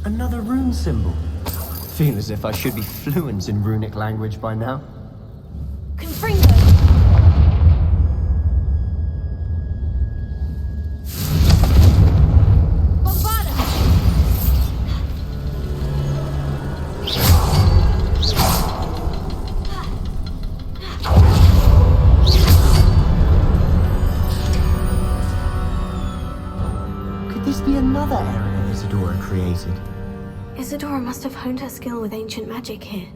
Another rune symbol. Feel as if I should be fluent in runic language by now. Confringo. Bombarda. Could this be another area Isadora created? Isadora must have honed her skill with ancient magic here.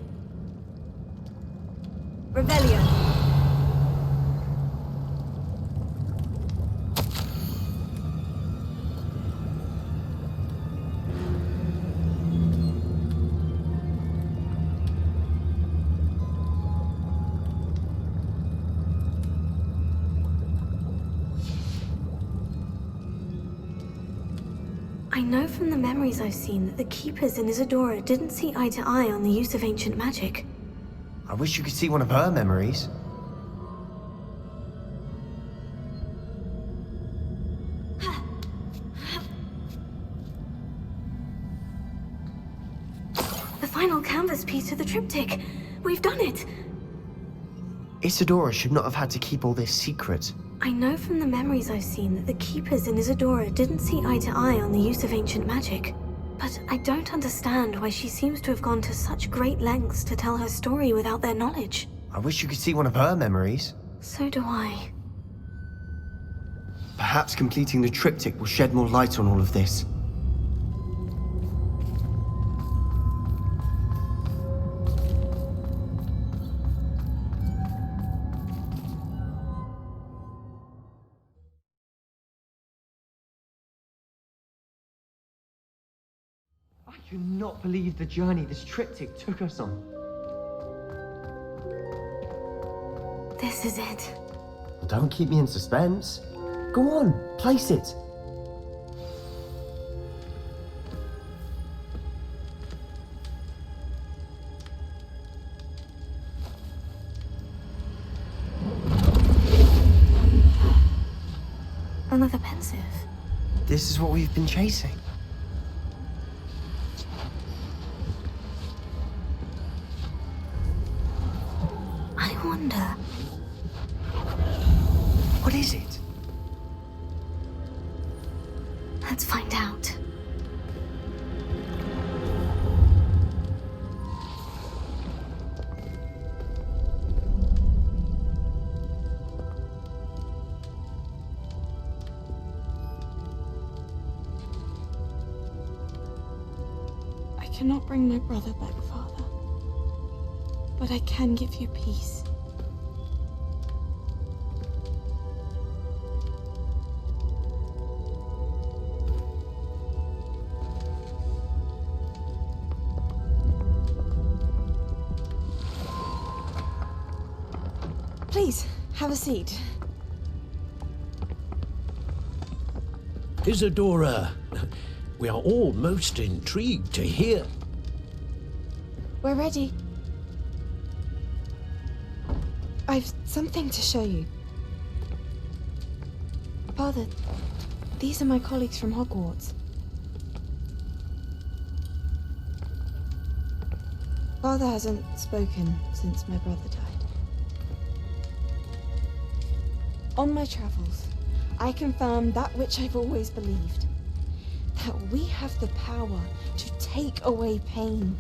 Revelio. I know from the memories I've seen that the Keepers in Isadora didn't see eye to eye on the use of ancient magic. I wish you could see one of her memories. The final canvas piece of the triptych. We've done it. Isadora should not have had to keep all this secret. I know from the memories I've seen that the Keepers in Isadora didn't see eye to eye on the use of ancient magic. But I don't understand why she seems to have gone to such great lengths to tell her story without their knowledge. I wish you could see one of her memories. So do I. Perhaps completing the triptych will shed more light on all of this. I cannot believe the journey this triptych took us on. This is it. Don't keep me in suspense. Go on, place it. Another pensive. This is what we've been chasing. I wonder. What is it? Let's find out. I cannot bring my brother back, Father. But I can give you peace. Please, have a seat. Isadora, we are all most intrigued to hear. We're ready. I've something to show you. Father, these are my colleagues from Hogwarts. Father hasn't spoken since my brother died. On my travels, I confirmed that which I've always believed. That we have the power to take away pain.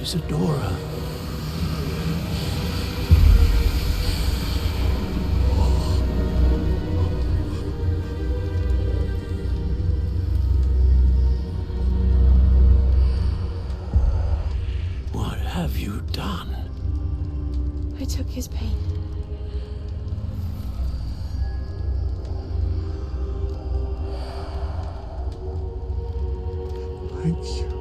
Isadora. What have you done? I took his pain. Thank you.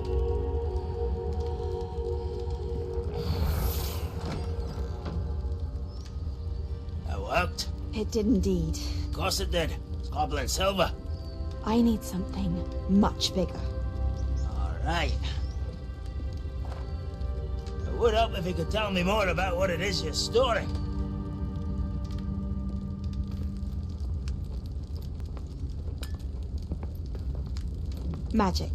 That worked? It did indeed. Of course it did. It's goblin silver. I need something much bigger. All right. It would help if you could tell me more about what it is you're storing. Magic.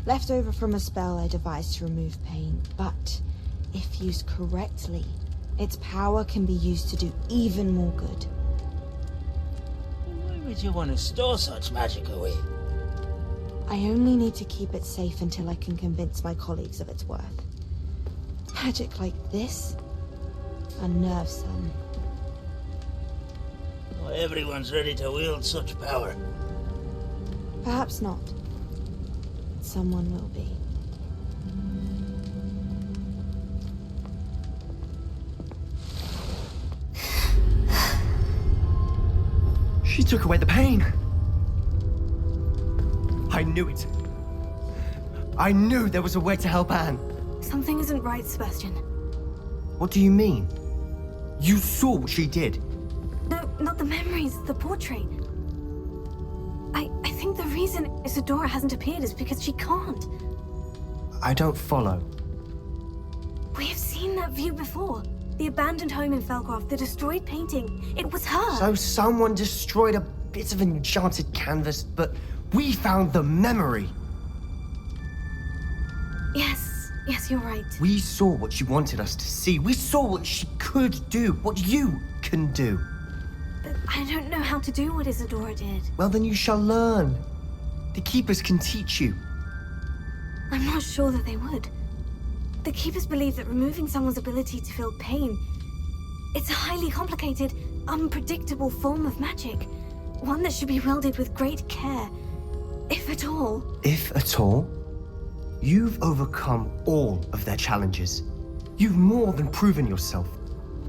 Left over from a spell I devised to remove pain, but if used correctly, its power can be used to do even more good. Why would you want to store such magic away? I only need to keep it safe until I can convince my colleagues of its worth. Magic like this unnerves some. Not everyone's ready to wield such power. Perhaps not. Someone will be. She took away the pain. I knew it. I knew there was a way to help Anne. Something isn't right, Sebastian. What do you mean? You saw what she did. No, not the memories, the portrait. I think the reason Isadora hasn't appeared is because she can't. I don't follow. We have seen that view before. The abandoned home in Felcroft, the destroyed painting. It was her. So someone destroyed a bit of enchanted canvas, but we found the memory. Yes, you're right. We saw what she wanted us to see. We saw what she could do, what you can do. But I don't know how to do what Isadora did. Well, then you shall learn. The Keepers can teach you. I'm not sure that they would. The Keepers believe that removing someone's ability to feel pain, it's a highly complicated, unpredictable form of magic. One that should be wielded with great care, if at all. If at all? You've overcome all of their challenges. You've more than proven yourself.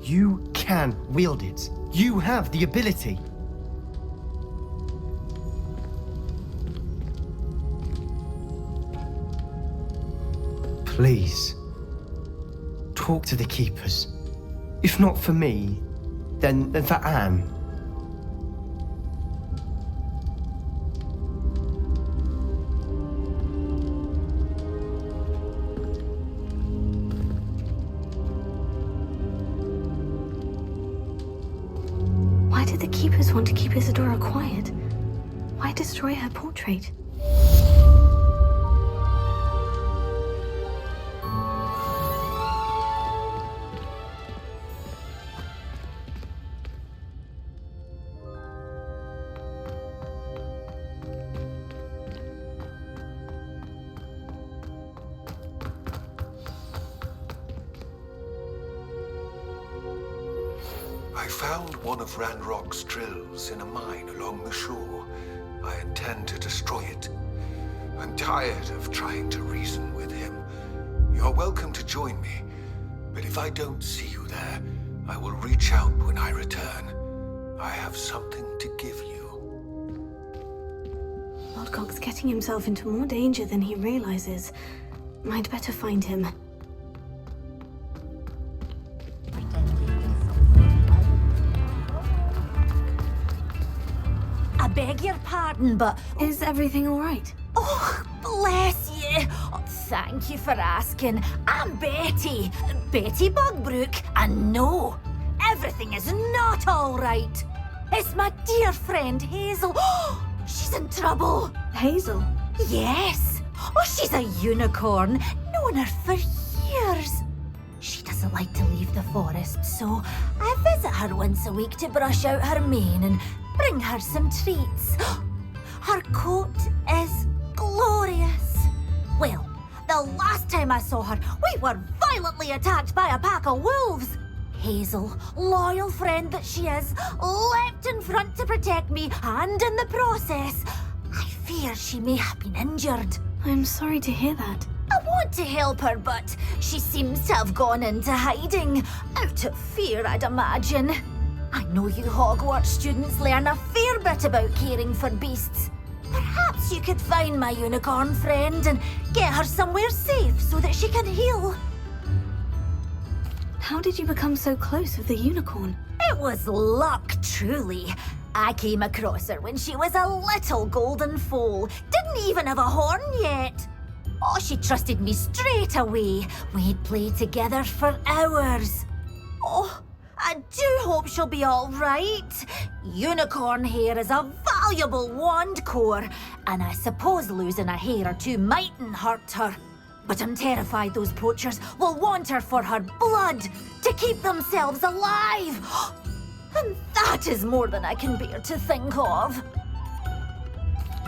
You can wield it. You have the ability. Please, talk to the Keepers. If not for me, then for Anne. Why did the Keepers want to keep Isadora quiet? Why destroy her portrait? I found one of Ranrock's drills in a mine along the shore. I intend to destroy it. I'm tired of trying to reason with him. You're welcome to join me, but if I don't see you there, I will reach out when I return. I have something to give you. Lodgok's getting himself into more danger than he realizes. I'd better find him. I beg your pardon, but... Is everything all right? Oh, bless you. Oh, thank you for asking. I'm Betty. Betty Bugbrook. And no, everything is not all right. It's my dear friend Hazel. Oh, she's in trouble. Hazel? Yes. Oh, she's a unicorn. Known her for years. She doesn't like to leave the forest, so I visit her once a week to brush out her mane and bring her some treats. Her coat is glorious. Well, the last time I saw her, we were violently attacked by a pack of wolves. Hazel, loyal friend that she is, leapt in front to protect me, and in the process, I fear she may have been injured. I'm sorry to hear that. I want to help her, but she seems to have gone into hiding. Out of fear, I'd imagine. I know you Hogwarts students learn a fair bit about caring for beasts. Perhaps you could find my unicorn friend and get her somewhere safe so that she can heal. How did you become so close with the unicorn? It was luck, truly. I came across her when she was a little golden foal. Didn't even have a horn yet. Oh, she trusted me straight away. We'd played together for hours. Oh, I do hope she'll be all right. Unicorn hair is a valuable wand core, and I suppose losing a hair or two mightn't hurt her. But I'm terrified those poachers will want her for her blood, to keep themselves alive. And that is more than I can bear to think of.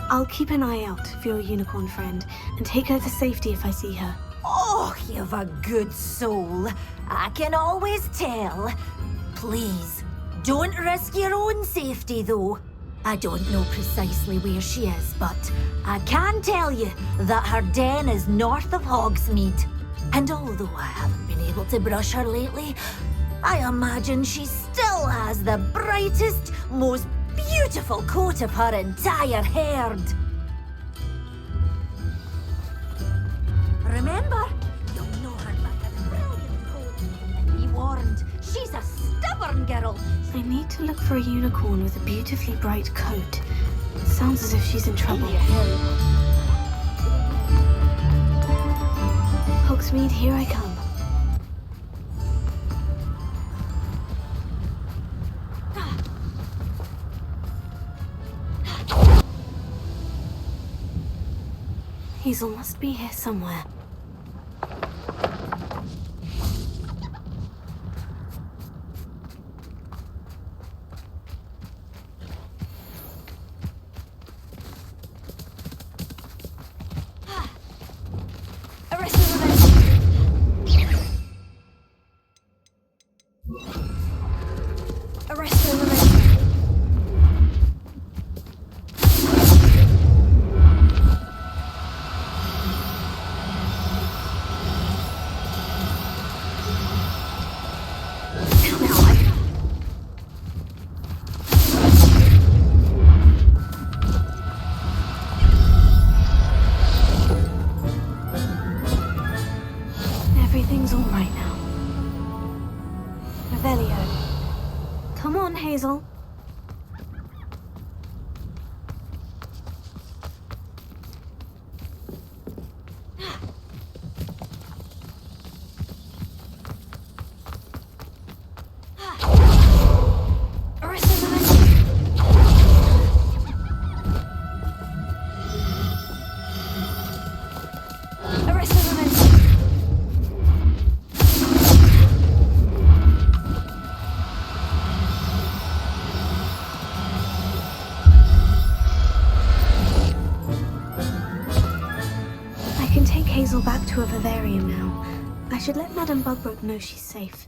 I'll keep an eye out for your unicorn friend and take her to safety if I see her. Oh, you've a good soul. I can always tell. Please, don't risk your own safety, though. I don't know precisely where she is, but I can tell you that her den is north of Hogsmeade. And although I haven't been able to brush her lately, I imagine she still has the brightest, most beautiful coat of her entire herd. Remember, you'll know her by her brilliant coat. And be warned, she's a stubborn girl. I need to look for a unicorn with a beautifully bright coat. Sounds as if she's in trouble. Hogsmeade, here I come. Hazel must be here somewhere. Everything's all right now. Revelio. Come on, Hazel. Hazel back to a vivarium now. I should let Madame Bugbrook know she's safe.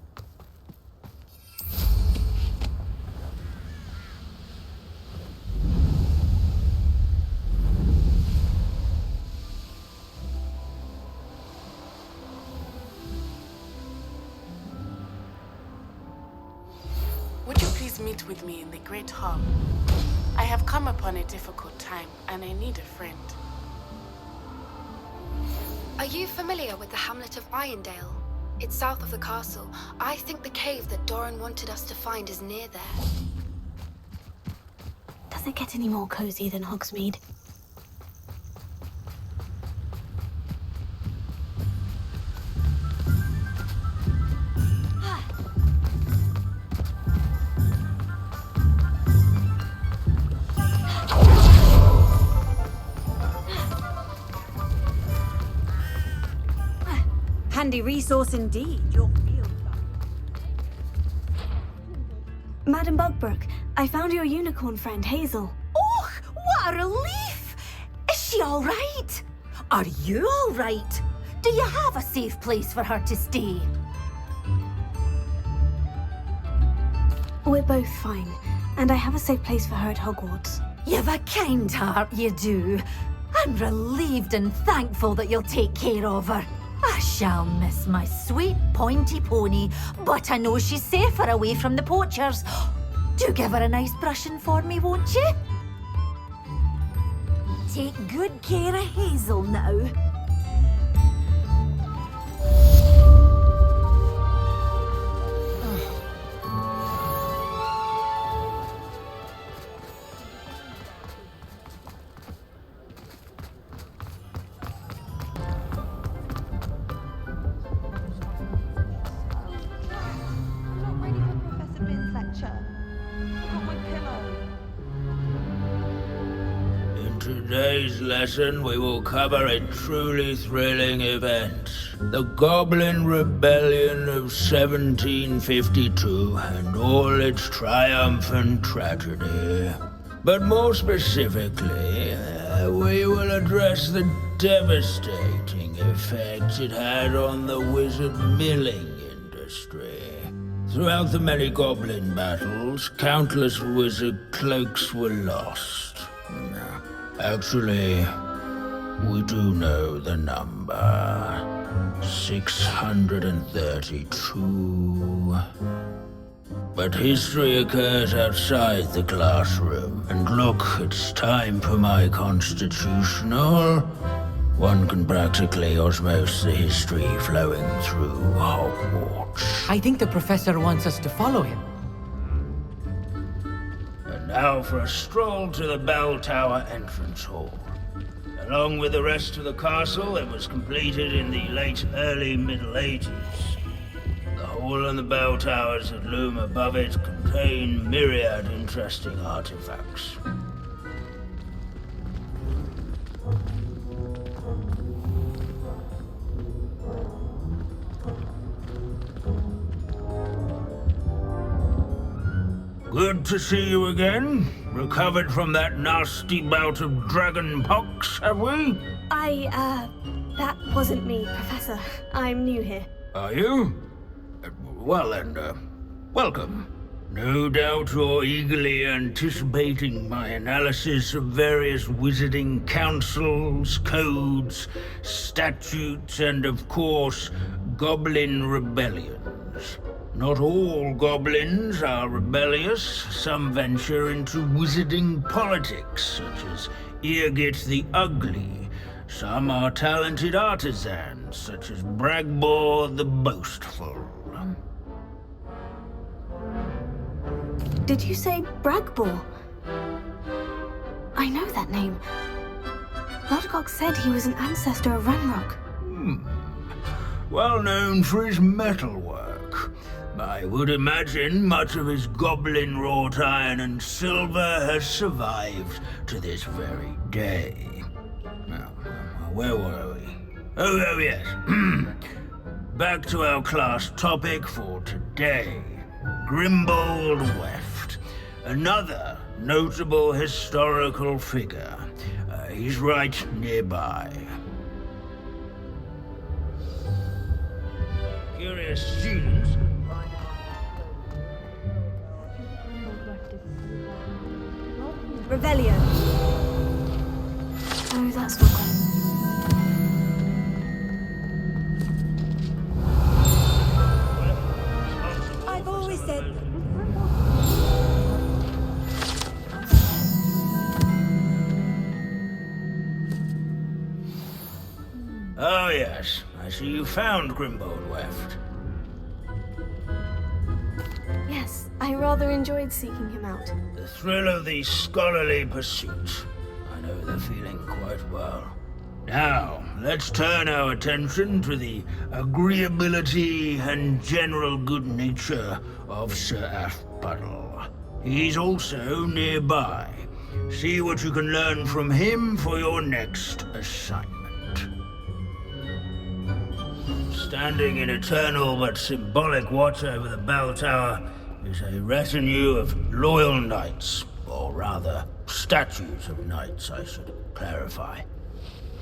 Would you please meet with me in the Great Hall? I have come upon a difficult time, and I need a friend. Are you familiar with the hamlet of Irondale? It's south of the castle. I think the cave that Doran wanted us to find is near there. Does it get any more cozy than Hogsmeade? Handy resource indeed, your field. Madame Bugbrook, I found your unicorn friend, Hazel. Oh, what a relief! Is she all right? Are you all right? Do you have a safe place for her to stay? We're both fine, and I have a safe place for her at Hogwarts. You've a kind heart, you do. I'm relieved and thankful that you'll take care of her. I shall miss my sweet pointy pony, but I know she's safer away from the poachers. Do give her a nice brushing for me, won't you? Take good care of Hazel now. Today's lesson, we will cover a truly thrilling event. The Goblin Rebellion of 1752 and all its triumphant tragedy. But more specifically, we will address the devastating effect it had on the wizard milling industry. Throughout the many goblin battles, countless wizard cloaks were lost. Actually, we do know the number. 632. But history occurs outside the classroom. And look, it's time for my constitutional. One can practically osmose the history flowing through Hogwarts. I think the professor wants us to follow him. Now for a stroll to the bell tower entrance hall. Along with the rest of the castle, it was completed in the late early Middle Ages. The hall and the bell towers that loom above it contain myriad interesting artifacts. Good to see you again. Recovered from that nasty bout of dragon pox, have we? That wasn't me, Professor. I'm new here. Are you? Well then, welcome. No doubt you're eagerly anticipating my analysis of various wizarding councils, codes, statutes, and of course, goblin rebellions. Not all goblins are rebellious. Some venture into wizarding politics, such as Eargit the Ugly. Some are talented artisans, such as Bragbor the Boastful. Did you say Bragbor? I know that name. Lodgok said he was an ancestor of Ranrock. Well known for his metalwork. I would imagine much of his goblin wrought iron and silver has survived to this very day. Now, where were we? Oh yes. Back to our class topic for today. Grimbold Weft. Another notable historical figure. He's right nearby. Curious students. Revelio. Oh, that's not good. I've always said. Oh yes, I see you found Grimbold Weft. Yes, I rather enjoyed seeking him out. The thrill of the scholarly pursuit. I know the feeling quite well. Now, let's turn our attention to the agreeability and general good nature of Sir Afpuddle. He's also nearby. See what you can learn from him for your next assignment. Standing in eternal but symbolic watch over the bell tower is a retinue of loyal knights, or rather, statues of knights, I should clarify.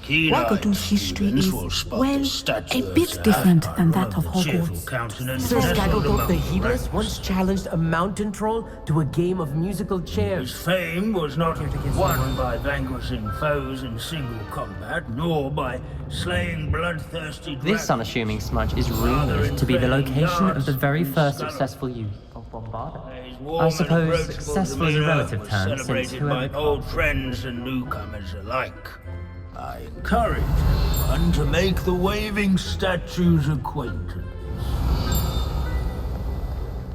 Wagadu's history is, well, a bit different than that of Hogwarts. Sir Skaggletop the Heedless once challenged a mountain troll to a game of musical chairs. His fame was not won by vanquishing foes in single combat, nor by slaying bloodthirsty dragons. This unassuming smudge is rumored to be the location of the very first successful use of Bombarda. I suppose successful is a relative term, since celebrated by old friends and newcomers alike. I encourage everyone to make the waving statue's acquaintance.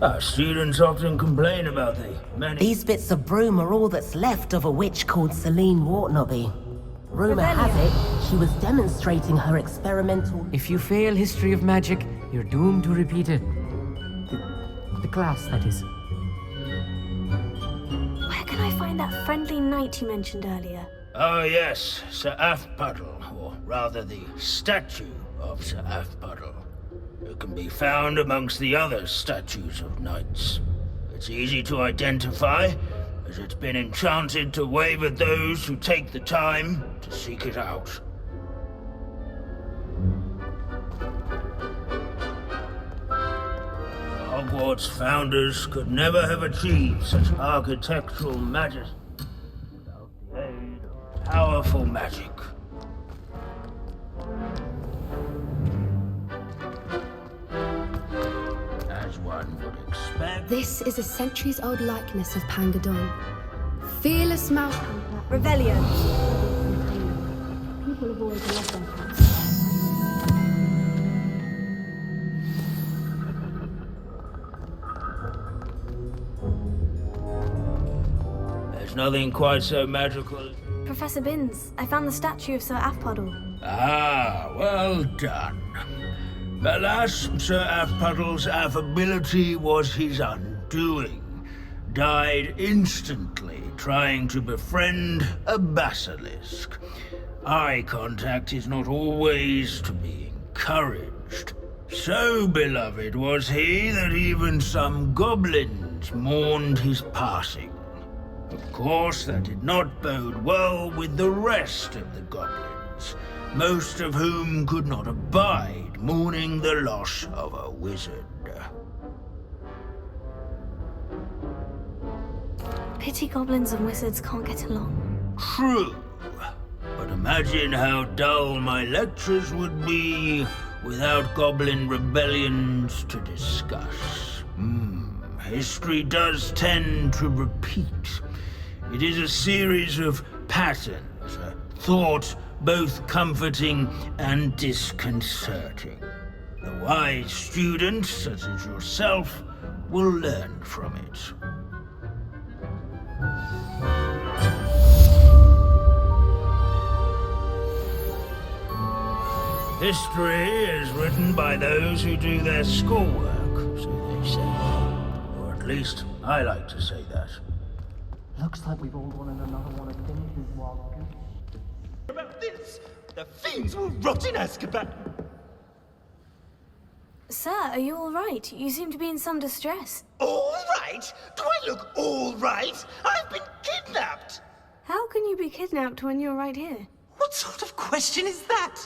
Our students often complain about the many... These bits of broom are all that's left of a witch called Celine Wartnobby. Rumor has it, she was demonstrating her experimental... If you fail history of magic, you're doomed to repeat it. The class, that is. Where can I find that friendly knight you mentioned earlier? Oh yes, Sir Afpuddle, or rather the statue of Sir Afpuddle. It can be found amongst the other statues of knights. It's easy to identify, as it's been enchanted to wave at those who take the time to seek it out. Hogwarts founders could never have achieved such architectural majesty without the aid of powerful magic. As one would expect... This is a centuries-old likeness of Pangadon. Fearless mouse hunter. Revelio. People have always loved their cats. There's nothing quite so magical. Professor Binns, I found the statue of Sir Afpuddle. Ah, well done. Alas, Sir Afpuddle's affability was his undoing. Died instantly trying to befriend a basilisk. Eye contact is not always to be encouraged. So beloved was he that even some goblins goblins mourned his passing. Of course, that did not bode well with the rest of the goblins, most of whom could not abide mourning the loss of a wizard. Pity goblins and wizards can't get along. True. But imagine how dull my lectures would be without goblin rebellions to discuss. History does tend to repeat. It is a series of patterns, a thought both comforting and disconcerting. The wise student, such as yourself, will learn from it. History is written by those who do their schoolwork, so they say. Or at least, I like to say that. Looks like we've all wanted another one of Finch's wild goose. About this, the fiends will rot in Azkaban. Sir, are you all right? You seem to be in some distress. All right? Do I look all right? I've been kidnapped. How can you be kidnapped when you're right here? What sort of question is that?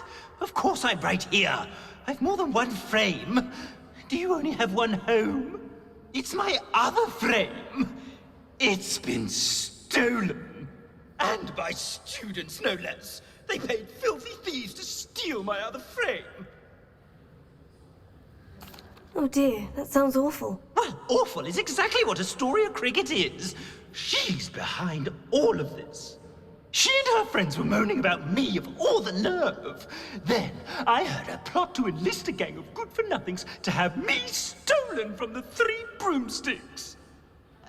Of course I'm right here. I've more than one frame. Do you only have one home? It's my other frame. It's been stolen. And by students, no less. They paid filthy thieves to steal my other frame. Oh dear, that sounds awful. Well, awful is exactly what Astoria Cricket is. She's behind all of this. She and her friends were moaning about me of all the nerve. Then I heard her plot to enlist a gang of good-for-nothings to have me stolen from the Three Broomsticks.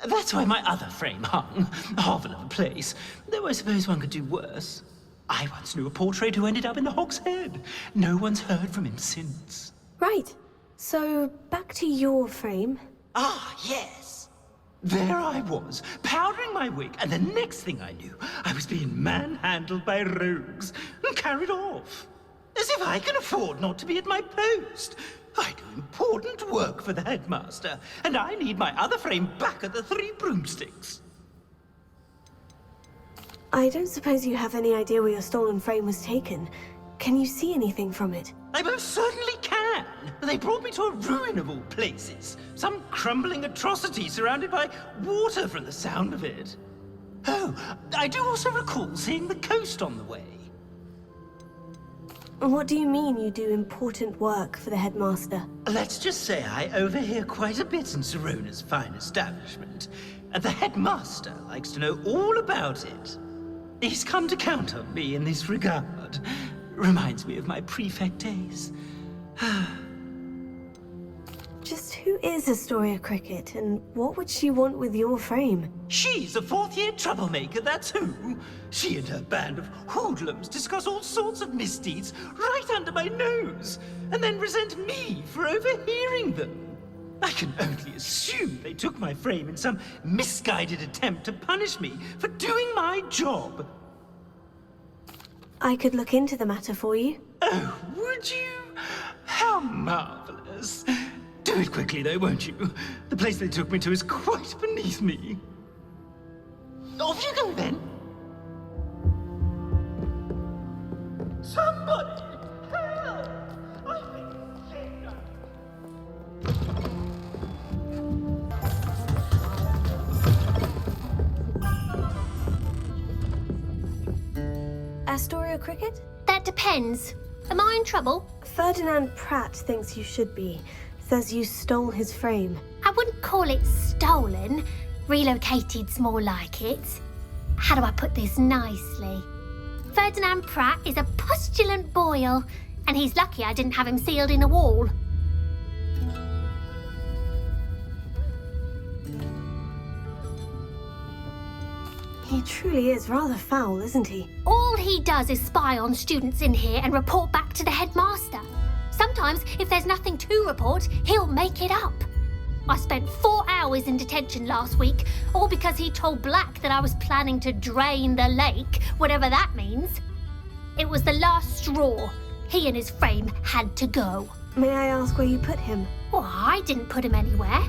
That's why my other frame hung. Half another place. Though I suppose one could do worse. I once knew a portrait who ended up in the Hog's Head. No one's heard from him since. Right. So, back to your frame. Ah, yes. There I was, powdering my wig, and the next thing I knew, I was being manhandled by rogues and carried off. As if I can afford not to be at my post. I do important work for the headmaster, and I need my other frame back at the Three Broomsticks. I don't suppose you have any idea where your stolen frame was taken. Can you see anything from it? I most certainly can. They brought me to a ruin of all places. Some crumbling atrocity surrounded by water from the sound of it. Oh, I do also recall seeing the coast on the way. What do you mean you do important work for the headmaster? Let's just say I overhear quite a bit in Sirona's fine establishment, and the headmaster likes to know all about it. He's come to count on me in this regard. Reminds me of my prefect days. Just who is Astoria Cricket, and what would she want with your frame? She's a fourth-year troublemaker, that's who. She and her band of hoodlums discuss all sorts of misdeeds right under my nose, and then resent me for overhearing them. I can only assume they took my frame in some misguided attempt to punish me for doing my job. I could look into the matter for you. Oh, would you? How marvelous. Do it quickly, though, won't you? The place they took me to is quite beneath me. Off you go, then. Somebody! Help! I've been kidnapped! Astoria Cricket? That depends. Am I in trouble? Ferdinand Pratt thinks you should be. Says you stole his frame. I wouldn't call it stolen. Relocated's more like it. How do I put this nicely? Ferdinand Pratt is a postulant boil, and he's lucky I didn't have him sealed in a wall. He truly is rather foul, isn't he? All he does is spy on students in here and report back to the headmaster. Sometimes, if there's nothing to report, he'll make it up. I spent 4 hours in detention last week, all because he told Black that I was planning to drain the lake, whatever that means. It was the last straw. He and his frame had to go. May I ask where you put him? Well, I didn't put him anywhere.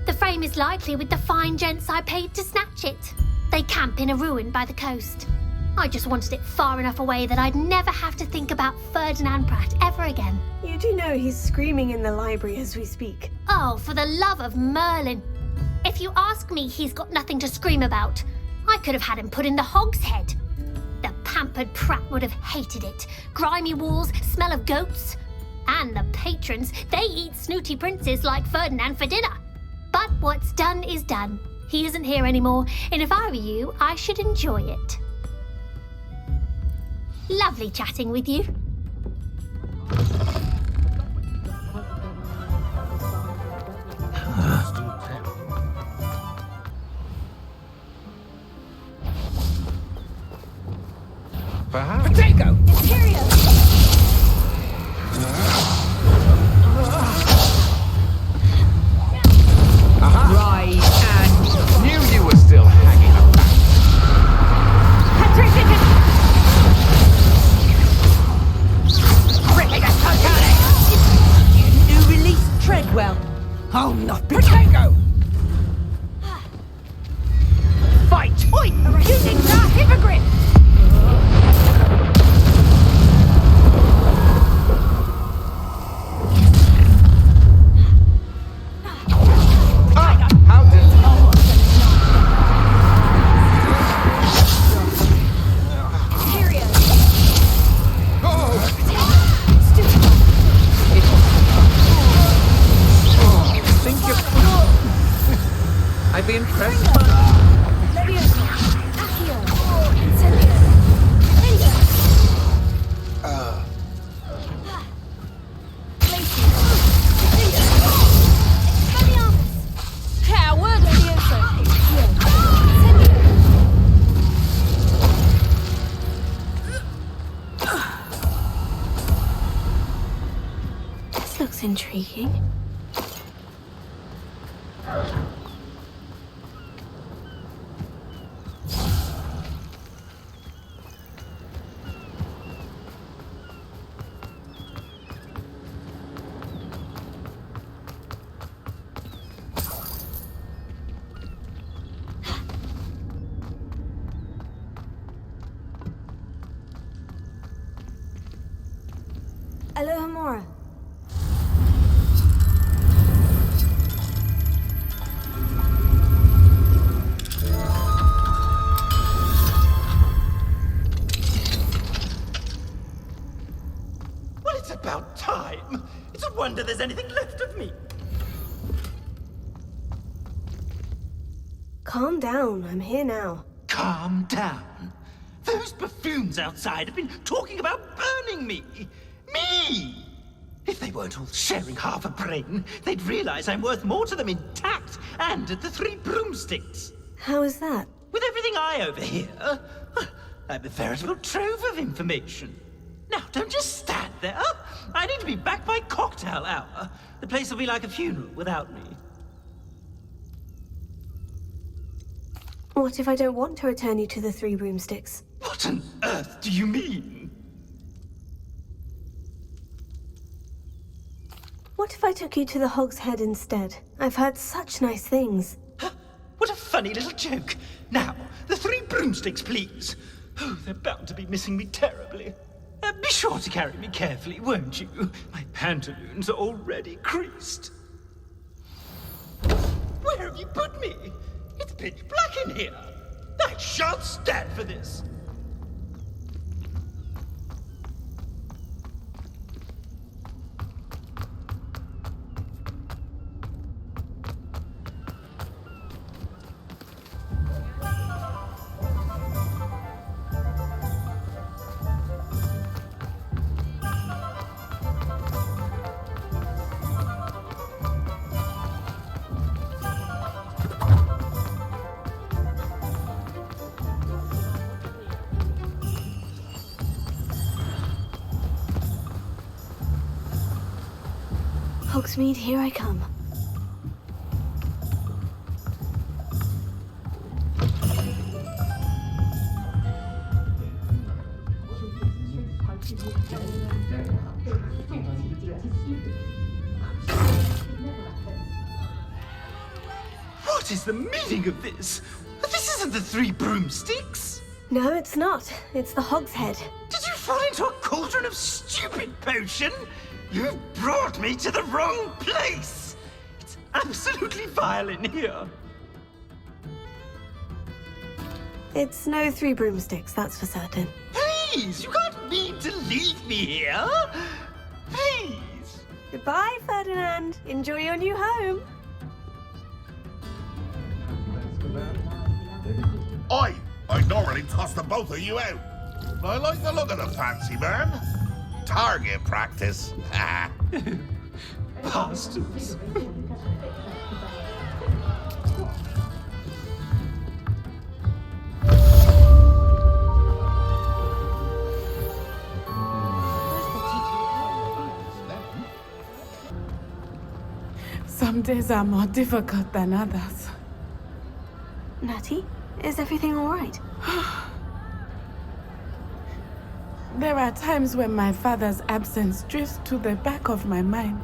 The frame is likely with the fine gents I paid to snatch it. They camp in a ruin by the coast. I just wanted it far enough away that I'd never have to think about Ferdinand Pratt ever again. You do know he's screaming in the library as we speak. Oh, for the love of Merlin. If you ask me, he's got nothing to scream about. I could have had him put in the Hogshead. The pampered Pratt would have hated it. Grimy walls, smell of goats. And the patrons, they eat snooty princes like Ferdinand for dinner. But what's done is done. He isn't here anymore, and if I were you, I should enjoy it. Lovely chatting with you. Potato! Interior! Right, and knew you were still hanging about. Ripping a Titanic! New release Treadwell. Oh, not Potato! Fight! Oi! Using the hippogriff! I'd be impressed. This looks intriguing. Alohomora. Well, it's about time. It's a wonder there's anything left of me. Calm down, I'm here now. Calm down. Those buffoons outside have been talking about burning me. Me! If they weren't all sharing half a brain, they'd realize I'm worth more to them intact and at the Three Broomsticks. How is that? With everything I overhear, I'm a veritable trove of information. Now, don't just stand there. I need to be back by cocktail hour. The place will be like a funeral without me. What if I don't want to return you to the Three Broomsticks? What on earth do you mean? What if I took you to the Hogshead instead? I've heard such nice things. What a funny little joke. Now, the Three Broomsticks, please. Oh, they're bound to be missing me terribly. Be sure to carry me carefully, won't you? My pantaloons are already creased. Where have you put me? It's pitch black in here. I shan't stand for this. Hogsmeade, here I come. What is the meaning of this? This isn't the Three Broomsticks! No, it's not. It's the Hogshead. Did you fall into a cauldron of stupid potion? You've brought me to the wrong place! It's absolutely vile in here. It's no Three Broomsticks, that's for certain. Please, you can't mean to leave me here! Please! Goodbye, Ferdinand. Enjoy your new home. I'd normally toss the both of you out. But I like the look of the fancy man. Target practice. Bastards. Some days are more difficult than others. Natty, is everything all right? There are times when my father's absence drifts to the back of my mind,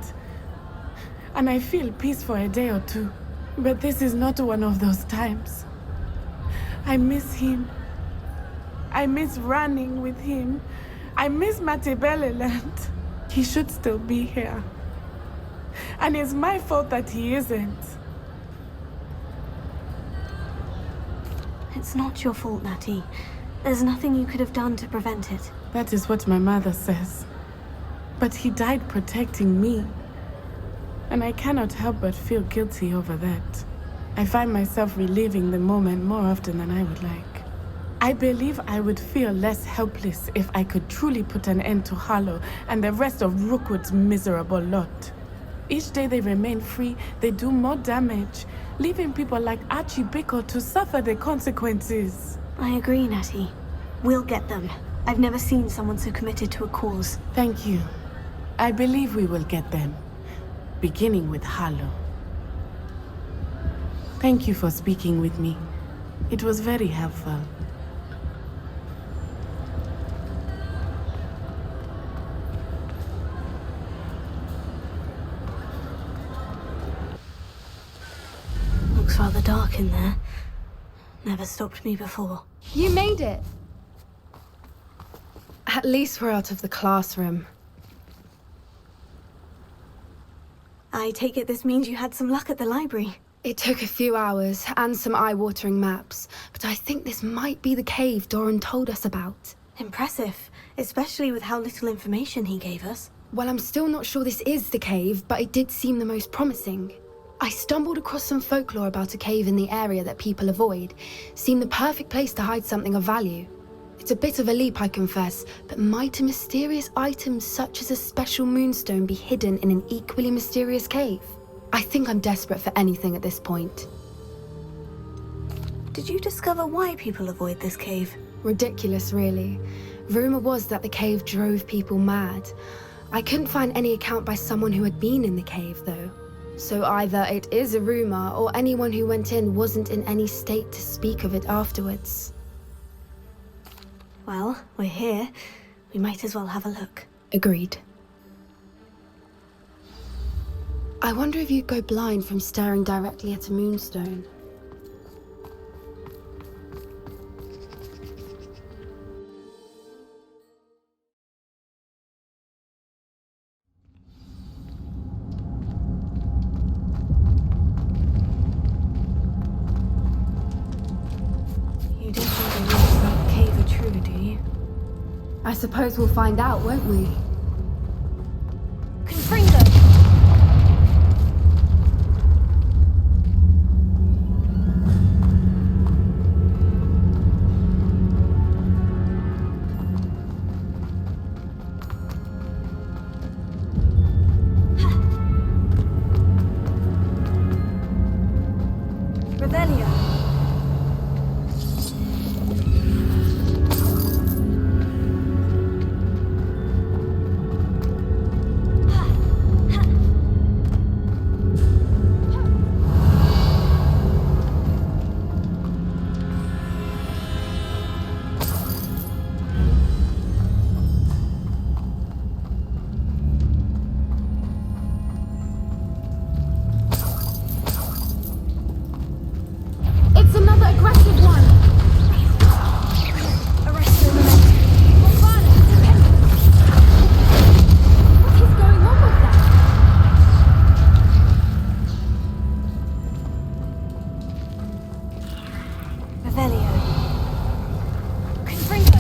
and I feel peace for a day or two. But this is not one of those times. I miss him. I miss running with him. I miss Matebeleland. He should still be here. And it's my fault that he isn't. It's not your fault, Natty. There's nothing you could have done to prevent it. That is what my mother says. But he died protecting me. And I cannot help but feel guilty over that. I find myself reliving the moment more often than I would like. I believe I would feel less helpless if I could truly put an end to Harlow and the rest of Rookwood's miserable lot. Each day they remain free, they do more damage, leaving people like Archie Bickle to suffer the consequences. I agree, Natty. We'll get them. I've never seen someone so committed to a cause. Thank you. I believe we will get them, beginning with Harlow. Thank you for speaking with me. It was very helpful. Looks rather dark in there. Never stopped me before. You made it! At least we're out of the classroom. I take it this means you had some luck at the library. It took a few hours and some eye-watering maps, but I think this might be the cave Doran told us about. Impressive, especially with how little information he gave us. Well, I'm still not sure this is the cave, but it did seem the most promising. I stumbled across some folklore about a cave in the area that people avoid. Seemed the perfect place to hide something of value. It's a bit of a leap, I confess, but might a mysterious item such as a special moonstone be hidden in an equally mysterious cave? I think I'm desperate for anything at this point. Did you discover why people avoid this cave? Ridiculous, really. Rumor was that the cave drove people mad. I couldn't find any account by someone who had been in the cave, though. So either it is a rumor, or anyone who went in wasn't in any state to speak of it afterwards. Well, we're here. We might as well have a look. Agreed. I wonder if you'd go blind from staring directly at a moonstone. You don't think the rules about the cave are true, do you? I suppose we'll find out, won't we? Confringo! Revelio. Revelio. Confringo.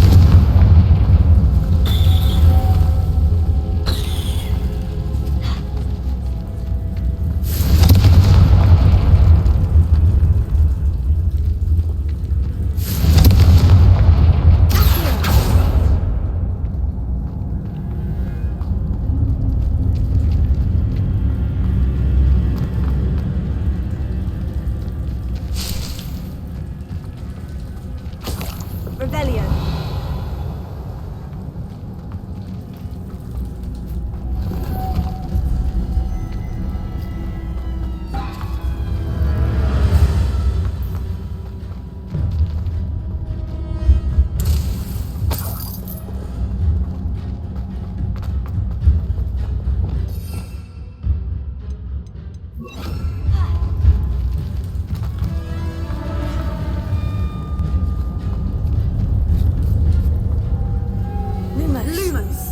Revelio. Lumos.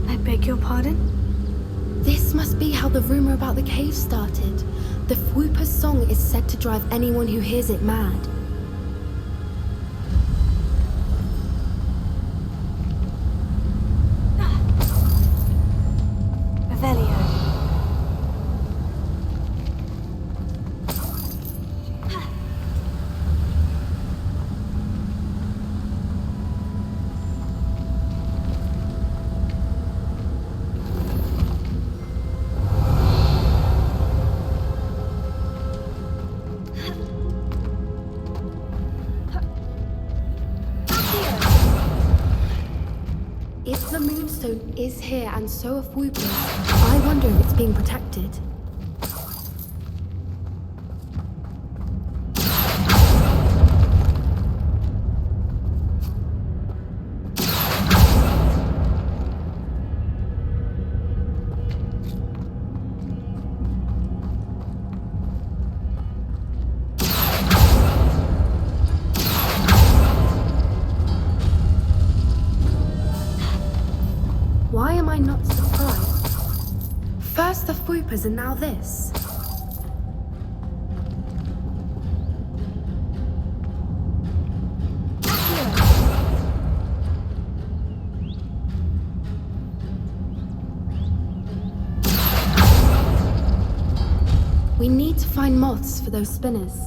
I beg your pardon? This must be how the rumor about the cave started. The Fwooper's song is said to drive anyone who hears it mad. Revelio. If the Moonstone is here and so are Fwoopers, I wonder if it's being protected. Why am I not surprised? First the Fwoopers and now this. We need to find moths for those spinners.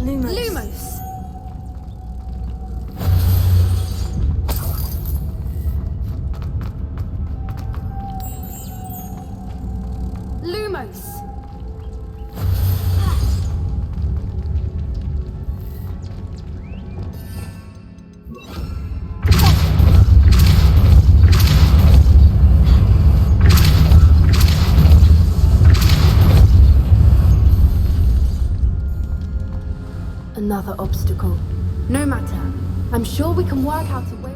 Lumos. Lumos. Another obstacle. No matter. I'm sure we can work out a way.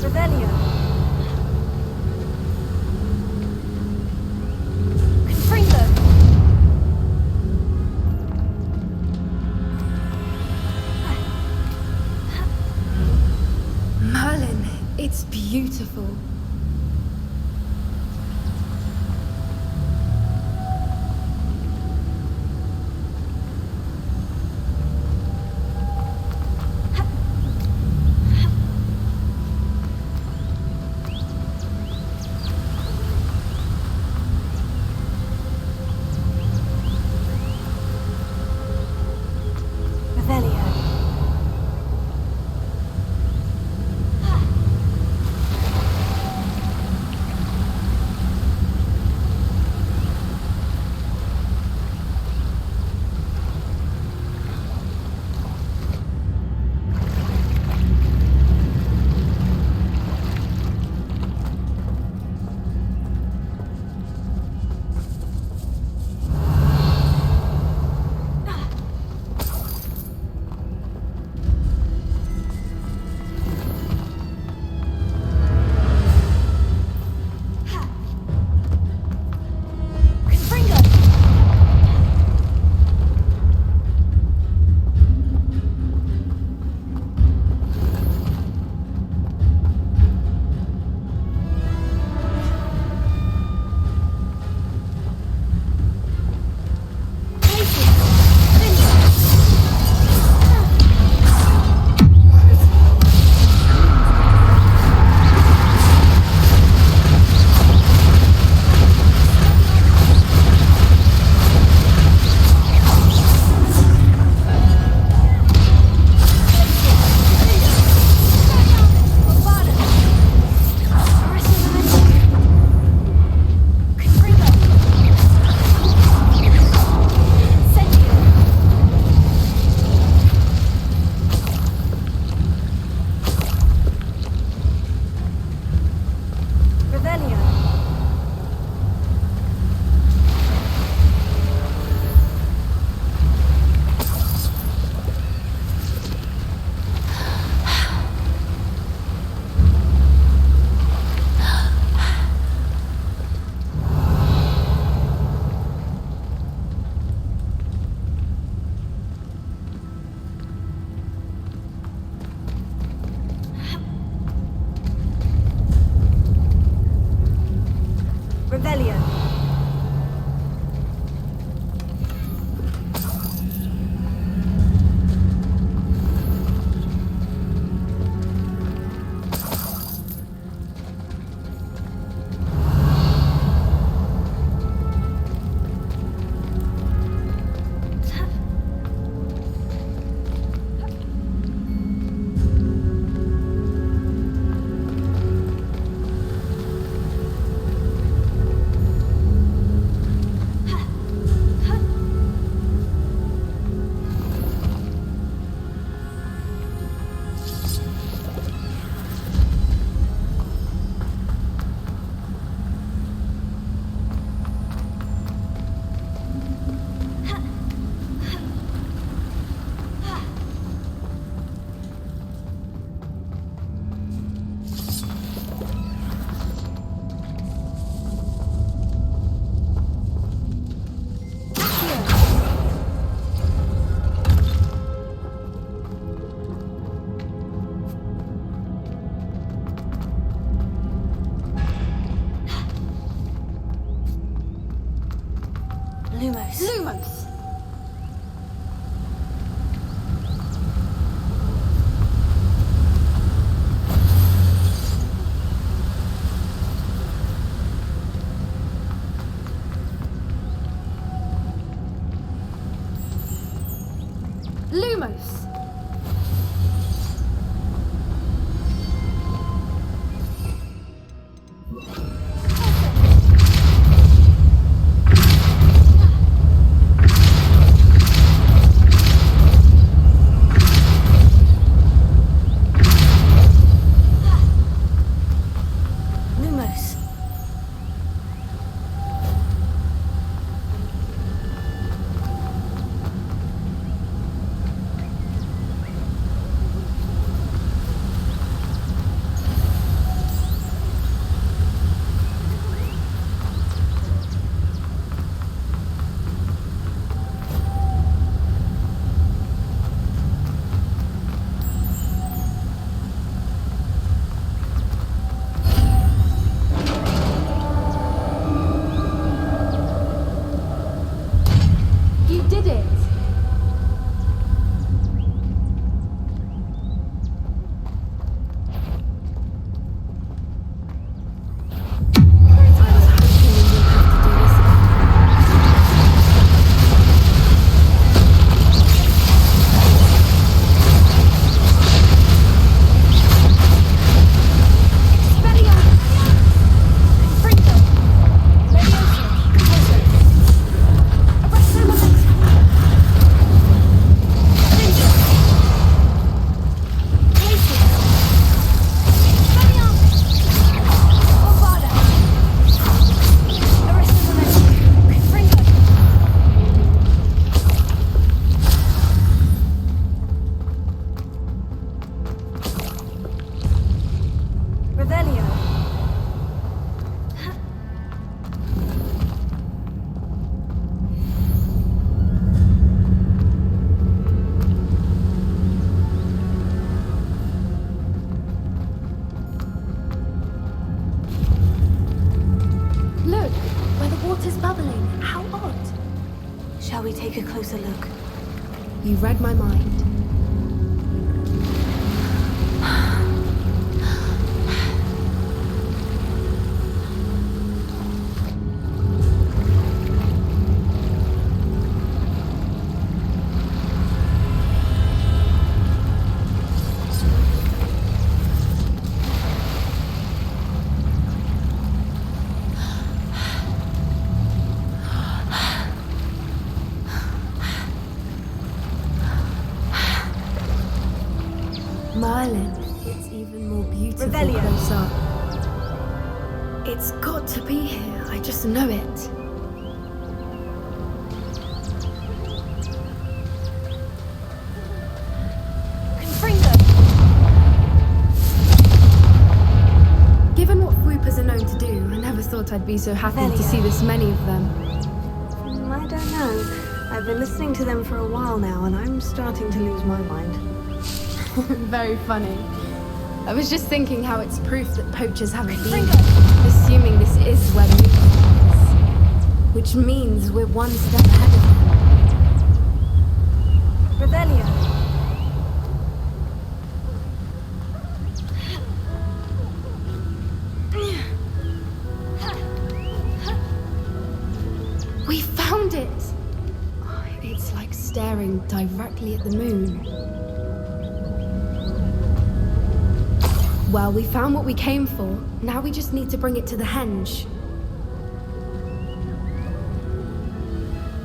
Revelio. Confringo. Merlin, it's beautiful. Lumos. Lumos! Lumos! Shall we take a closer look? You read my mind. Merlin, it's even more beautiful Revelio. close up. It's got to be here, I just know it. Given what Fwoopas are known to do, I never thought I'd be so happy to see this many of them. I don't know. I've been listening to them for a while now, and I'm starting to lose my mind. Very funny. I was just thinking how it's proof that poachers haven't been, assuming this is where the meat is, which means we're one step ahead of them. Revelio. We found it! Oh, it's like staring directly at the moon. Well, we found what we came for. Now we just need to bring it to the henge.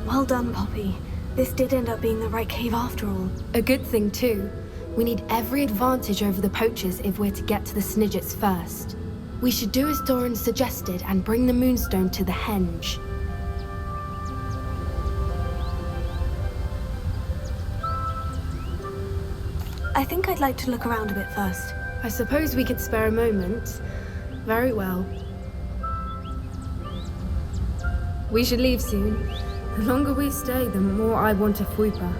Well done, Poppy. This did end up being the right cave after all. A good thing, too. We need every advantage over the poachers if we're to get to the Snidgets first. We should do as Doran suggested and bring the moonstone to the henge. I think I'd like to look around a bit first. I suppose we could spare a moment. Very well. We should leave soon. The longer we stay, the more I want a Fwoopa.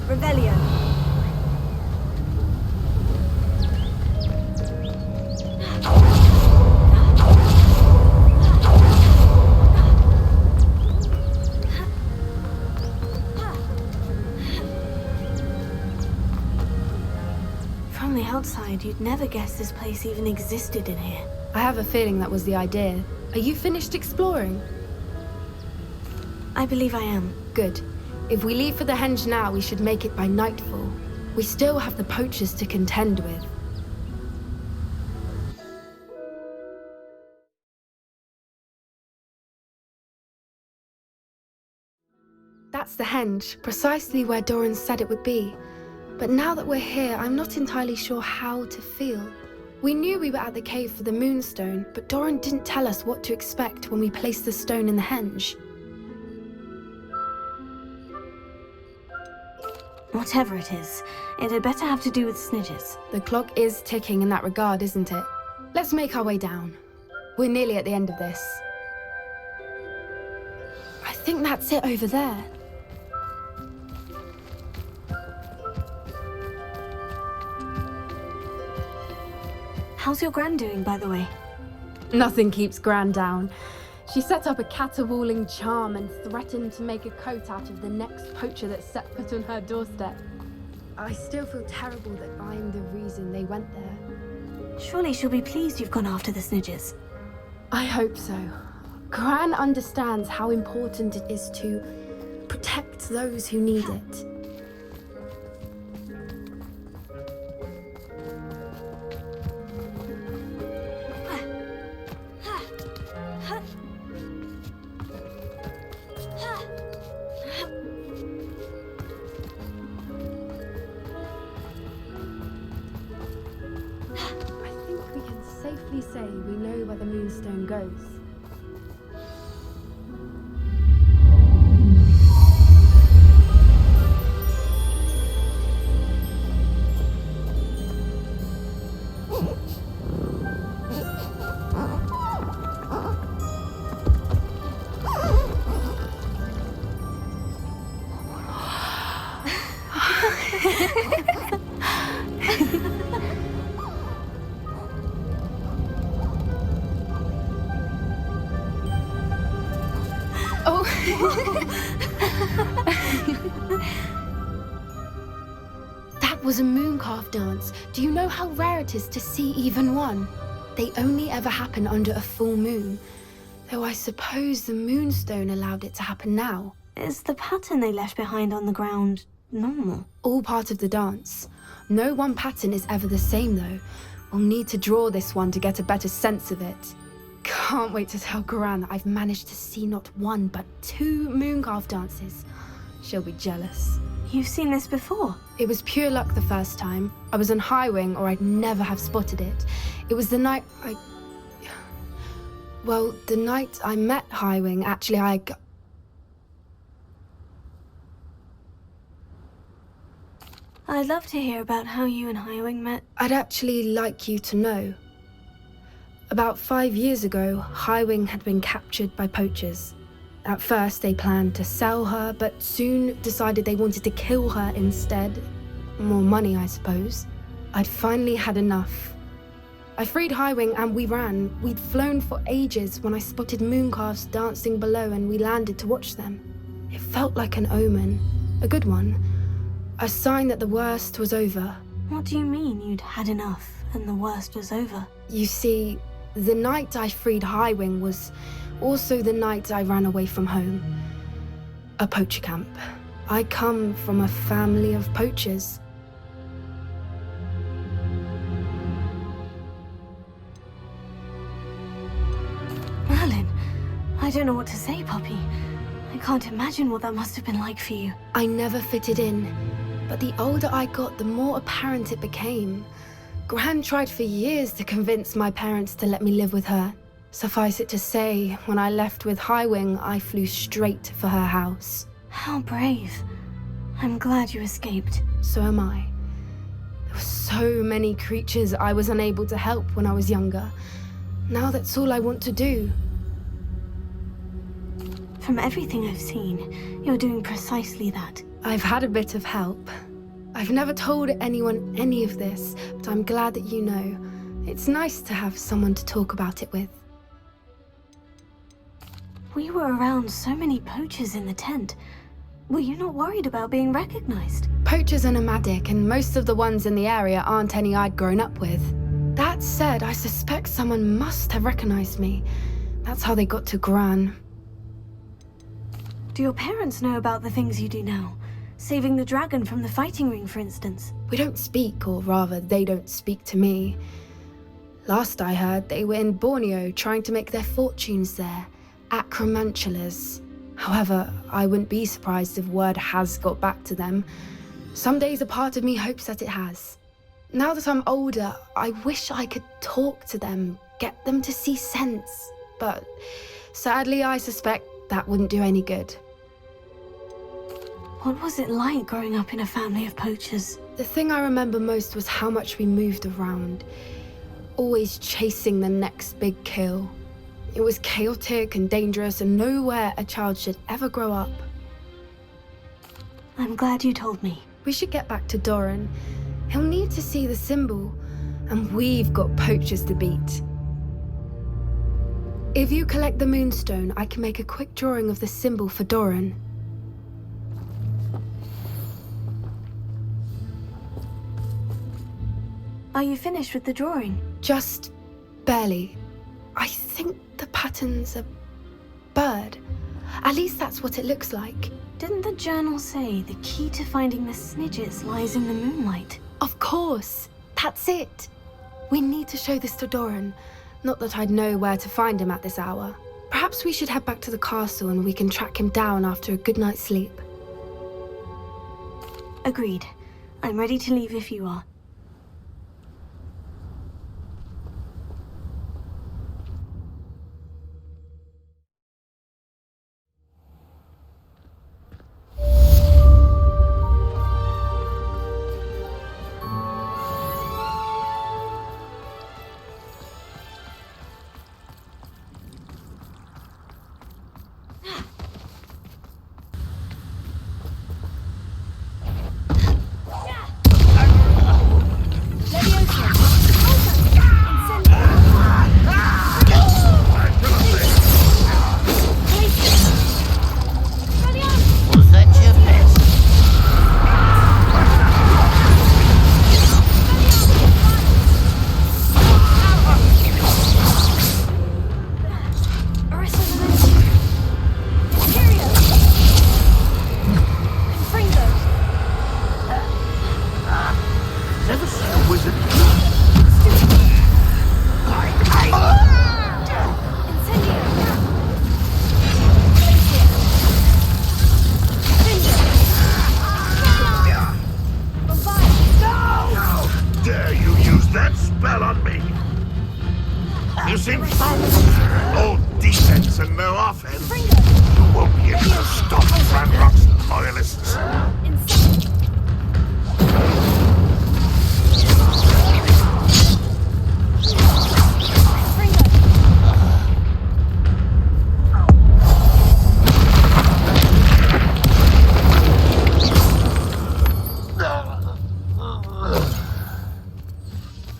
Revelio. From the outside, you'd never guess this place even existed in here. I have a feeling that was the idea. Are you finished exploring? I believe I am. Good. If we leave for the henge now, we should make it by nightfall. We still have the poachers to contend with. That's the henge, precisely where Doran said it would be. But now that we're here, I'm not entirely sure how to feel. We knew we were at the cave for the moonstone, but Doran didn't tell us what to expect when we placed the stone in the henge. Whatever it is, it had better have to do with Snidgets. The clock is ticking in that regard, isn't it? Let's make our way down. We're nearly at the end of this. I think that's it over there. How's your Gran doing, by the way? Nothing keeps Gran down. She set up a caterwauling charm and threatened to make a coat out of the next poacher that set foot on her doorstep. I still feel terrible that I'm the reason they went there. Surely she'll be pleased you've gone after the Snidgets. I hope so. Gran understands how important it is to protect those who need it. Safely say we know where the moonstone goes. That was a mooncalf dance. Do you know how rare it is to see even one? They only ever happen under a full moon. Though I suppose the moonstone allowed it to happen now. Is the pattern they left behind on the ground normal? All part of the dance. No one pattern is ever the same though. We'll need to draw this one to get a better sense of it. Can't wait to tell Gran that I've managed to see not one but 2 mooncalf dances. She'll be jealous. You've seen this before? It was pure luck the first time. I was on Highwing or I'd never have spotted it. It was the night the night I met Highwing, actually I'd love to hear about how you and Highwing met. I'd actually like you to know. About 5 years ago, Highwing had been captured by poachers. At first, they planned to sell her, but soon decided they wanted to kill her instead. More money, I suppose. I'd finally had enough. I freed Highwing and we ran. We'd flown for ages when I spotted mooncalves dancing below and we landed to watch them. It felt like an omen. A good one. A sign that the worst was over. What do you mean you'd had enough and the worst was over? You see, the night I freed Highwing was also the night I ran away from home. A poacher camp. I come from a family of poachers. Merlin, I don't know what to say, Poppy. I can't imagine what that must have been like for you. I never fitted in, but the older I got, the more apparent it became. Gran tried for years to convince my parents to let me live with her. Suffice it to say, when I left with Highwing, I flew straight for her house. How brave. I'm glad you escaped. So am I. There were so many creatures I was unable to help when I was younger. Now that's all I want to do. From everything I've seen, you're doing precisely that. I've had a bit of help. I've never told anyone any of this, but I'm glad that you know. It's nice to have someone to talk about it with. We were around so many poachers in the tent. Were you not worried about being recognized? Poachers are nomadic, and most of the ones in the area aren't any I'd grown up with. That said, I suspect someone must have recognized me. That's how they got to Gran. Do your parents know about the things you do now? Saving the dragon from the fighting ring, for instance? We don't speak, or rather, they don't speak to me. Last I heard, they were in Borneo trying to make their fortunes there. Acromantulas. However, I wouldn't be surprised if word has got back to them. Some days a part of me hopes that it has. Now that I'm older, I wish I could talk to them, get them to see sense. But sadly, I suspect that wouldn't do any good. What was it like growing up in a family of poachers? The thing I remember most was how much we moved around. Always chasing the next big kill. It was chaotic and dangerous and nowhere a child should ever grow up. I'm glad you told me. We should get back to Doran. He'll need to see the symbol, and we've got poachers to beat. If you collect the moonstone, I can make a quick drawing of the symbol for Doran. Are you finished with the drawing? Just barely. I think the pattern's a bird. At least that's what it looks like. Didn't the journal say the key to finding the snidges lies in the moonlight? Of course. That's it. We need to show this to Doran. Not that I'd know where to find him at this hour. Perhaps we should head back to the castle and we can track him down after a good night's sleep. Agreed. I'm ready to leave if you are. You seem so all defense and no offense. You won't be able to stop Ranrock's loyalists.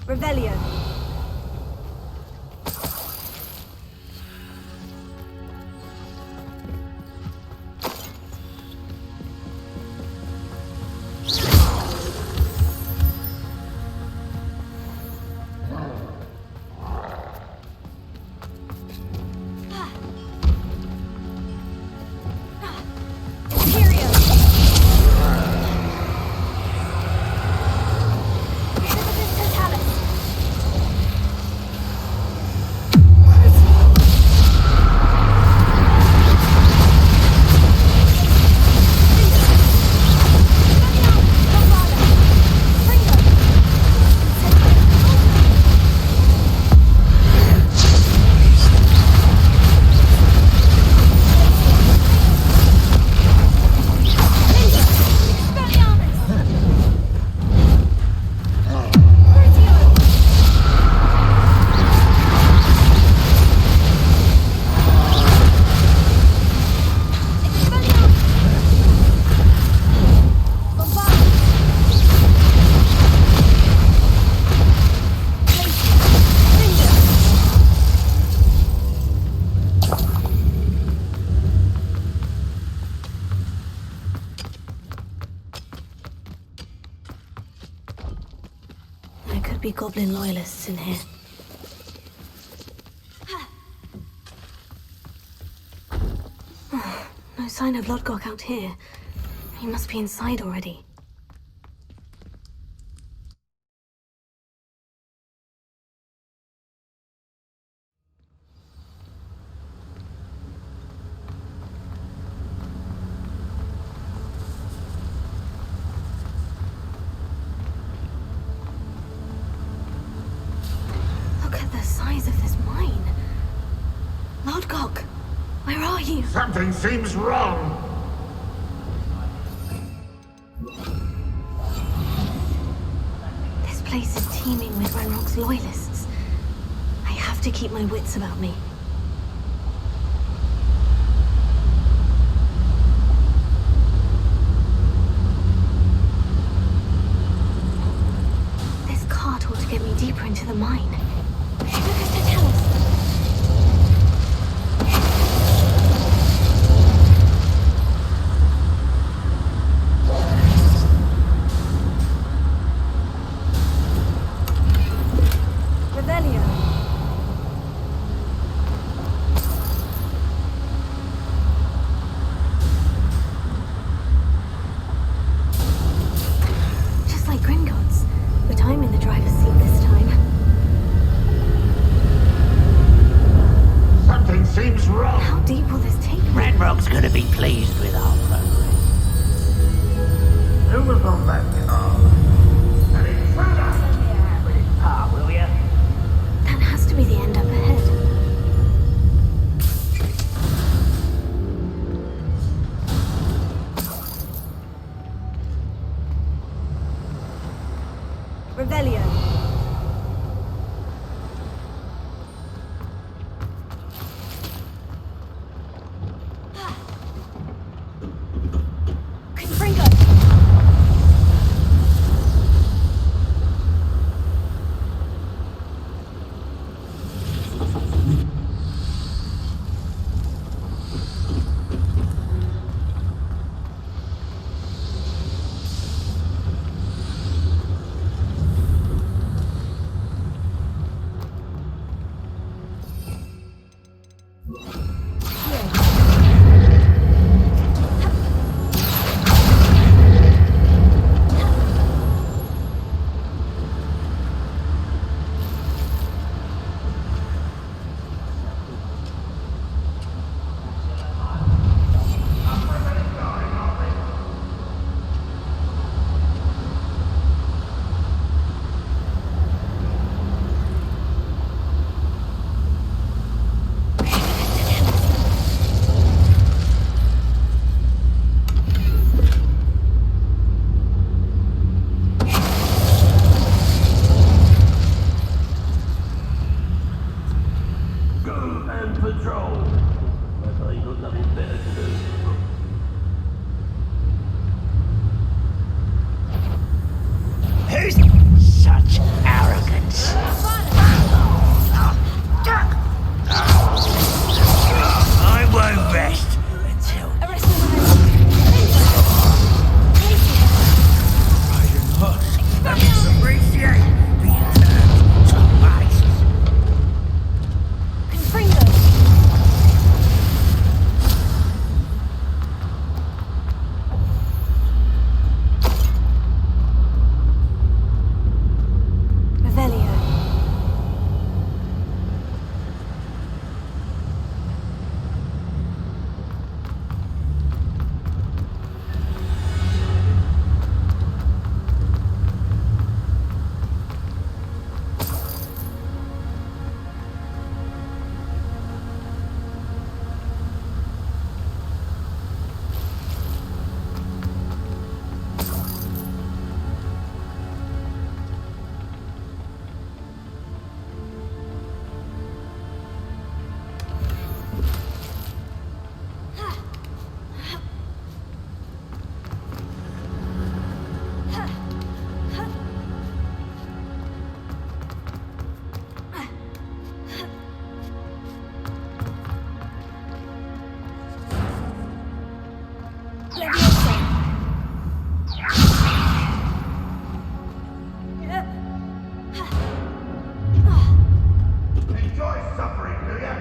Revelio. Be goblin loyalists in here. No sign of Lodgok out here. He must be inside already. Something seems wrong. This place is teeming with Ranrock's loyalists. I have to keep my wits about me. This cart ought to get me deeper into the mine. Look at the towers. command patrol. But I got nothing better to do. Who's such arrogance? I won't rest until I can appreciate being turned to ice. Revelio. Enjoy suffering, do ya?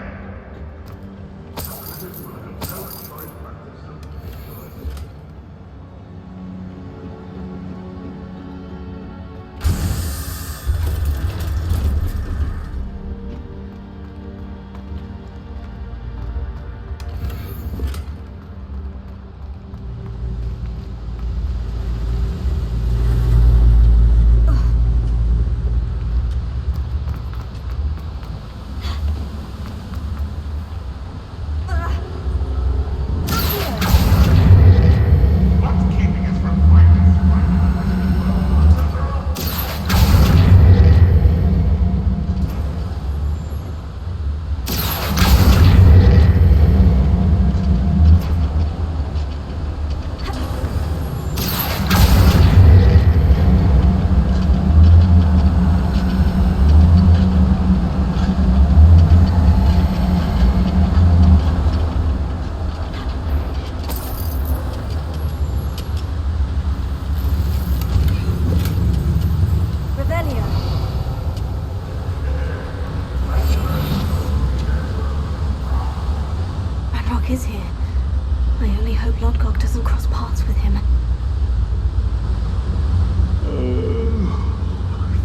Is here. I only hope Lodgok doesn't cross paths with him. I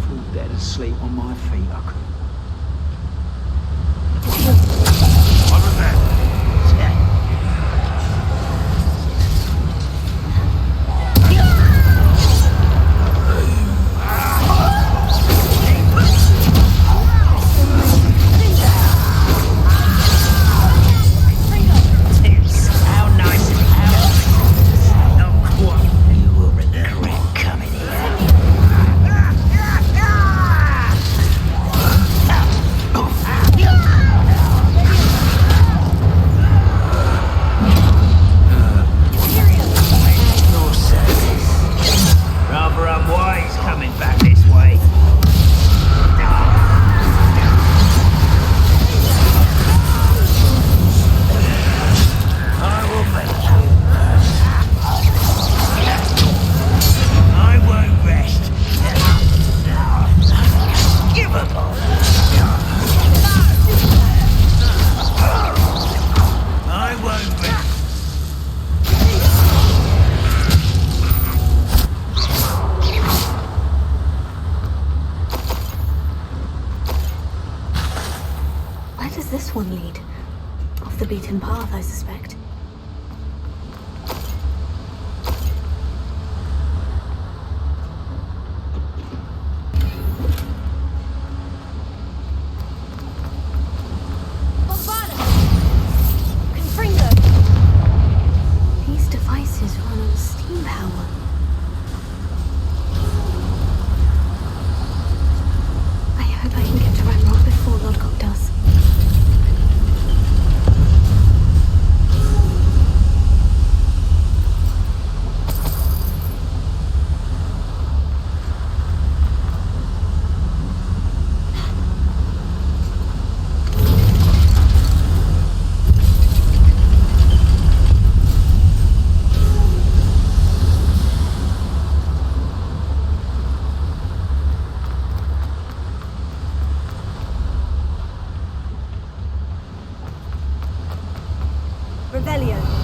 fall dead asleep on my feet. I could. What was that? this one lead? Off the beaten path, I suspect. These devices run on steam power. I hope I can get to Ranrock before Lodgok does. Revelio.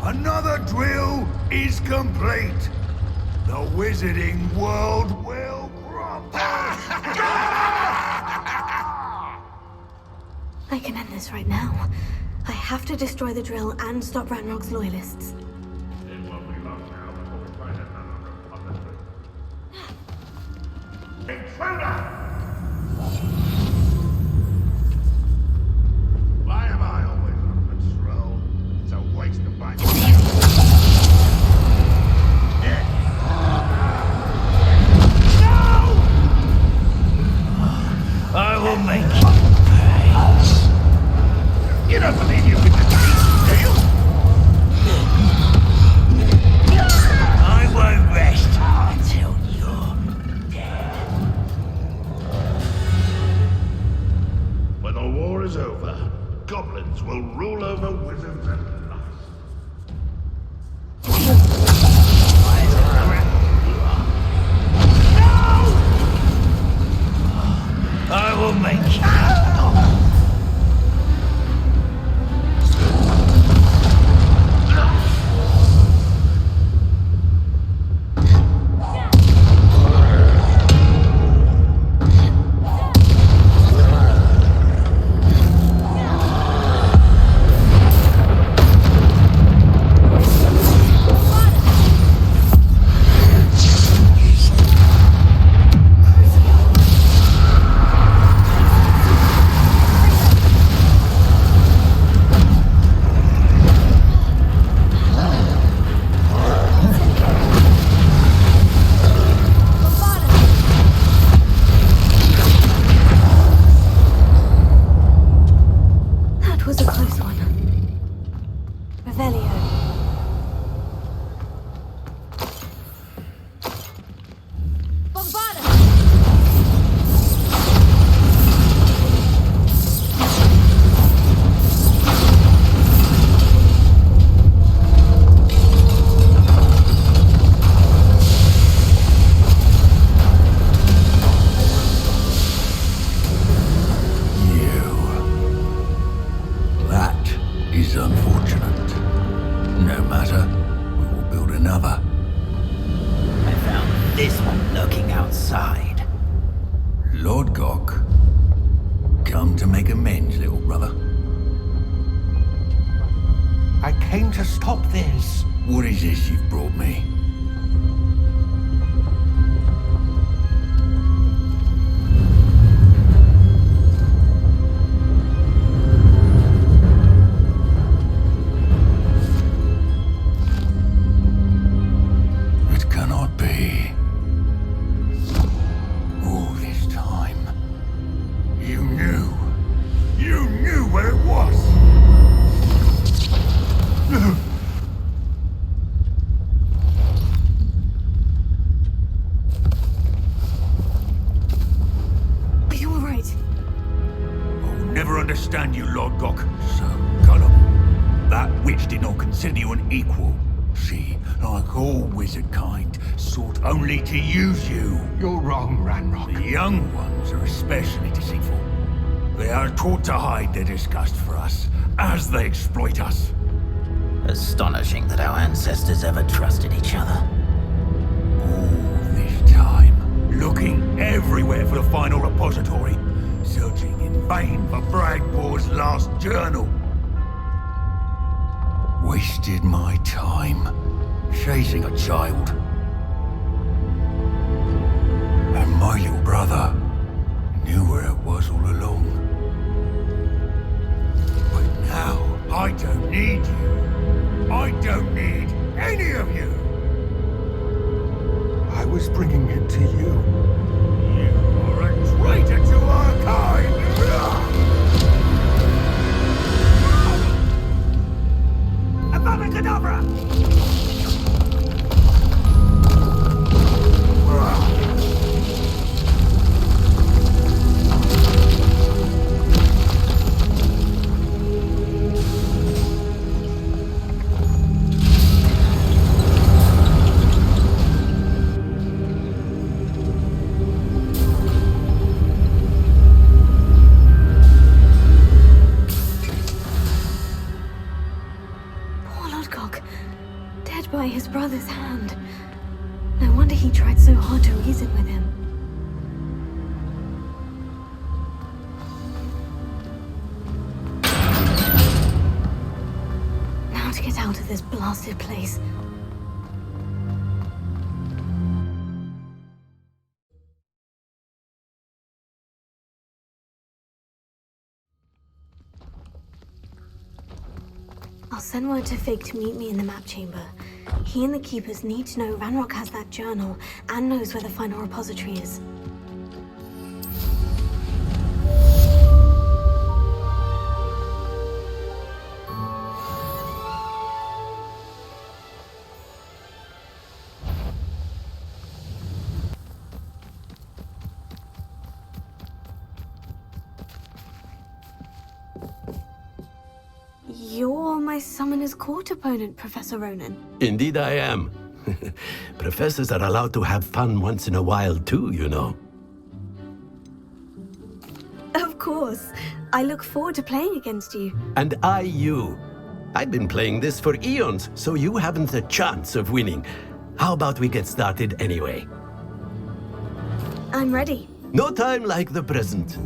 Another drill is complete. The wizarding world will crumble. I can end this right now. I have to destroy the drill and stop Ranrock's loyalists. Intruder! Why am I always on patrol? It's a waste of my time. I will make you pay. You don't believe you can defeat, do you? I won't rest until you're dead. When the war is over, goblins will rule over wizards and knights. I will make you. that witch did not consider you an equal. She, like all wizard kind, sought only to use you. You're wrong, Ranrock. The young ones are especially deceitful. They are taught to hide their disgust for us, as they exploit us. Astonishing that our ancestors ever trusted each other. All this time, looking everywhere for the final repository, searching in vain for Bragbor's last journal. Wasted my time, chasing a child. And my little brother knew where it was all along. But now, I don't need you. I don't need any of you. I was bringing it to you. You are a traitor to our kind! Abacadabra! Dead by his brother's hand. No wonder he tried so hard to reason with him. Now to get out of this blasted place. I'll send word to Fig to meet me in the map chamber. He and the Keepers need to know Ranrock has that journal and knows where the final repository is. You're my Summoner's Court opponent, Professor Ronan. Indeed I am. Professors are allowed to have fun once in a while too, you know. Of course. I look forward to playing against you. And I you. I've been playing this for eons, so you haven't a chance of winning. How about we get started anyway? I'm ready. No time like the present.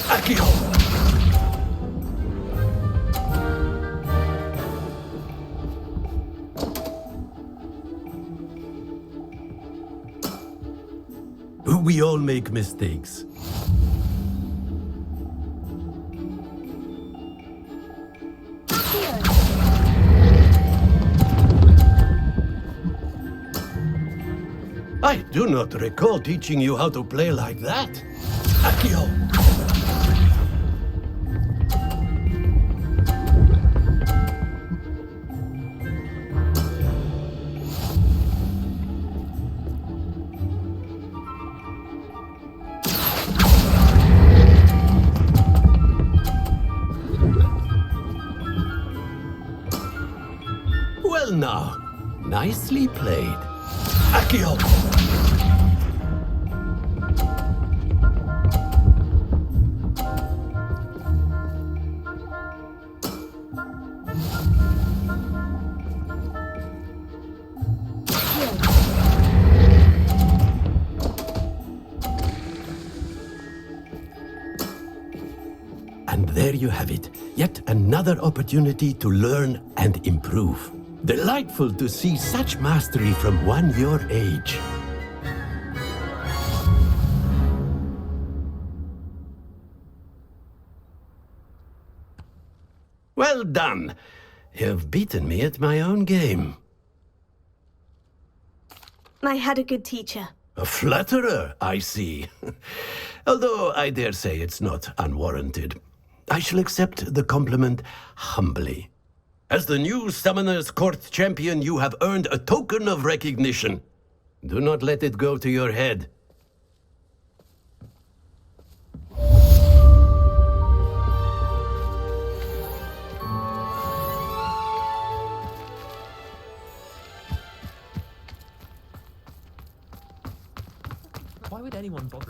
Akio! We all make mistakes. I do not recall teaching you how to play like that. Akio! Well now, nicely played. Akio! And there you have it. Yet another opportunity to learn and improve. Delightful to see such mastery from one your age. Well done. You've beaten me at my own game. I had a good teacher. A flatterer, I see. Although I dare say it's not unwarranted. I shall accept the compliment humbly. As the new Summoner's Court champion, you have earned a token of recognition. Do not let it go to your head. Why would anyone bother